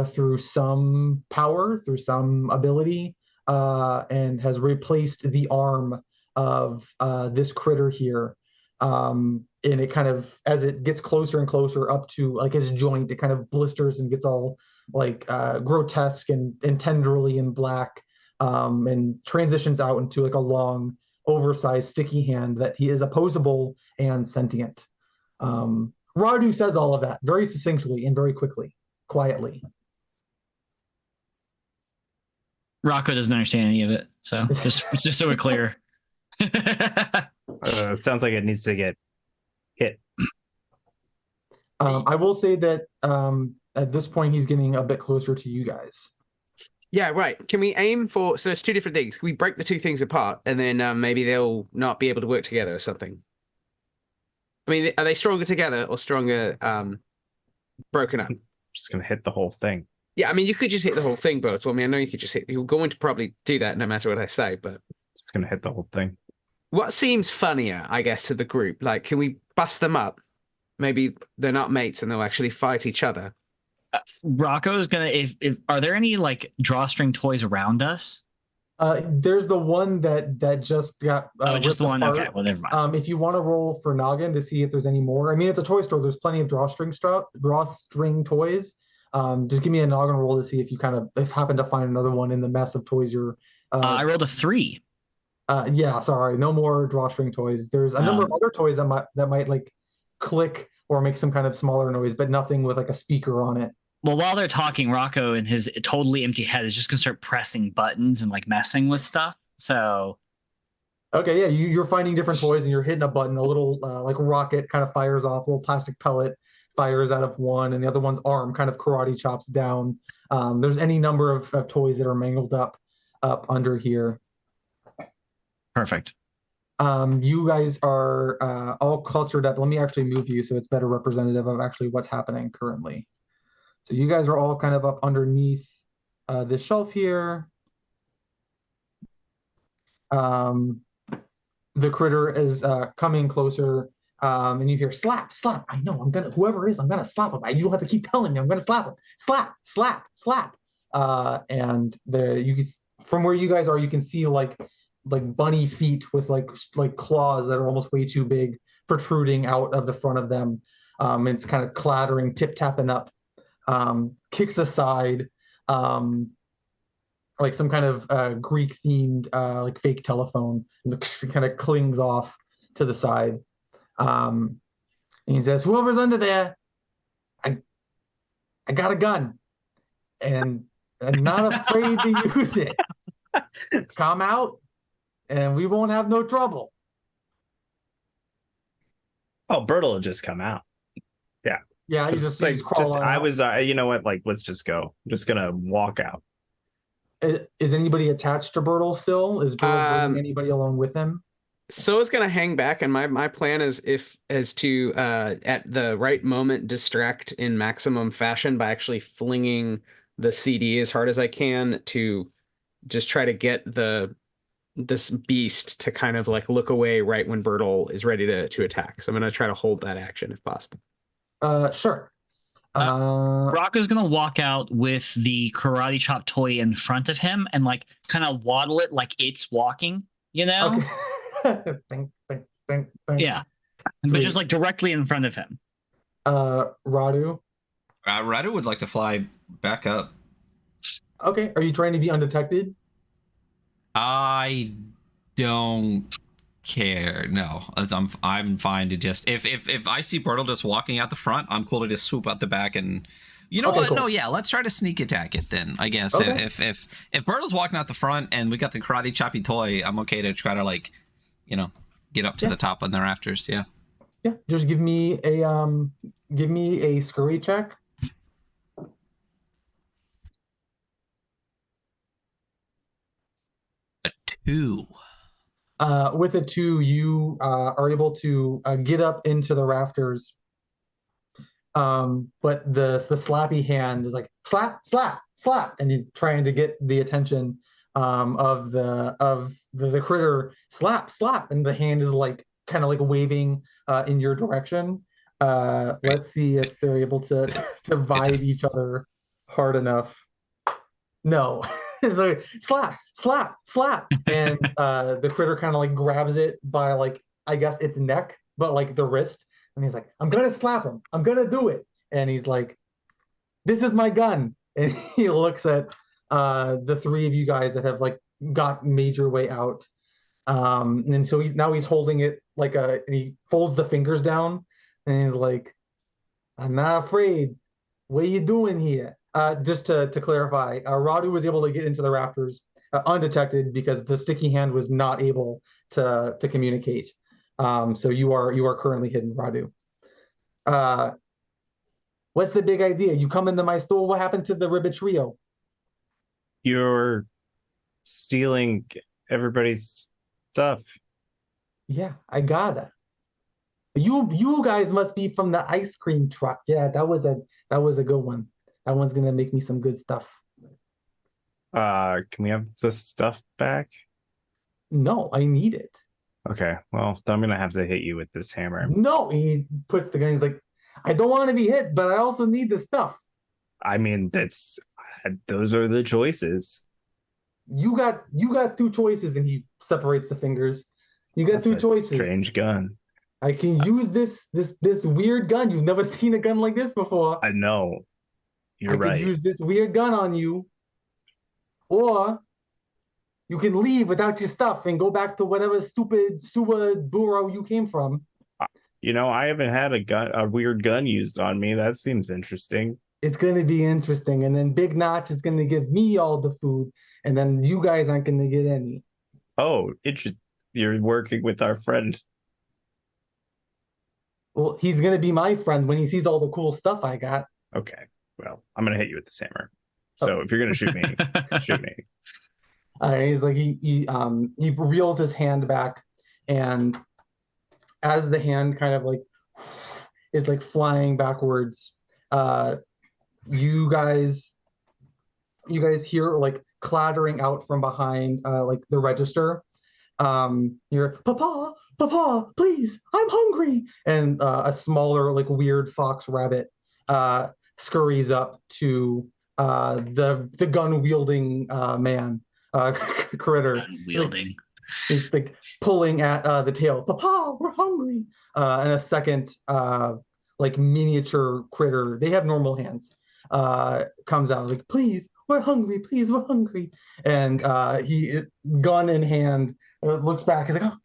through some power, through some ability, and has replaced the arm of this critter here. And it kind of, as it gets closer and closer up to like his joint, it kind of blisters and gets all like grotesque and tendrily and black, and transitions out into like a long, oversized, sticky hand that he is opposable and sentient. Radu says all of that very succinctly and very quickly, quietly. Rocco doesn't understand any of it, so just so we're clear. It sounds like it needs to get hit. I will say that at this point he's getting a bit closer to you guys. Yeah, right. Can we aim for... So it's two different things. Can we break the two things apart, and then maybe they'll not be able to work together or something? I mean, are they stronger together or stronger broken up? Just going to hit the whole thing. Yeah, I mean, you could just hit the whole thing, Bert. Well, I mean, I know you could just hit... You're going to probably do that no matter what I say, but... Just going to hit the whole thing. What seems funnier, I guess, to the group? Like, can we bust them up? Maybe they're not mates and they'll actually fight each other. Rocco's gonna. If are there any like drawstring toys around us? There's the one that just got just the one. apart. Okay, well, never mind. If you want to roll for Noggin to see if there's any more, I mean, it's a toy store. There's plenty of drawstring toys. Just give me a Noggin roll to see if you happen to find another one in the mess of toys you're. I rolled a 3. Yeah, sorry, no more drawstring toys. There's a number of other toys that might like click or make some kind of smaller noise, but nothing with like a speaker on it. Well, while they're talking, Rocco in his totally empty head is just gonna start pressing buttons and like messing with stuff. So, okay, yeah, you're finding different toys and you're hitting a button. A little like rocket kind of fires off. A little plastic pellet fires out of one, and the other one's arm kind of karate chops down. There's any number of toys that are mangled up under here. Perfect. You guys are all clustered up. Let me actually move you so it's better representative of actually what's happening currently. So you guys are all kind of up underneath this shelf here. The critter is coming closer, and you hear slap, slap. I know, whoever it is, I'm gonna slap him. You don't have to keep telling me I'm gonna slap him. Slap, slap, slap. And from where you guys are, you can see like bunny feet with like claws that are almost way too big protruding out of the front of them. It's kind of clattering, tip-tapping up. Kicks aside like some kind of Greek-themed like fake telephone, and kind of clings off to the side. And he says, "Whoever's under there, I got a gun, and I'm not afraid to use it. Come out, and we won't have no trouble." Oh, Bertle will just come out. Yeah, you just crawl on I out. was, you know what? Like, let's just go. I'm just gonna walk out. Is anybody attached to Bertle still? Is Bertle bringing Um, anybody along with him? So it's gonna hang back, and my plan is to at the right moment distract in maximum fashion by actually flinging the CD as hard as I can to just try to get this beast to kind of like look away right when Bertle is ready to attack. So I'm gonna try to hold that action if possible. Sure. Rocco's gonna walk out with the karate chop toy in front of him and like kind of waddle it like it's walking, you know? Okay. Think, think, think, think. Yeah. But Sweet. just like directly in front of him. Radu. Radu would like to fly back up. Okay. Are you trying to be undetected? I don't care. No, I'm fine to just if I see Bertle just walking out the front, I'm cool to just swoop out the back and you know Okay, what? cool. No, yeah, let's try to sneak attack it then. I guess Okay. if Bertle's walking out the front and we got the karate choppy toy, I'm okay to try to like, you know, get up to the top on the rafters. Yeah. Yeah. Just give me a scurry check. A 2. With a 2, you are able to get up into the rafters. But the slappy hand is like slap, slap, slap, and he's trying to get the attention of the critter. Slap, slap, and the hand is like kind of like waving in your direction. Let's see if they're able to vibe each other hard enough. No. So slap, slap, slap, and the critter kind of like grabs it by like I guess its neck, but like the wrist, and he's like, "I'm gonna slap him. I'm gonna do it." And he's like, "This is my gun." And he looks at the three of you guys that have like got made your way out, and so he's holding it like and he folds the fingers down, and he's like, "I'm not afraid. What are you doing here?" Just to clarify, Radu was able to get into the rafters undetected because the sticky hand was not able to communicate. So you are currently hidden, Radu. What's the big idea? You come into my store. What happened to the Ribbit Trio? You're stealing everybody's stuff. Yeah, I got it. You guys must be from the ice cream truck. Yeah, that was a good one. That one's gonna make me some good stuff. Can we have the stuff back? No, I need it. Okay, well, I'm gonna have to hit you with this hammer. No, he puts the gun. He's like, I don't want to be hit, but I also need the stuff. I mean, those are the choices. You got 2 choices, and he separates the fingers. You got That's 2 a choices. strange gun. I can use this weird gun. You've never seen a gun like this before. I know. You're I right. could use this weird gun on you, or you can leave without your stuff and go back to whatever stupid sewer burrow you came from. You know, I haven't had a weird gun used on me. That seems interesting. It's gonna be interesting, and then Big Notch is gonna give me all the food, and then you guys aren't gonna get any. Oh, you're working with our friend. Well, he's gonna be my friend when he sees all the cool stuff I got. Okay, well, I'm gonna hit you with this hammer. So if you're gonna shoot me, shoot me. He's like he reels his hand back, and as the hand kind of like is like flying backwards, you guys hear like clattering out from behind like the register. You're Papa, Papa, please, I'm hungry, and a smaller like weird fox rabbit scurries up to the gun wielding man critter. Gun wielding. He's like pulling at the tail. Papa, we're hungry. And a second like miniature critter, they have normal hands, comes out like, please, we're hungry, please, we're hungry. And he, gun in hand, looks back, he's like, oh,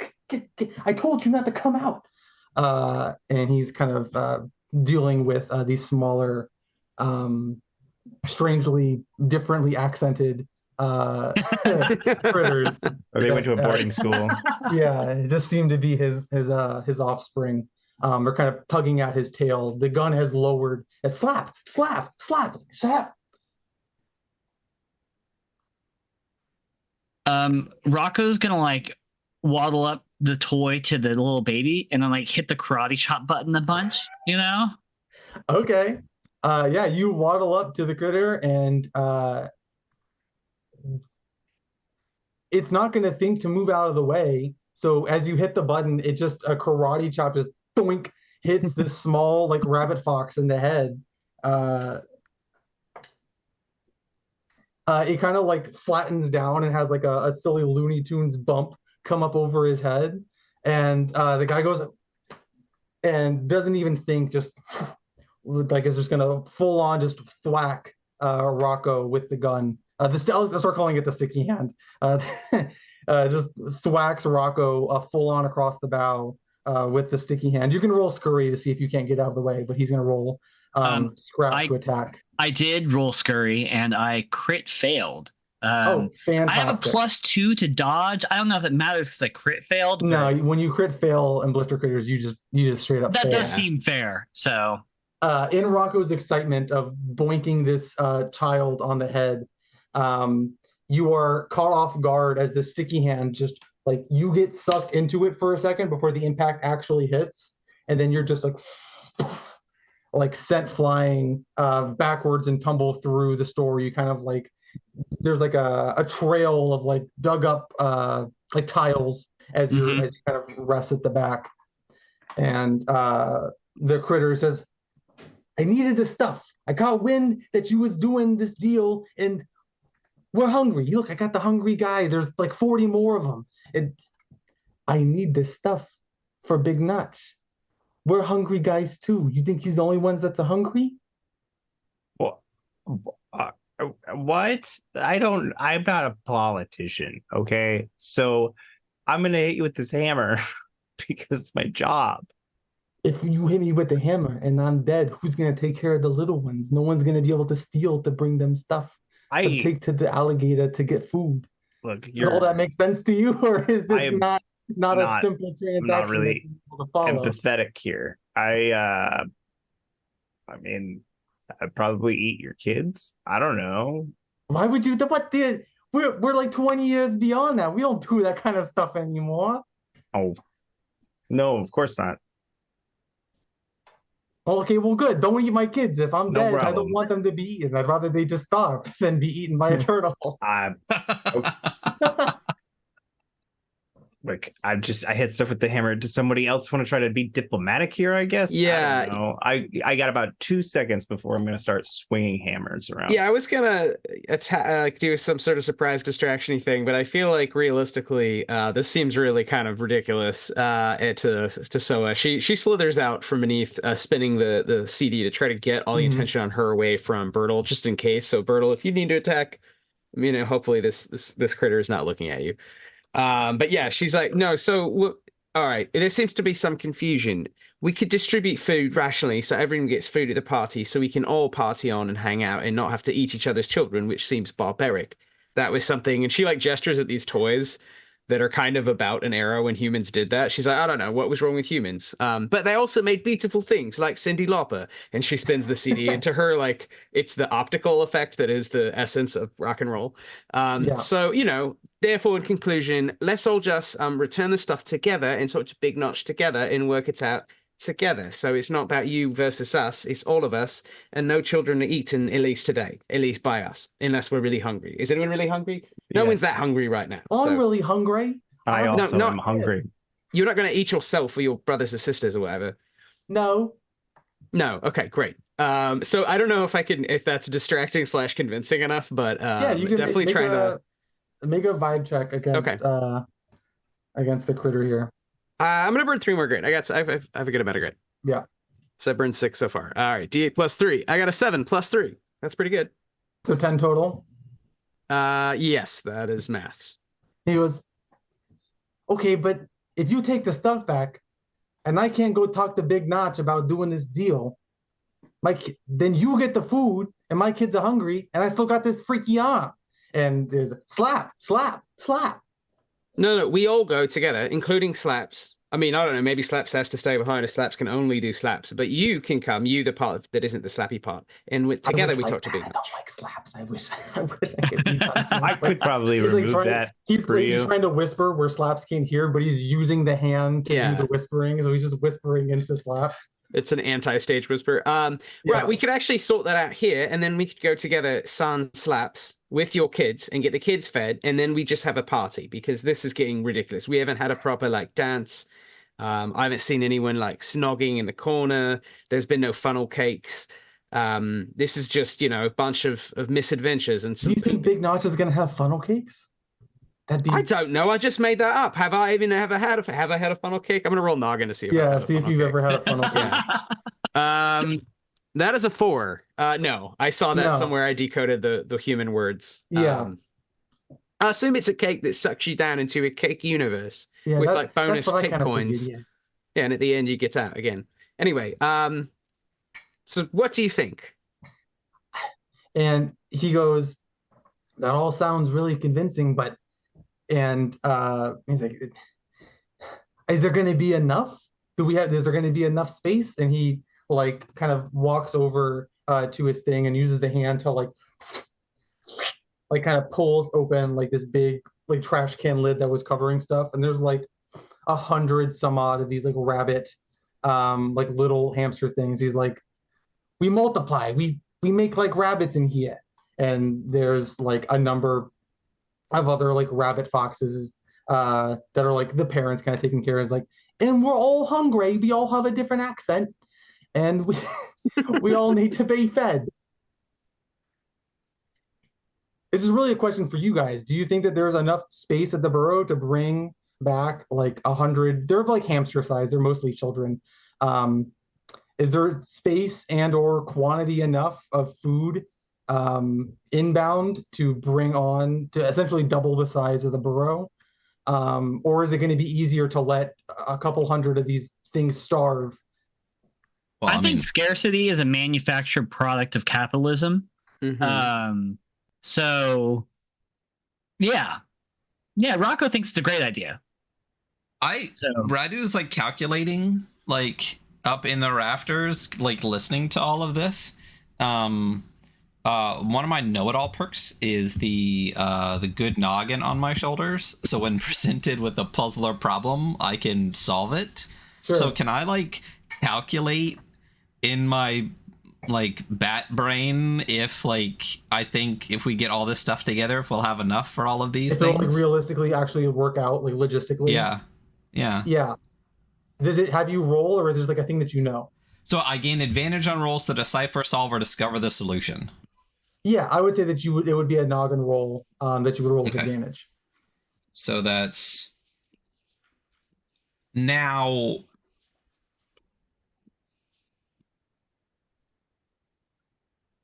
I told you not to come out. And he's kind of dealing with these smaller, strangely differently accented critters. Or they went to a boarding school. Yeah, it just seemed to be his offspring. They're kind of tugging at his tail. The gun has lowered. And slap, slap, slap, slap. Rocco's gonna like waddle up the toy to the little baby and then like hit the karate chop button a bunch, you know? Okay. Yeah, you waddle up to the critter and it's not going to think to move out of the way. So as you hit the button, it just a karate chop just doink hits this small like rabbit fox in the head. It kind of like flattens down and has like a silly Looney Tunes bump come up over his head, and the guy goes and doesn't even think, just like is just gonna full on just thwack Rocco with the gun. I'll start calling it the sticky hand. Just thwacks Rocco full on across the bow with the sticky hand. You can roll scurry to see if you can't get out of the way, but he's gonna roll scrap to attack. I did roll scurry and I crit failed. Fantastic. I have a +2 to dodge. I don't know if it matters because I crit failed. No, when you crit fail in Blister Critters, you just straight up that fail. does seem fair. So in Rocco's excitement of boinking this child on the head, you are caught off guard as the sticky hand just like you get sucked into it for a second before the impact actually hits, and then you're just like sent flying backwards and tumble through the store. You kind of like there's like a trail of like dug up like tiles as you kind of rest at the back, and the critter says, "I needed this stuff. I got wind that you was doing this deal, and we're hungry. Look, I got the hungry guy. There's like 40 more of them. And I need this stuff for Big Notch. We're hungry guys too. You think he's the only ones that's hungry?" Well, what? I'm not a politician, okay? So I'm gonna hit you with this hammer because it's my job. If you hit me with the hammer and I'm dead, who's gonna take care of the little ones? No one's gonna be able to steal to bring them stuff. To take to the alligator to get food. Look, does all that make sense to you, or is this not a simple transaction? I'm not really empathetic here. I mean, I'd probably eat your kids. I don't know. Why would you? We're like 20 years beyond that. We don't do that kind of stuff anymore. Oh, no, of course not. Okay, well, good. Don't eat my kids. If I'm dead, problem. I don't want them to be eaten. I'd rather they just starve than be eaten by a turtle. Like I hit stuff with the hammer. Does somebody else want to try to be diplomatic here? I guess. Yeah. I don't know. I got about 2 seconds before I'm gonna start swinging hammers around. Yeah, I was gonna do some sort of surprise distraction-y thing, but I feel like realistically, this seems really kind of ridiculous to Soa. She slithers out from beneath, spinning the CD to try to get all the attention on her away from Bertle, just in case. So Bertle, if you need to attack, hopefully this critter is not looking at you. But yeah, she's like, no, so all right, there seems to be some confusion. We could distribute food rationally so everyone gets food at the party so we can all party on and hang out and not have to eat each other's children, which seems barbaric. That was something, and she like gestures at these toys that are kind of about an era when humans did that. She's like, I don't know, what was wrong with humans? But they also made beautiful things like Cyndi Lauper. And she spins the CD into her, like, it's the optical effect that is the essence of rock and roll. So, therefore, in conclusion, let's all just return the stuff together and sort of Big Notch together and work it out together. So it's not about you versus us, it's all of us, and no children are eaten, at least today, at least by us, unless we're really hungry. Is anyone really hungry? No one's that hungry right now. I'm really hungry. I also am hungry. You're not going to eat yourself or your brothers or sisters or whatever? No. Okay, great. So I don't know if that's distracting / convincing enough, but you can definitely trying to make a vibe check against the critter here. I'm gonna burn 3 more grit. I have a good amount of grit. Yeah. So I burned 6 so far. All right, D8 plus 3. I got a 7 plus 3. That's pretty good. So 10 total. Yes, that is maths. He goes, okay, but if you take the stuff back, and I can't go talk to Big Notch about doing this deal, then you get the food, and my kids are hungry, and I still got this freaky arm. And there's slap, slap, slap. No, we all go together, including Slaps. I mean, I don't know. Maybe Slaps has to stay behind, or Slaps can only do slaps. But you can come. You, the part that isn't the slappy part, and together we talk to Big I Much. don't like slaps. I wish I could be done. I could probably remove that. He's trying to whisper where Slaps can't hear, but he's using the hand to do the whispering, so he's just whispering into Slaps. It's an anti-stage whisper. Right, we could actually sort that out here, and then we could go together, Sans Slaps, with your kids, and get the kids fed, and then we just have a party, because this is getting ridiculous. We haven't had a proper dance. I haven't seen anyone snogging in the corner. There's been no funnel cakes. This is just a bunch of misadventures and some. Do you think Big Notch is gonna have funnel cakes? I don't know. I just made that up. Have I ever had a funnel cake? I'm gonna roll noggin to see if you've ever had a funnel cake. That is a 4. No, I saw that somewhere. I decoded the human words. I assume it's a cake that sucks you down into a cake universe with bonus cake coins. And at the end you get out again. Anyway, so what do you think? And he goes, that all sounds really convincing, but he's like, is there going to be enough? Is there going to be enough space? And he kind of walks over to his thing and uses the hand to kind of pulls open this big trash can lid that was covering stuff, and there's 100 some odd of these rabbit little hamster things. He's like, we multiply, we make rabbits in here, and there's a number of other rabbit foxes that are the parents kind of taking care of, and we're all hungry, we all have a different accent, and we all need to be fed. This is really a question for you guys. Do you think that there's enough space at the burrow to bring back 100? They're hamster size. They're mostly children. Is there space and or quantity enough of food inbound to bring on to essentially double the size of the burrow? Or is it going to be easier to let a couple hundred of these things starve? Well, I think scarcity is a manufactured product of capitalism. Mm-hmm. So, yeah, Rocco thinks it's a great idea. Radu's calculating up in the rafters, listening to all of this. One of my know-it-all perks is the good noggin on my shoulders. So when presented with a puzzle or problem, I can solve it. Sure. So can I calculate in my bat brain if I think if we get all this stuff together, if we'll have enough for all of these things? It'll realistically actually work out logistically. Yeah. Does it have you roll, or is there a thing that you know? So I gain advantage on rolls to decipher, solve, or discover the solution. Yeah, I would say that it would be a noggin roll that you would roll with advantage. So that's now.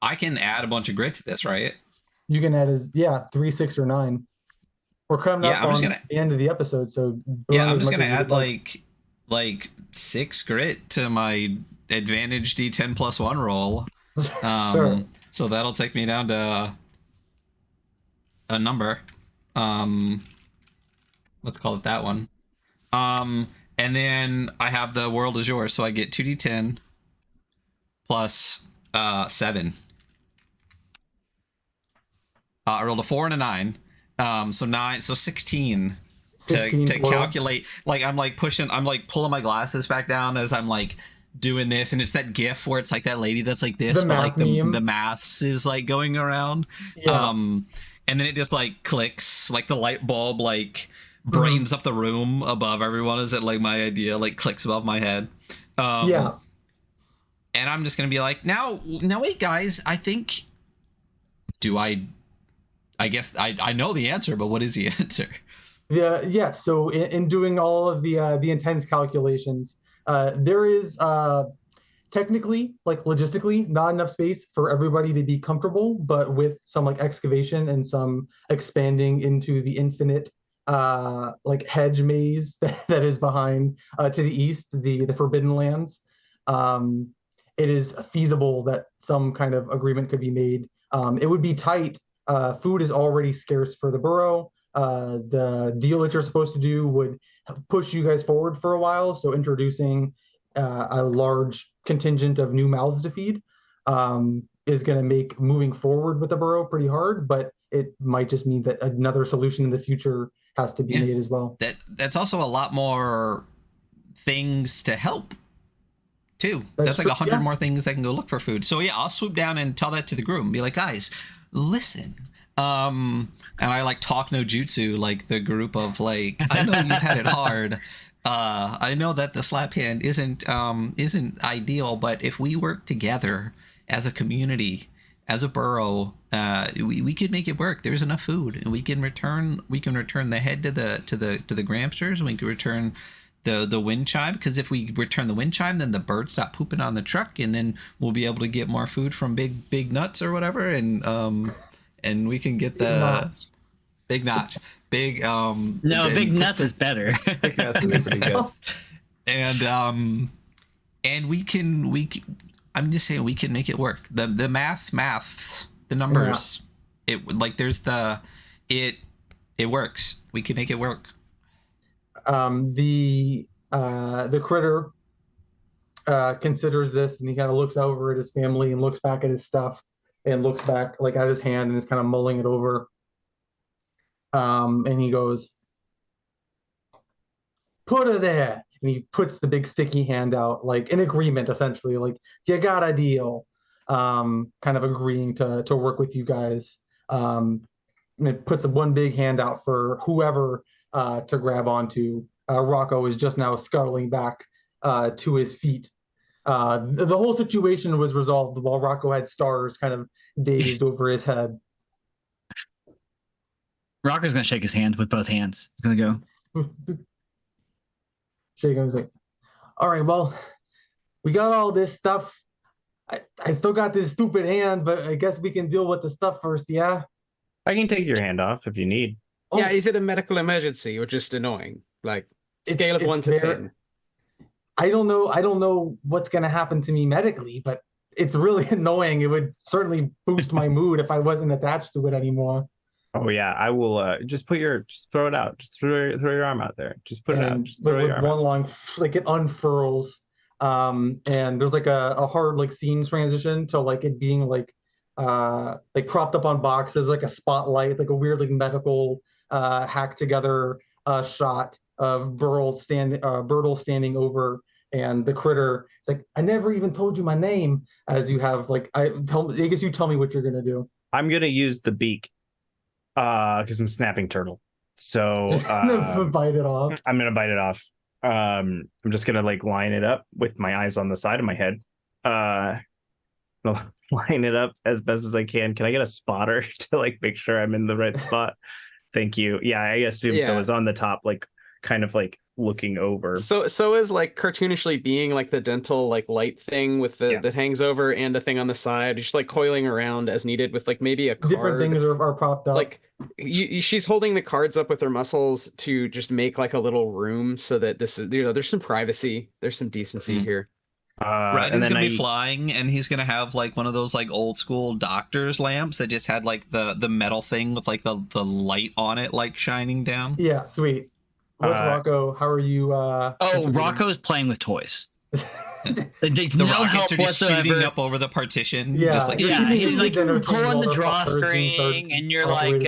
I can add a bunch of grit to this, right? You can add 3, 6, or 9. We're coming up on the end of the episode, so I'm just gonna add 6 grit to my advantage D10 plus 1 roll. Sure. So that'll take me down to a number. Let's call it that one. And then I have the world is yours, so I get 2d10 plus 7. I rolled a 4 and a 9. So 16 to calculate. I'm pulling my glasses back down as I'm doing this, and it's that gif where it's that lady that's this, but the maths is going around. Yeah. And then it just clicks, the light bulb brightens up the room above everyone as it my idea clicks above my head. And I'm just gonna be now wait guys, I think I guess I know the answer, but what is the answer? Yeah. So in doing all of the intense calculations, there is technically, logistically, not enough space for everybody to be comfortable, but with some excavation and some expanding into the infinite hedge maze that is behind to the east, the Forbidden Lands. It is feasible that some kind of agreement could be made. It would be tight. Food is already scarce for the burrow. The deal that you're supposed to do would push you guys forward for a while. So introducing a large contingent of new mouths to feed is going to make moving forward with the burrow pretty hard, but it might just mean that another solution in the future has to be made as well. That's also a lot more things to help too. That's like 100 more things that can go look for food. So yeah, I'll swoop down and tell that to the group and be like, guys, listen. And I like talk no jutsu, like the group of like, I know you've had it hard. I know that the slap hand isn't ideal, but if we work together as a community, as a burrow, we could make it work. There's enough food, and we can return the head to the Gramsters, and we can return the wind chime, because if we return the wind chime, then the birds stop pooping on the truck, and then we'll be able to get more food from big nuts or whatever, and we can get the big notch. Big big nuts is better. Big nuts is pretty good. And we can I'm just saying we can make it work. The maths, the numbers, it works. We can make it work. The critter considers this, and he kind of looks over at his family and looks back at his stuff and looks back like at his hand and is kind of mulling it over. And he goes, "Put her there." And he puts the big sticky hand out, like in agreement, essentially, like, you got a deal, kind of agreeing to work with you guys. And it puts one big hand out for whoever to grab onto. Rocco is just now scuttling back to his feet. The whole situation was resolved while Rocco had stars kind of dazed over his head. Rocco's going to shake his hand with both hands. He's going to go. Shake him, like, all right, well, we got all this stuff. I still got this stupid hand, but I guess we can deal with the stuff first, yeah? I can take your hand off if you need. Yeah, is it a medical emergency or just annoying? Like, scale of 1 to 10. I don't know what's going to happen to me medically, but it's really annoying. It would certainly boost my mood if I wasn't attached to it anymore. Oh yeah, I will just throw it out. Just throw your arm out there. Just put it out. Just throw your arm one long, like, it unfurls. And there's like a hard like scene transition to like it being like propped up on boxes, like a spotlight, like a weird like medical hacked together shot of Burl standing over, and the critter. It's like, I never even told you my name. As you have like, I guess you tell me what you're gonna do. I'm gonna use the beak. Because I'm snapping turtle. So bite it off. I'm gonna bite it off. I'm just gonna like line it up with my eyes on the side of my head. Line it up as best as I can. Can I get a spotter to like make sure I'm in the right spot? Thank you. Yeah, I assume so. It's on the top, like kind of like looking over. So is like cartoonishly being like the dental like light thing with that hangs over, and a thing on the side, just like coiling around as needed with like maybe a card. Different things are propped up. Like she's holding the cards up with her muscles to just make like a little room so that this is, there's some privacy, there's some decency here. Right, he's gonna be flying, and he's gonna have like one of those like old school doctor's lamps that just had like the metal thing with like the light on it, like shining down. Yeah, sweet. What's Rocco? How are you? Rocco's playing with toys. The no rockets are just shooting up over the partition. Yeah, just like, he's like pulling the drawstring, and you're like,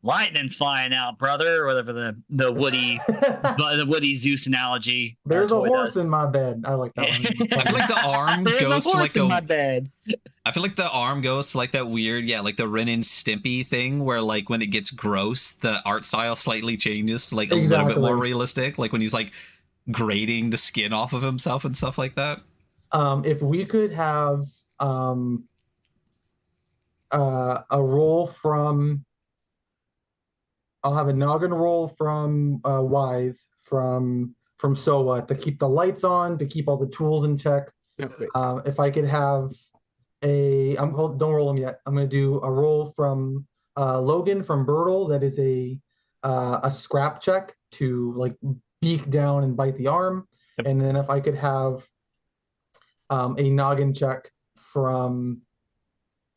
lightning's flying out, brother, or whatever the Woody Zeus analogy. There's a horse in my bed. I like that one. I feel like the arm goes to like in my bed. I feel like the arm goes to like that weird, like the Ren and Stimpy thing where like when it gets gross, the art style slightly changes to like a little bit more realistic, like when he's like grating the skin off of himself and stuff like that. If we could have a roll from, I'll have a noggin roll from Wythe from SOA to keep the lights on, to keep all the tools in check. If I could have don't roll them yet. I'm going to do a roll from Logan from Bertle. That is a scrap check to like beak down and bite the arm. Yep. And then if I could have a noggin check from,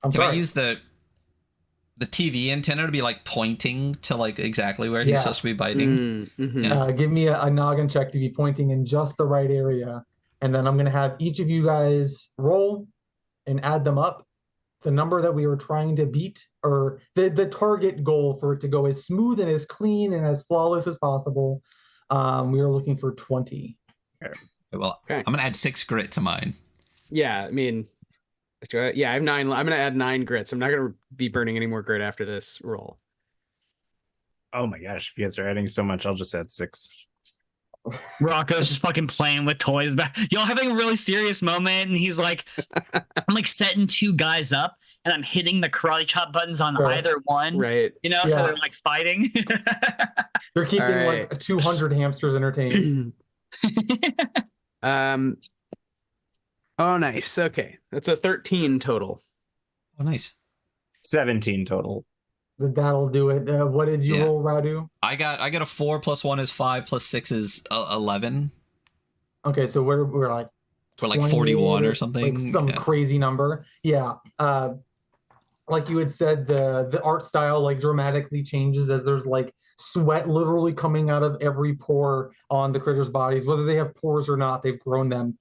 Can I use the the TV antenna to be like pointing to like exactly where he's Yes. supposed to be biting. Yeah. Give me a noggin check to be pointing in just the right area. And then I'm going to have each of you guys roll and add them up. The number that we were trying to beat, or the target goal for it to go as smooth and as clean and as flawless as possible. We are looking for 20. Well, I'm going to add 6 grit to mine. Yeah, I mean, yeah, I have 9. I'm going to add 9 grits. I'm not going to be burning any more grit after this roll. Oh my gosh, if you guys are adding so much, I'll just add 6. Rocco's just fucking playing with toys. Y'all having a really serious moment, and he's like, I'm like setting 2 guys up, and I'm hitting the karate chop buttons on either one. Right. You know, so they're like fighting. You're keeping like 200 hamsters entertained. Oh, nice. Okay. That's a 13 total. Oh, nice. 17 total. That'll do it. What did you roll, Radu? I got a 4 plus 1 is 5 plus 6 is 11. Okay, so we're like 41 or something. Like some crazy number. Yeah. Like you had said, the art style like dramatically changes as there's like sweat literally coming out of every pore on the critters' bodies, whether they have pores or not. They've grown them.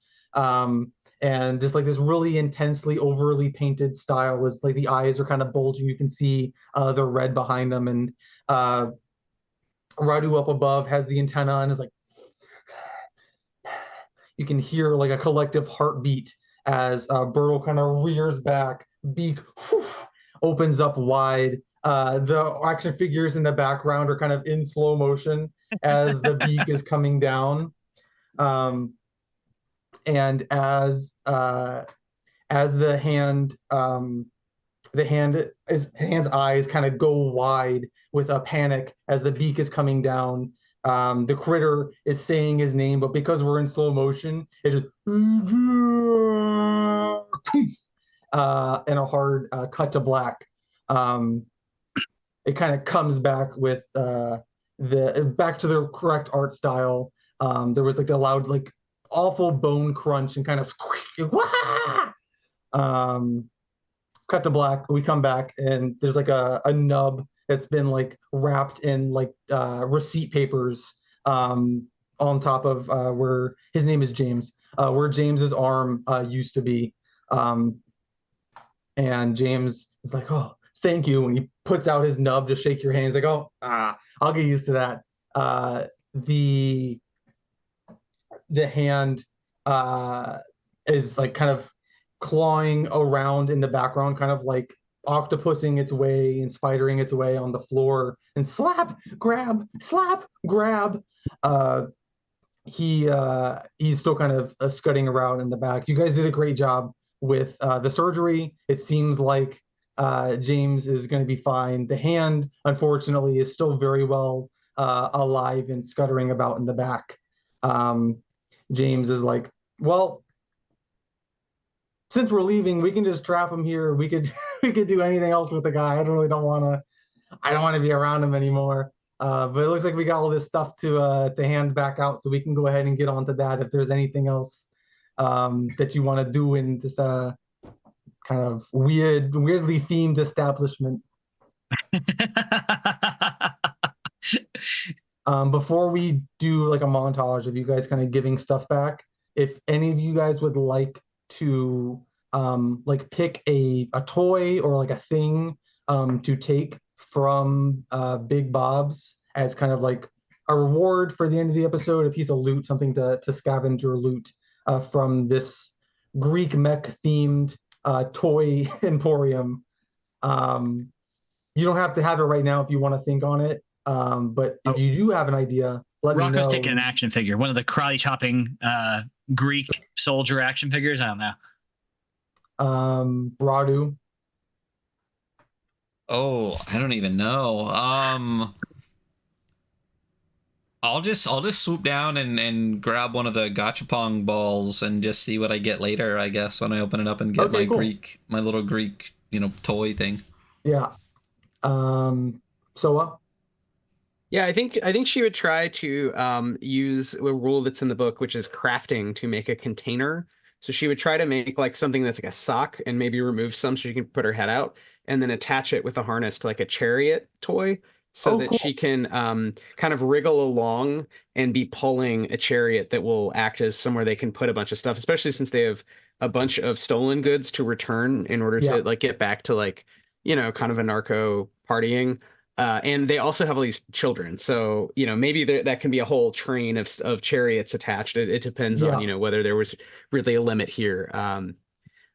And just like this really intensely overly painted style is like the eyes are kind of bulging. You can see the red behind them. And Radu up above has the antenna and is like, you can hear like a collective heartbeat as Burl kind of rears back, beak opens up wide. The action figures in the background are kind of in slow motion as the beak is coming down. And as the hand's eyes kind of go wide with a panic as the beak is coming down. The critter is saying his name, but because we're in slow motion, it just and a hard cut to black. It kind of comes back with back to the correct art style. There was like the loud like awful bone crunch and kind of squeak. Cut to black. We come back and there's like a nub that's been like wrapped in like receipt papers on top of where his name is James, where James's arm used to be. And James is like, oh, thank you. When he puts out his nub to shake your hand, he's like, oh, I'll get used to that. The hand is like kind of clawing around in the background, kind of like octopusing its way and spidering its way on the floor, and slap, grab. He's still kind of scudding around in the back. You guys did a great job with the surgery. It seems like James is going to be fine. The hand, unfortunately, is still very well alive and scuttering about in the back. James is like, well, since we're leaving, we can just trap him here. We could do anything else with the guy. I don't want to be around him anymore. But it looks like we got all this stuff to hand back out, so we can go ahead and get onto that if there's anything else that you want to do in this kind of weirdly themed establishment. Before we do like a montage of you guys kind of giving stuff back, if any of you guys would like to like pick a toy or like a thing to take from Big Bob's as kind of like a reward for the end of the episode, a piece of loot, something to scavenge or loot from this Greek mech themed toy emporium. You don't have to have it right now if you want to think on it. But if you do have an idea, let me know. Rocco's taking an action figure, one of the karate chopping Greek soldier action figures. I don't know. Radu. Oh, I don't even know. I'll just swoop down and grab one of the gachapon balls and just see what I get later, I guess, when I open it up and get my little Greek, toy thing. Yeah. Soa? Yeah, I think she would try to use a rule that's in the book, which is crafting, to make a container So she would try to make like something that's like a sock and maybe remove some so she can put her head out, and then attach it with a harness to like a chariot toy so that cool. she can kind of wriggle along and be pulling a chariot that will act as somewhere they can put a bunch of stuff, especially since they have a bunch of stolen goods to return in order to like get back to like, you know, kind of a narco partying. And they also have all these children. So, you know, maybe that can be a whole train of chariots attached. It depends on, you know, whether there was really a limit here.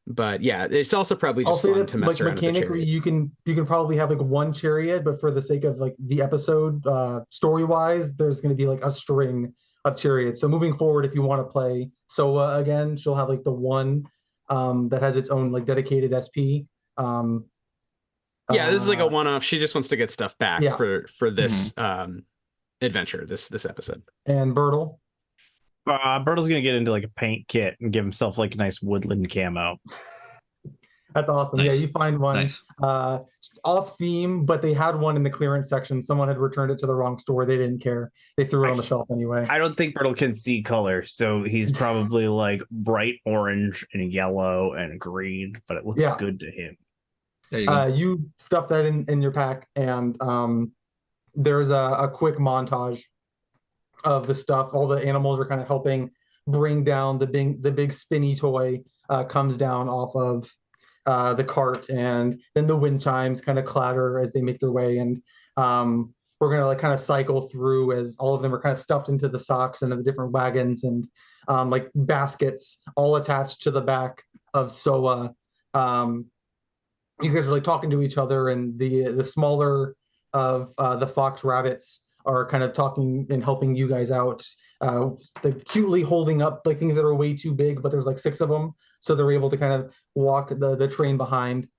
But yeah, it's also probably just fun to mess around with the chariots. You can probably have like one chariot, but for the sake of like the episode, story wise, there's going to be like a string of chariots. So moving forward, if you want to play Soa again, she'll have like the one that has its own like dedicated SP. Yeah, this is like a one-off. She just wants to get stuff back for this adventure, this episode. And Bertle. Bertle's gonna get into like a paint kit and give himself like a nice woodland camo. That's awesome. Nice. Yeah, you find one off theme, but they had one in the clearance section. Someone had returned it to the wrong store. They didn't care. They threw it on the shelf anyway. I don't think Bertle can see color, so he's probably like bright orange and yellow and green, but it looks good to him. There you go. You stuff that in your pack, and there's a quick montage of the stuff. All the animals are kind of helping bring down the big spinny toy comes down off of the cart, and then the wind chimes kind of clatter as they make their way, and we're gonna like kind of cycle through as all of them are kind of stuffed into the socks and the different wagons and like baskets all attached to the back of Soa. You guys are like talking to each other, and the smaller of the fox rabbits are kind of talking and helping you guys out. They're cutely holding up like things that are way too big, but there's like 6 of them, so they're able to kind of walk the train behind.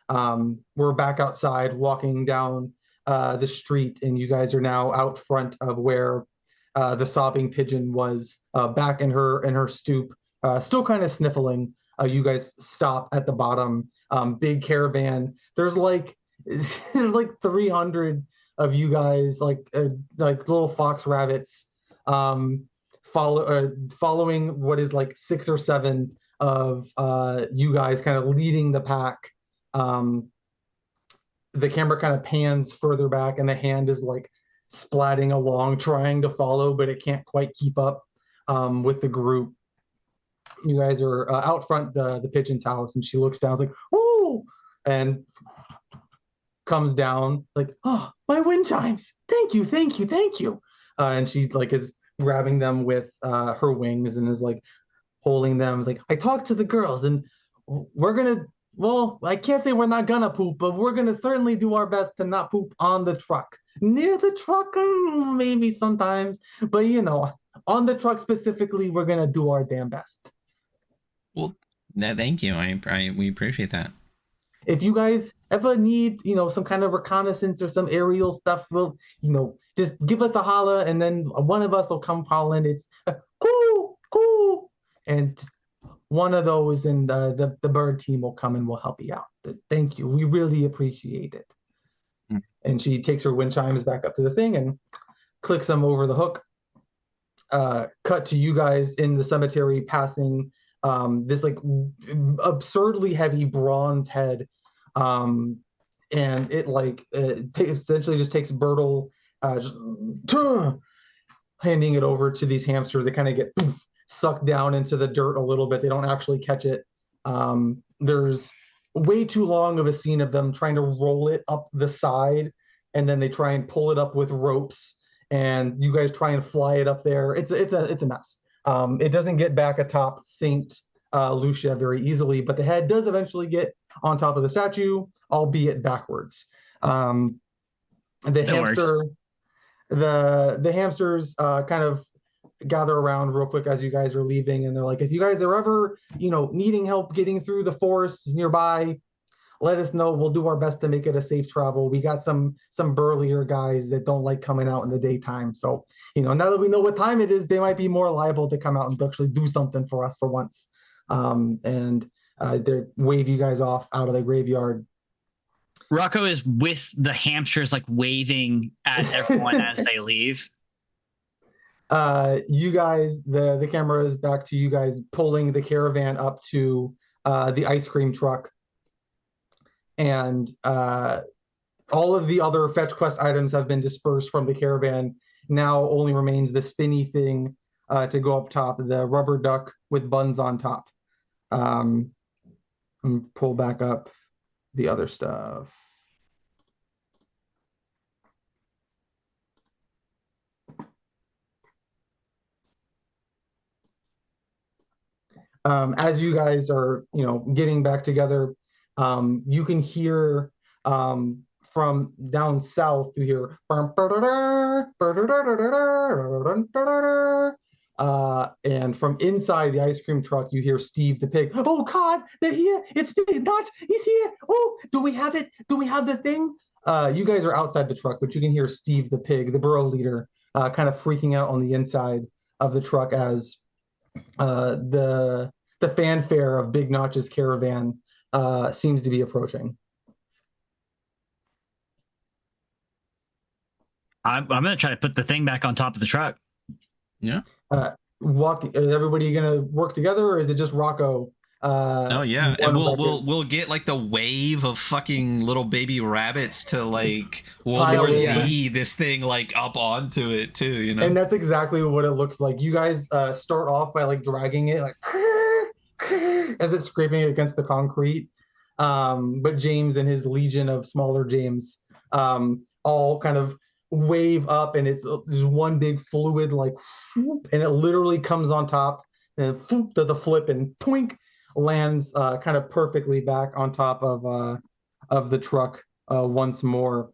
We're back outside walking down the street, and you guys are now out front of where the sobbing pigeon was, back in her stoop, still kind of sniffling. You guys stop at the bottom. Big caravan. There's like 300 of you guys, like little fox rabbits, following what is like 6 or 7 of you guys kind of leading the pack. The camera kind of pans further back, and the hand is like splatting along, trying to follow, but it can't quite keep up with the group. You guys are out front the pigeon's house, and she looks down, like, "Ooh!" and comes down, like, "Oh, my wind chimes! Thank you, thank you, thank you!" And she like is grabbing them with her wings and is like holding them. Like, "I talked to the girls, and we're gonna. Well, I can't say we're not gonna poop, but we're gonna certainly do our best to not poop on the truck. Near the truck, maybe sometimes, but you know, on the truck specifically, we're gonna do our damn best." Well, thank you. We appreciate that. If you guys ever need, you know, some kind of reconnaissance or some aerial stuff, well, you know, just give us a holla, and then one of us will come calling. It's cool, and one of those and the bird team will come and will help you out. Thank you. We really appreciate it. And she takes her wind chimes back up to the thing and clicks them over the hook. Cut to you guys in the cemetery passing this like absurdly heavy bronze head, and it like essentially just takes Bertle, handing it over to these hamsters. They kind of get sucked down into the dirt a little bit. They don't actually catch it. There's way too long of a scene of them trying to roll it up the side, and then they try and pull it up with ropes, and you guys try and fly it up there. It's a mess. It doesn't get back atop Saint Lucia very easily, but the head does eventually get on top of the statue, albeit backwards. The hamsters kind of gather around real quick as you guys are leaving, and they're like, "If you guys are ever, you know, needing help getting through the forests nearby, let us know. We'll do our best to make it a safe travel. We got some burlier guys that don't like coming out in the daytime. So, you know, now that we know what time it is, they might be more liable to come out and actually do something for us for once." And they wave you guys off out of the graveyard. Rocco is with the hamsters, like waving at everyone as they leave. You guys, the camera is back to you guys pulling the caravan up to the ice cream truck, and all of the other fetch quest items have been dispersed from the caravan. Now only remains the spinny thing to go up top, the rubber duck with buns on top. And pull back up the other stuff. As you guys are, getting back together, you can hear from down south, you hear and from inside the ice cream truck, you hear Steve the pig. Oh God, they're here! It's Big Notch. He's here. Oh, do we have it? Do we have the thing? You guys are outside the truck, but you can hear Steve the pig, the burrow leader, kind of freaking out on the inside of the truck as the fanfare of Big Notch's caravan seems to be approaching. I'm gonna try to put the thing back on top of the truck. Yeah. Is everybody gonna work together, or is it just Rocco? Oh yeah, and we'll get like the wave of fucking little baby rabbits to like World War Z this thing like up onto it too, And that's exactly what it looks like. You guys start off by like dragging it like as it's scraping against the concrete. But James and his legion of smaller James all kind of wave up, and there's one big fluid like, and it literally comes on top and does a flip and twink, lands kind of perfectly back on top of the truck once more.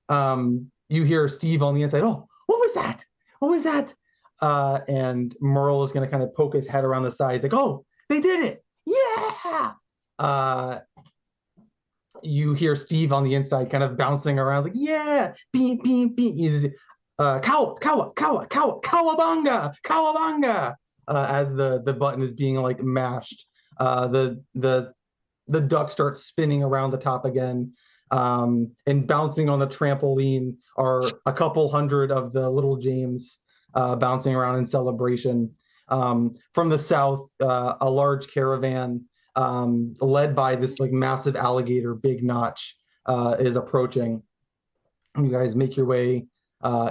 You hear Steve on the inside. Oh, what was that? What was that? And Merle is going to kind of poke his head around the side. He's like, oh, they did it. Yeah. You hear Steve on the inside kind of bouncing around like, yeah, beep, beep, beep. He's cowabunga, as the button is being like mashed. The duck starts spinning around the top again. And bouncing on the trampoline are a couple hundred of the little James bouncing around in celebration. From the south, a large caravan led by this like massive alligator, Big Notch, is approaching. You guys make your way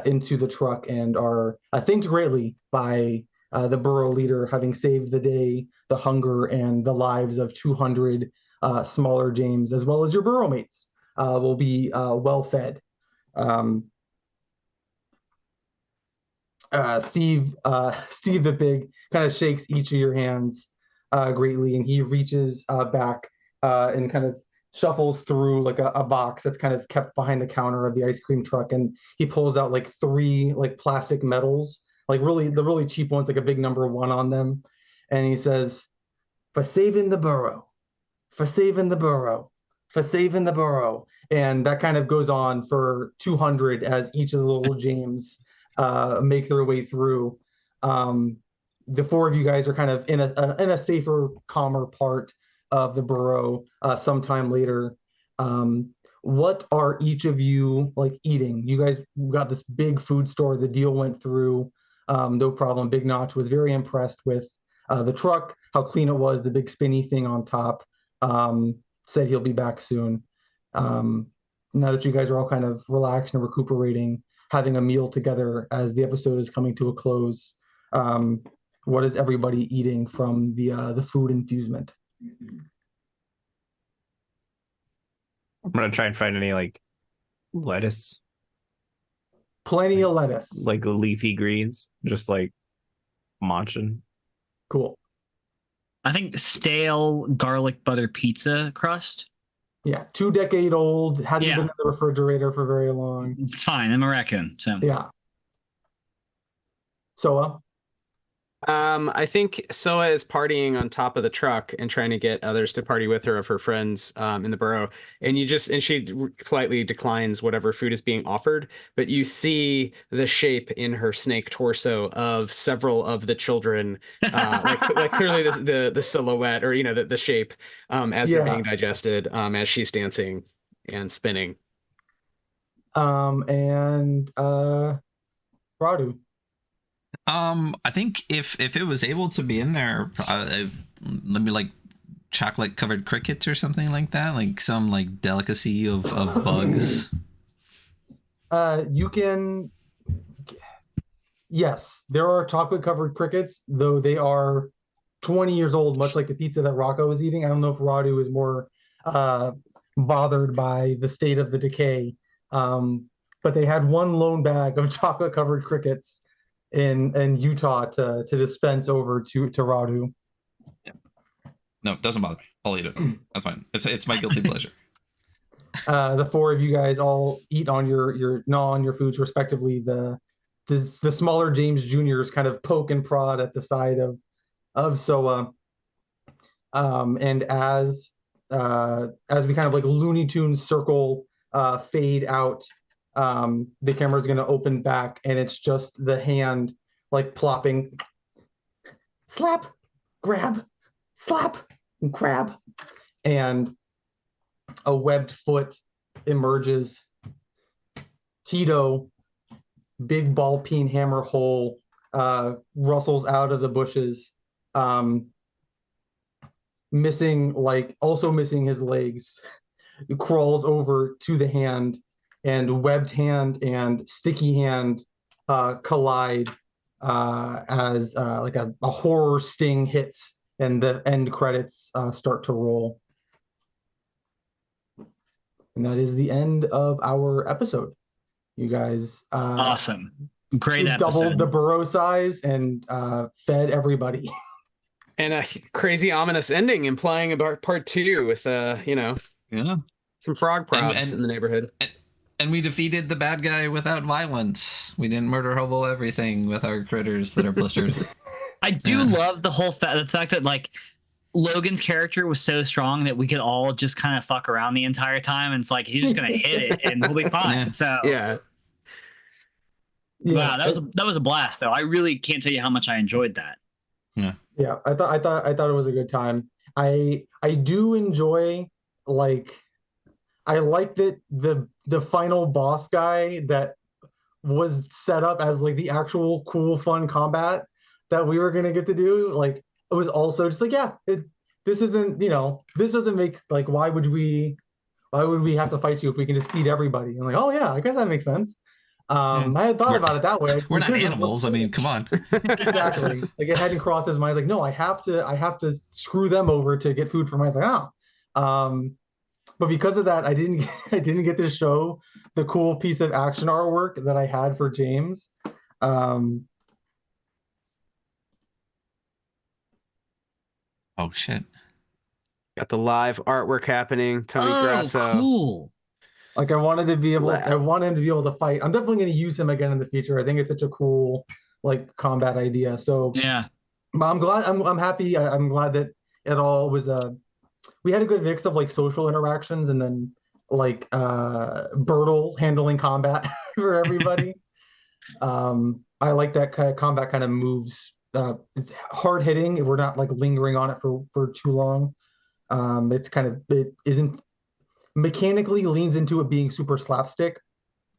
into the truck and are thanked greatly by the burrow leader, having saved the day, the hunger, and the lives of 200 smaller James, as well as your burrow mates will be well fed. Steve the pig kind of shakes each of your hands greatly, and he reaches back and kind of shuffles through like a box that's kind of kept behind the counter of the ice cream truck, and he pulls out like 3 like plastic medals, like the really cheap ones, like a big number 1 on them, and he says, for saving the burrow, for saving the burrow, for saving the burrow. And that kind of goes on for 200 as each of the little James make their way through. The 4 of you guys are kind of in a safer, calmer part of the burrow sometime later. What are each of you like eating? You guys got this big food store. The deal went through, no problem. Big Notch was very impressed with the truck, how clean it was, the big spinny thing on top. Said he'll be back soon. Now that you guys are all kind of relaxed and recuperating, having a meal together as the episode is coming to a close, what is everybody eating from the food infusement? I'm gonna try and find any like lettuce. Plenty of lettuce. Like leafy greens, just like munching. Cool. I think stale garlic butter pizza crust. Yeah, 2-decade-old, hasn't been in the refrigerator for very long. It's fine. I'm a raccoon, so yeah. Soa? I think Soa is partying on top of the truck and trying to get others to party with her of her friends in the burrow. And she politely declines whatever food is being offered, but you see the shape in her snake torso of several of the children, like clearly the silhouette or the shape as they're being digested as she's dancing and spinning. And Radu. I think if it was able to be in there, let me like chocolate covered crickets or something like that, like some like delicacy of bugs. You can. Yes, there are chocolate covered crickets, though they are 20 years old, much like the pizza that Rocco was eating. I don't know if Radu is more bothered by the state of the decay. But they had one lone bag of chocolate covered crickets in Utah to dispense over to Radu. Yeah. No, it doesn't bother me. I'll eat it. That's fine. It's my guilty pleasure. The four of you guys all eat on your gnaw on your foods respectively. The smaller James Jr.'s kind of poke and prod at the side of Soa. And as we kind of like Looney Tunes circle fade out, the camera's going to open back, and it's just the hand like plopping, slap, grab, slap, and grab, and a webbed foot emerges. Tito, big ball peen hammer hole, rustles out of the bushes, also missing his legs, crawls over to the hand, and webbed hand and sticky hand collide as like a horror sting hits, and the end credits start to roll. And that is the end of our episode. You guys awesome. Great episode. Doubled the burrow size and fed everybody. And a crazy ominous ending implying about part 2 with some frog props in the neighborhood. And we defeated the bad guy without violence. We didn't murder hobo everything with our critters that are blistered. I do love the whole the fact that like Logan's character was so strong that we could all just kind of fuck around the entire time, and it's like he's just gonna hit it and we'll be fine. Yeah. So yeah. Wow, that was a blast though. I really can't tell you how much I enjoyed that. Yeah, I thought it was a good time. I do enjoy, like, I like that the final boss guy that was set up as like the actual cool fun combat that we were gonna get to do, like, it was also just like, this doesn't make, like, why would we have to fight you if we can just beat everybody? I'm like, oh yeah, I guess that makes sense. I had thought about it that way. We're not animals. I mean, come on. Exactly. Like, it hadn't crossed his mind. Like, no, I have to screw them over to get food for my. I was like, oh. But because of that, I didn't get to show the cool piece of action artwork that I had for James. Oh shit. Got the live artwork happening. Tony Grasso. Cool. Like, I wanted him to be able to fight. I'm definitely going to use him again in the future. I think it's such a cool, like, combat idea. So yeah, I'm glad. I'm happy. I'm glad that it all was we had a good mix of like social interactions and then like Bertle handling combat for everybody. I like that kind of combat kind of moves. It's hard hitting if we're not like lingering on it for too long. It isn't mechanically leans into it being super slapstick,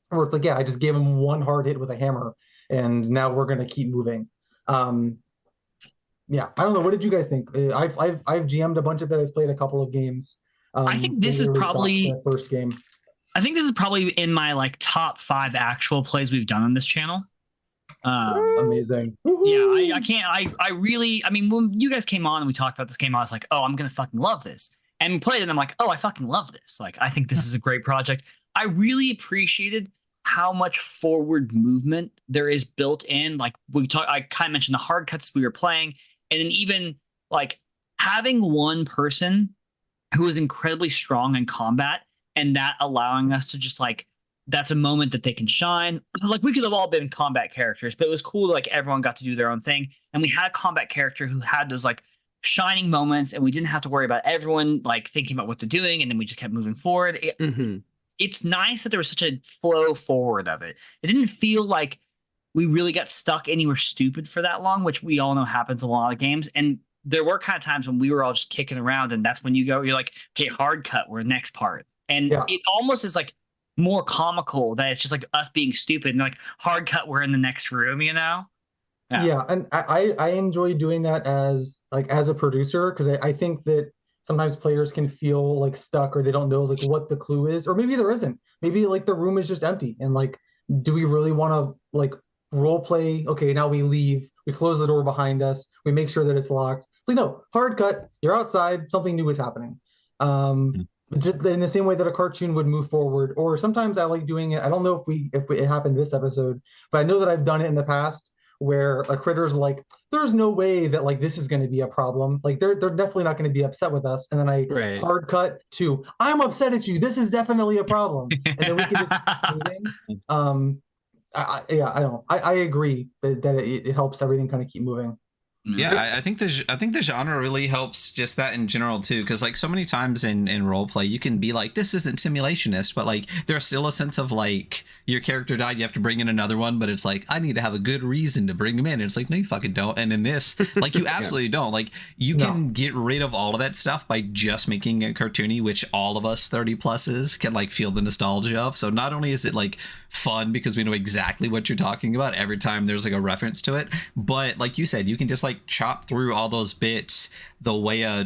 where it's like, I just gave him one hard hit with a hammer and now we're gonna keep moving. I don't know, what did you guys think? I've GM'd a bunch of it. I've played a couple of games. I think this is probably the first game. I think this is probably in my like top 5 actual plays we've done on this channel. Amazing. Yeah, I really, when you guys came on and we talked about this game, I was like, oh, I'm gonna fucking love this. And played it, and I'm like, oh, I fucking love this. Like, I think this is a great project. I really appreciated how much forward movement there is built in. Like, I kind of mentioned the hard cuts we were playing, and then even like having one person who is incredibly strong in combat, and that allowing us to just like, that's a moment that they can shine. Like, we could have all been combat characters, but it was cool. Like, everyone got to do their own thing, and we had a combat character who had those like shining moments, and we didn't have to worry about everyone like thinking about what they're doing, and then we just kept moving forward. It's nice that there was such a flow forward of it. It didn't feel like we really got stuck anywhere stupid for that long, which we all know happens in a lot of games. And there were kind of times when we were all just kicking around, and that's when you're like, okay, hard cut, we're next part. And it almost is like more comical that it's just like us being stupid, and like, hard cut, we're in the next room, Yeah, and I enjoy doing that as a producer, because I think that sometimes players can feel like stuck, or they don't know like what the clue is, or maybe there isn't. Maybe like the room is just empty, and like, do we really want to like role play? Okay, now we leave, we close the door behind us, we make sure that it's locked. It's like, no, hard cut. You're outside. Something new is happening. Just in the same way that a cartoon would move forward. Or sometimes I like doing it. I don't know if it happened this episode, but I know that I've done it in the past where a critter's like, there's no way that like this is going to be a problem. Like they're definitely not going to be upset with us. And then I hard cut to, I'm upset at you. This is definitely a problem. And then we can just keep moving. I agree that it helps everything kind of keep moving. Yeah, I think the genre really helps just that in general too, because like so many times in role play you can be like, this isn't simulationist, but like there's still a sense of like your character died, you have to bring in another one, but it's like I need to have a good reason to bring him in. And it's like, no, you fucking don't. And in this, like you absolutely don't. Like you can get rid of all of that stuff by just making it cartoony, which all of us 30 pluses can like feel the nostalgia of. So not only is it like fun because we know exactly what you're talking about every time there's like a reference to it, but like you said, you can just like chop through all those bits the way a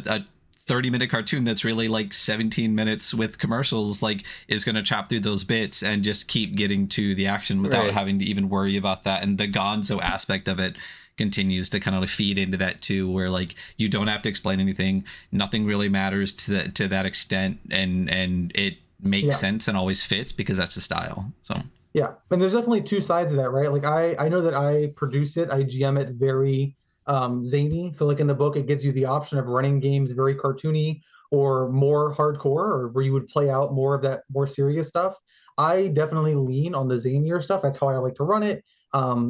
30-minute cartoon that's really like 17 minutes with commercials like is going to chop through those bits and just keep getting to the action without having to even worry about that. And the gonzo aspect of it continues to kind of feed into that too, where like you don't have to explain anything, nothing really matters to that extent, and it makes sense and always fits because that's the style. So yeah, and there's definitely two sides of that, right? Like I know that I produce it, I GM it very zany. So like in the book, it gives you the option of running games very cartoony or more hardcore, or where you would play out more of that more serious stuff. I definitely lean on the zanier stuff. That's how I like to run it.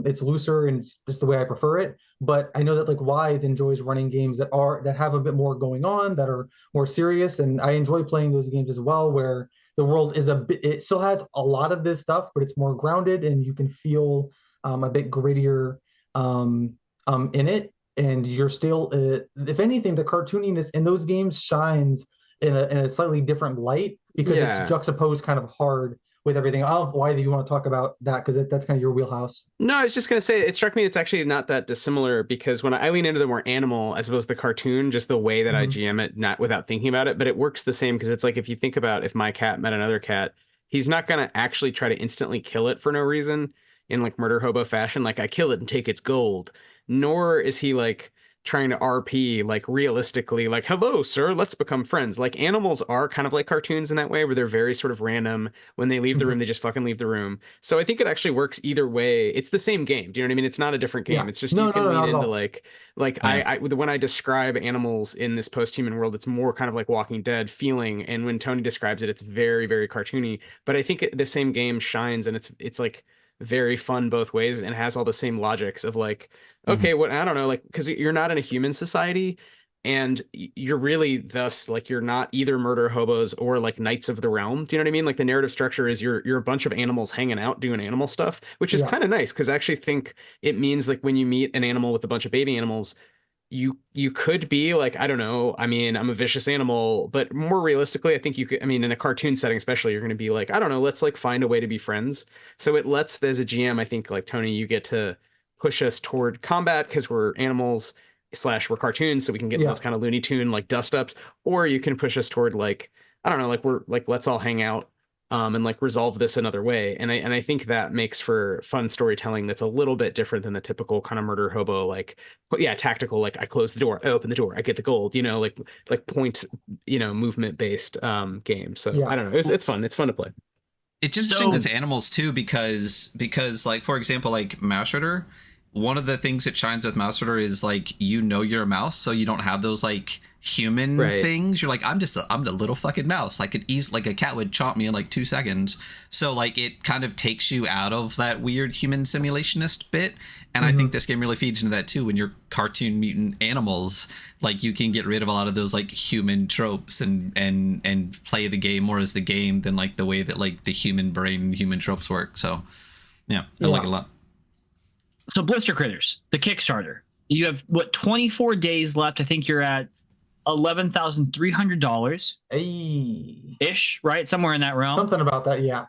It's looser and it's just the way I prefer it. But I know that like Wythe enjoys running games that have a bit more going on, that are more serious, and I enjoy playing those games as well, where the world is it still has a lot of this stuff, but it's more grounded and you can feel a bit grittier in it. And you're still, if anything, the cartooniness in those games shines in a slightly different light, because it's juxtaposed kind of hard with everything. Why do you want to talk about that? Because that's kind of your wheelhouse. No, I was just going to say, it struck me it's actually not that dissimilar, because when I lean into the more animal as opposed to the cartoon, just the way that I GM it, not without thinking about it, but it works the same, because it's like, if you think about if my cat met another cat, he's not going to actually try to instantly kill it for no reason in like murder hobo fashion, like I kill it and take its gold. Nor is he like trying to RP like realistically, like, hello, sir, let's become friends. Like animals are kind of like cartoons in that way, where they're very sort of random. When they leave the room, they just fucking leave the room. So I think it actually works either way. It's the same game. Do you know what I mean? It's not a different game. It's just you can lean into like I when I describe animals in this post-human world, it's more kind of like Walking Dead feeling. And when Tony describes it, it's very, very cartoony. But I think the same game shines, and it's like very fun both ways, and has all the same logics of like, okay, what, I don't know, like, because you're not in a human society, and you're really thus like, you're not either murder hobos or like knights of the realm. Do you know what I mean? Like the narrative structure is you're a bunch of animals hanging out doing animal stuff, which is kind of nice, because I actually think it means like when you meet an animal with a bunch of baby animals, you could be like, I don't know, I mean, I'm a vicious animal, but more realistically, I think you could, I mean, in a cartoon setting especially, you're going to be like, I don't know, let's like find a way to be friends. So it lets, as a GM, I think, like Tony, you get to push us toward combat because we're animals / we're cartoons, so we can get those kind of Looney Tune like dust ups, or you can push us toward like, I don't know, like we're like, let's all hang out and like resolve this another way. And I think that makes for fun storytelling that's a little bit different than the typical kind of murder hobo, like, but yeah, tactical, like I close the door, I open the door, I get the gold, you know, like point, you know, movement based game. So I don't know, it's fun to play. It's interesting with animals too, because like, for example, like Mouse Ritter, one of the things that shines with Mouse Ritter is like, you know, you're a mouse, so you don't have those like human things. You're like, I'm the little fucking mouse. Like like a cat would chomp me in like 2 seconds. So like it kind of takes you out of that weird human simulationist bit. And I think this game really feeds into that too. When you're cartoon mutant animals, like you can get rid of a lot of those like human tropes and play the game more as the game than like the way that like the human brain and human tropes work. So yeah, I like it a lot. So Blister Critters, the Kickstarter, you have what, 24 days left. I think you're at $11,300 ish, right? Somewhere in that realm. Something about that, yeah.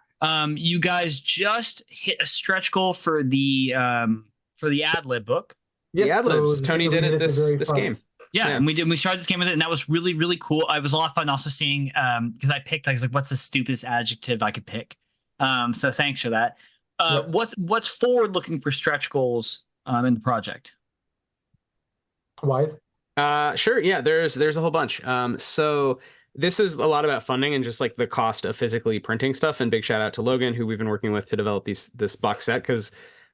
You guys just hit a stretch goal for the ad lib book. Yeah, the ad so libs. the Tony thing that did we it at the very this front. game. Yeah, Yeah. and we started this game with it, and that was really, really cool. It was a lot of fun also seeing because I picked, I was like, what's the stupidest adjective I could pick? So thanks for that. Yep. What's forward looking for stretch goals in the project? Wythe? Sure. Yeah, there's a whole bunch. So this is a lot about funding and just like the cost of physically printing stuff. And big shout out to Logan, who we've been working with to develop this box set, because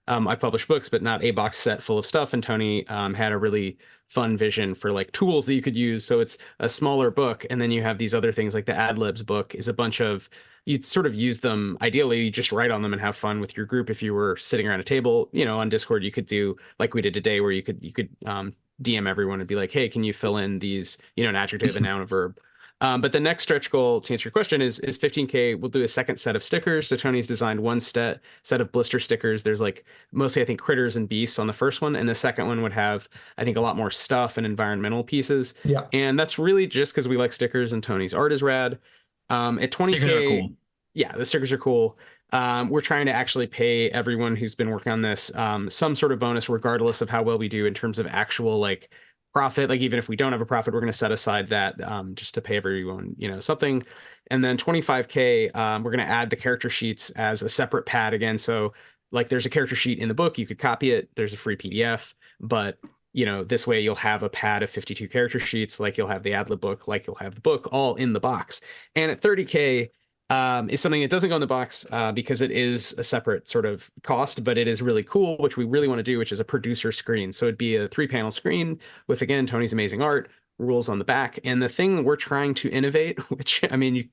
I publish books, but not a box set full of stuff. And Tony had a really fun vision for like tools that you could use. So it's a smaller book, and then you have these other things like the ad libs book is a bunch of, you sort of use them, ideally you just write on them and have fun with your group. If you were sitting around a table, on Discord, you could do like we did today, where you could DM everyone and be like, hey, can you fill in these, an adjective, a noun, a verb. But the next stretch goal, to answer your question, is 15K. We'll do a second set of stickers. So Tony's designed one set of blister stickers. There's like mostly, I think, critters and beasts on the first one. And the second one would have, I think, a lot more stuff and environmental pieces. Yeah. And that's really just because we like stickers and Tony's art is rad. At 20K, Stickers are cool. Yeah, the stickers are cool. We're trying to actually pay everyone who's been working on this some sort of bonus, regardless of how well we do in terms of actual like profit. Like even if we don't have a profit, we're going to set aside that just to pay everyone, something. And then 25K, we're going to add the character sheets as a separate pad again. So like there's a character sheet in the book, you could copy it. There's a free PDF, but this way you'll have a pad of 52 character sheets, like you'll have the ad lib book, like you'll have the book all in the box. And at 30K, is something that doesn't go in the box because it is a separate sort of cost, but it is really cool, which we really want to do, which is a producer screen. So it'd be a 3-panel screen with, again, Tony's amazing art, rules on the back. And the thing we're trying to innovate, which, I mean, you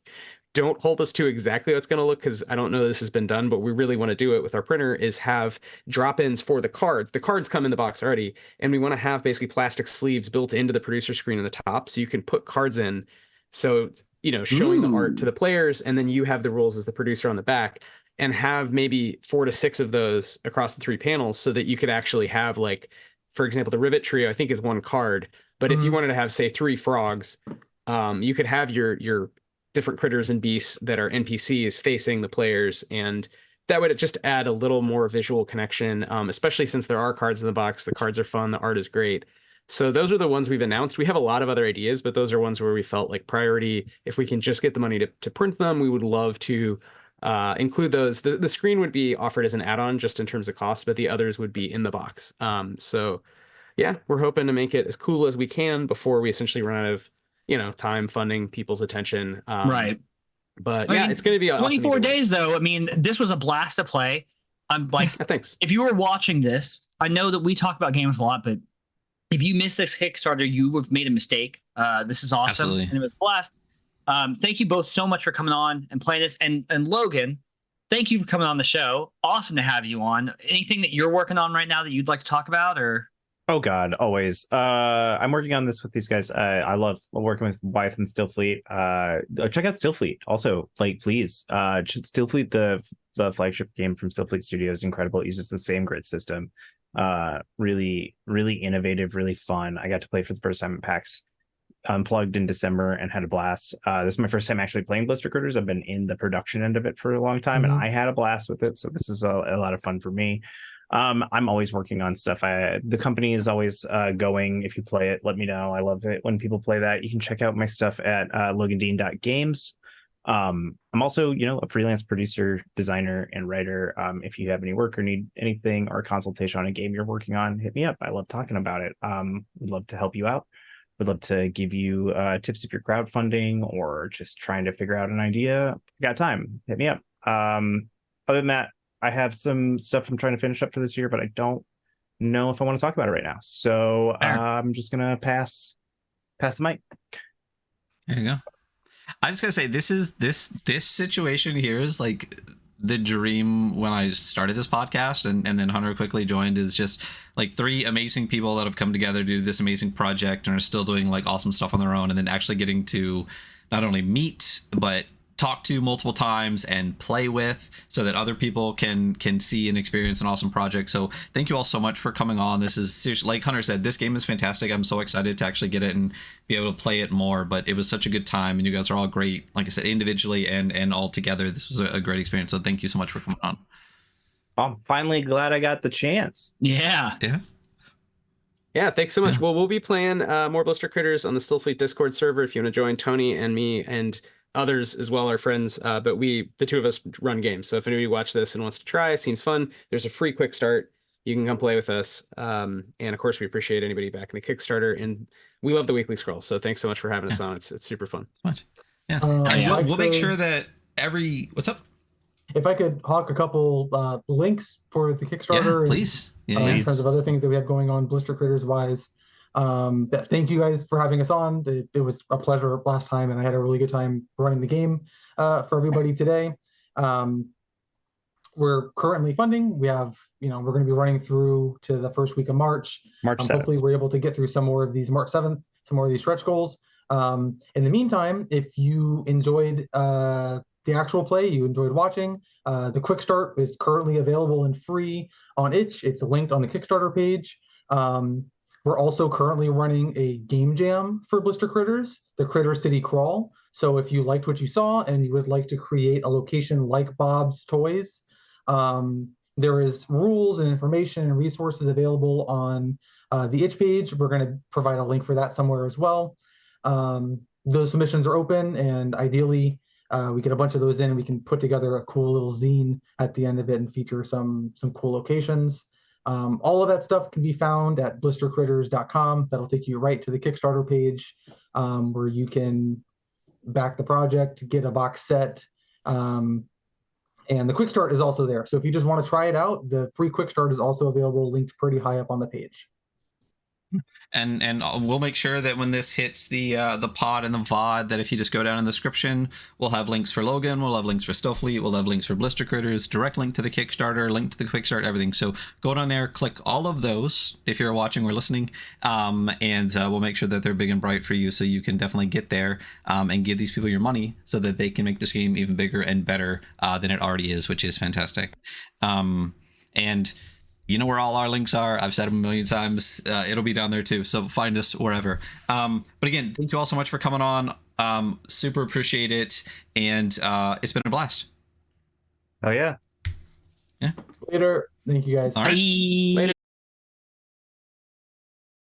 don't hold us to exactly how it's going to look, because I don't know this has been done, but we really want to do it with our printer, is have drop-ins for the cards. The cards come in the box already, and we want to have basically plastic sleeves built into the producer screen on the top, so you can put cards in. So showing the art to the players, and then you have the rules as the producer on the back, and have maybe 4 to 6 of those across the 3 panels, so that you could actually have, like, for example, the Rivet Trio, I think, is 1 card. But if you wanted to have, say, 3 frogs, you could have your different critters and beasts that are NPCs facing the players, and that would just add a little more visual connection, especially since there are cards in the box. The cards are fun. The art is great. So those are the ones we've announced. We have a lot of other ideas, but those are ones where we felt like priority. If we can just get the money to print them, we would love to include those. The screen would be offered as an add-on just in terms of cost, but the others would be in the box. So yeah, we're hoping to make it as cool as we can before we essentially run out of, time, funding, people's attention. Right. But yeah, it's going to be 24 days though. I mean, this was a blast to play. I'm like, thanks. If you were watching this, I know that we talk about games a lot, but if you missed this Kickstarter, you have made a mistake. This is awesome. Absolutely. And it was a blast. Thank you both so much for coming on and playing this. And Logan, thank you for coming on the show. Awesome to have you on. Anything that you're working on right now that you'd like to talk about, or? Oh God, always. I'm working on this with these guys. I love working with Wythe and Stillfleet. Check out Stillfleet. Also, like, please. Stillfleet, the flagship game from Stillfleet Studios, incredible. It uses the same grid system. Really, really innovative, really fun. I got to play for the first time at PAX Unplugged in December and had a blast. This is my first time actually playing Blister Critters. I've been in the production end of it for a long time, and I had a blast with it. So this is a lot of fun for me. I'm always working on stuff. The company is always going. If you play it, let me know. I love it when people play that. You can check out my stuff at logandean.games. I'm also, a freelance producer, designer, and writer. If you have any work or need anything or a consultation on a game you're working on, hit me up. I love talking about it. Would love to help you out. Would love to give you tips if you're crowdfunding or just trying to figure out an idea. Got time, hit me up. Other than that, I have some stuff I'm trying to finish up for this year, but I don't know if I want to talk about it right now. So I'm just gonna pass the mic. There you go. I just gotta say, this situation here is like the dream when I started this podcast, and then Hunter quickly joined. Is just like 3 amazing people that have come together to do this amazing project and are still doing like awesome stuff on their own, and then actually getting to not only meet but talk to multiple times and play with, so that other people can see and experience an awesome project. So thank you all so much for coming on. This is seriously, like Hunter said, this game is fantastic. I'm so excited to actually get it and be able to play it more, but it was such a good time, and you guys are all great, like I said, individually and all together. This was a great experience, so thank you so much for coming on. I'm finally glad I got the chance. Yeah. Yeah, thanks so much. Yeah. Well, we'll be playing more Blister Critters on the Stillfleet Discord server if you want to join. Tony and me and others as well are friends, but the two of us run games. So if anybody watch this and wants to try, it seems fun. There's a free quick start. You can come play with us. And of course, we appreciate anybody back in the Kickstarter, and we love the weekly scroll. So thanks so much for having us on. It's super fun. Much. Yeah. yeah. We'll make sure that what's up? If I could hawk a couple links for the Kickstarter, Yeah, please. in terms of other things that we have going on Blister Critters wise. Thank you guys for having us on. It was a pleasure last time, and I had a really good time running the game for everybody today. We're currently funding. We have, we're going to be running through to the first week of March. March 7th. Hopefully we're able to get through some more of these March 7th, some more of these stretch goals. In the meantime, if you enjoyed the actual play, you enjoyed watching, the quick start is currently available and free on itch. It's linked on the Kickstarter page. We're also currently running a game jam for Blister Critters, the Critter City Crawl. So if you liked what you saw and you would like to create a location like Bob's Toys, there is rules and information and resources available on the itch page. We're going to provide a link for that somewhere as well. Those submissions are open, and ideally we get a bunch of those in and we can put together a cool little zine at the end of it and feature some cool locations. All of that stuff can be found at blistercritters.com. That'll take you right to the Kickstarter page, where you can back the project, get a box set, and the quick start is also there. So if you just want to try it out, the free quick start is also available, linked pretty high up on the page. And we'll make sure that when this hits the pod and the VOD, that if you just go down in the description, we'll have links for Logan, we'll have links for Stillfleet, we'll have links for Blister Critters, direct link to the Kickstarter, link to the quick start, everything. So go down there, click all of those if you're watching or listening, and we'll make sure that they're big and bright for you, so you can definitely get there and give these people your money so that they can make this game even bigger and better than it already is, which is fantastic. And you know where all our links are. I've said them a million times. It'll be down there too. So find us wherever. But again, thank you all so much for coming on. Super appreciate it. And it's been a blast. Oh, yeah. Yeah. Later. Thank you guys. All right. Bye. Later.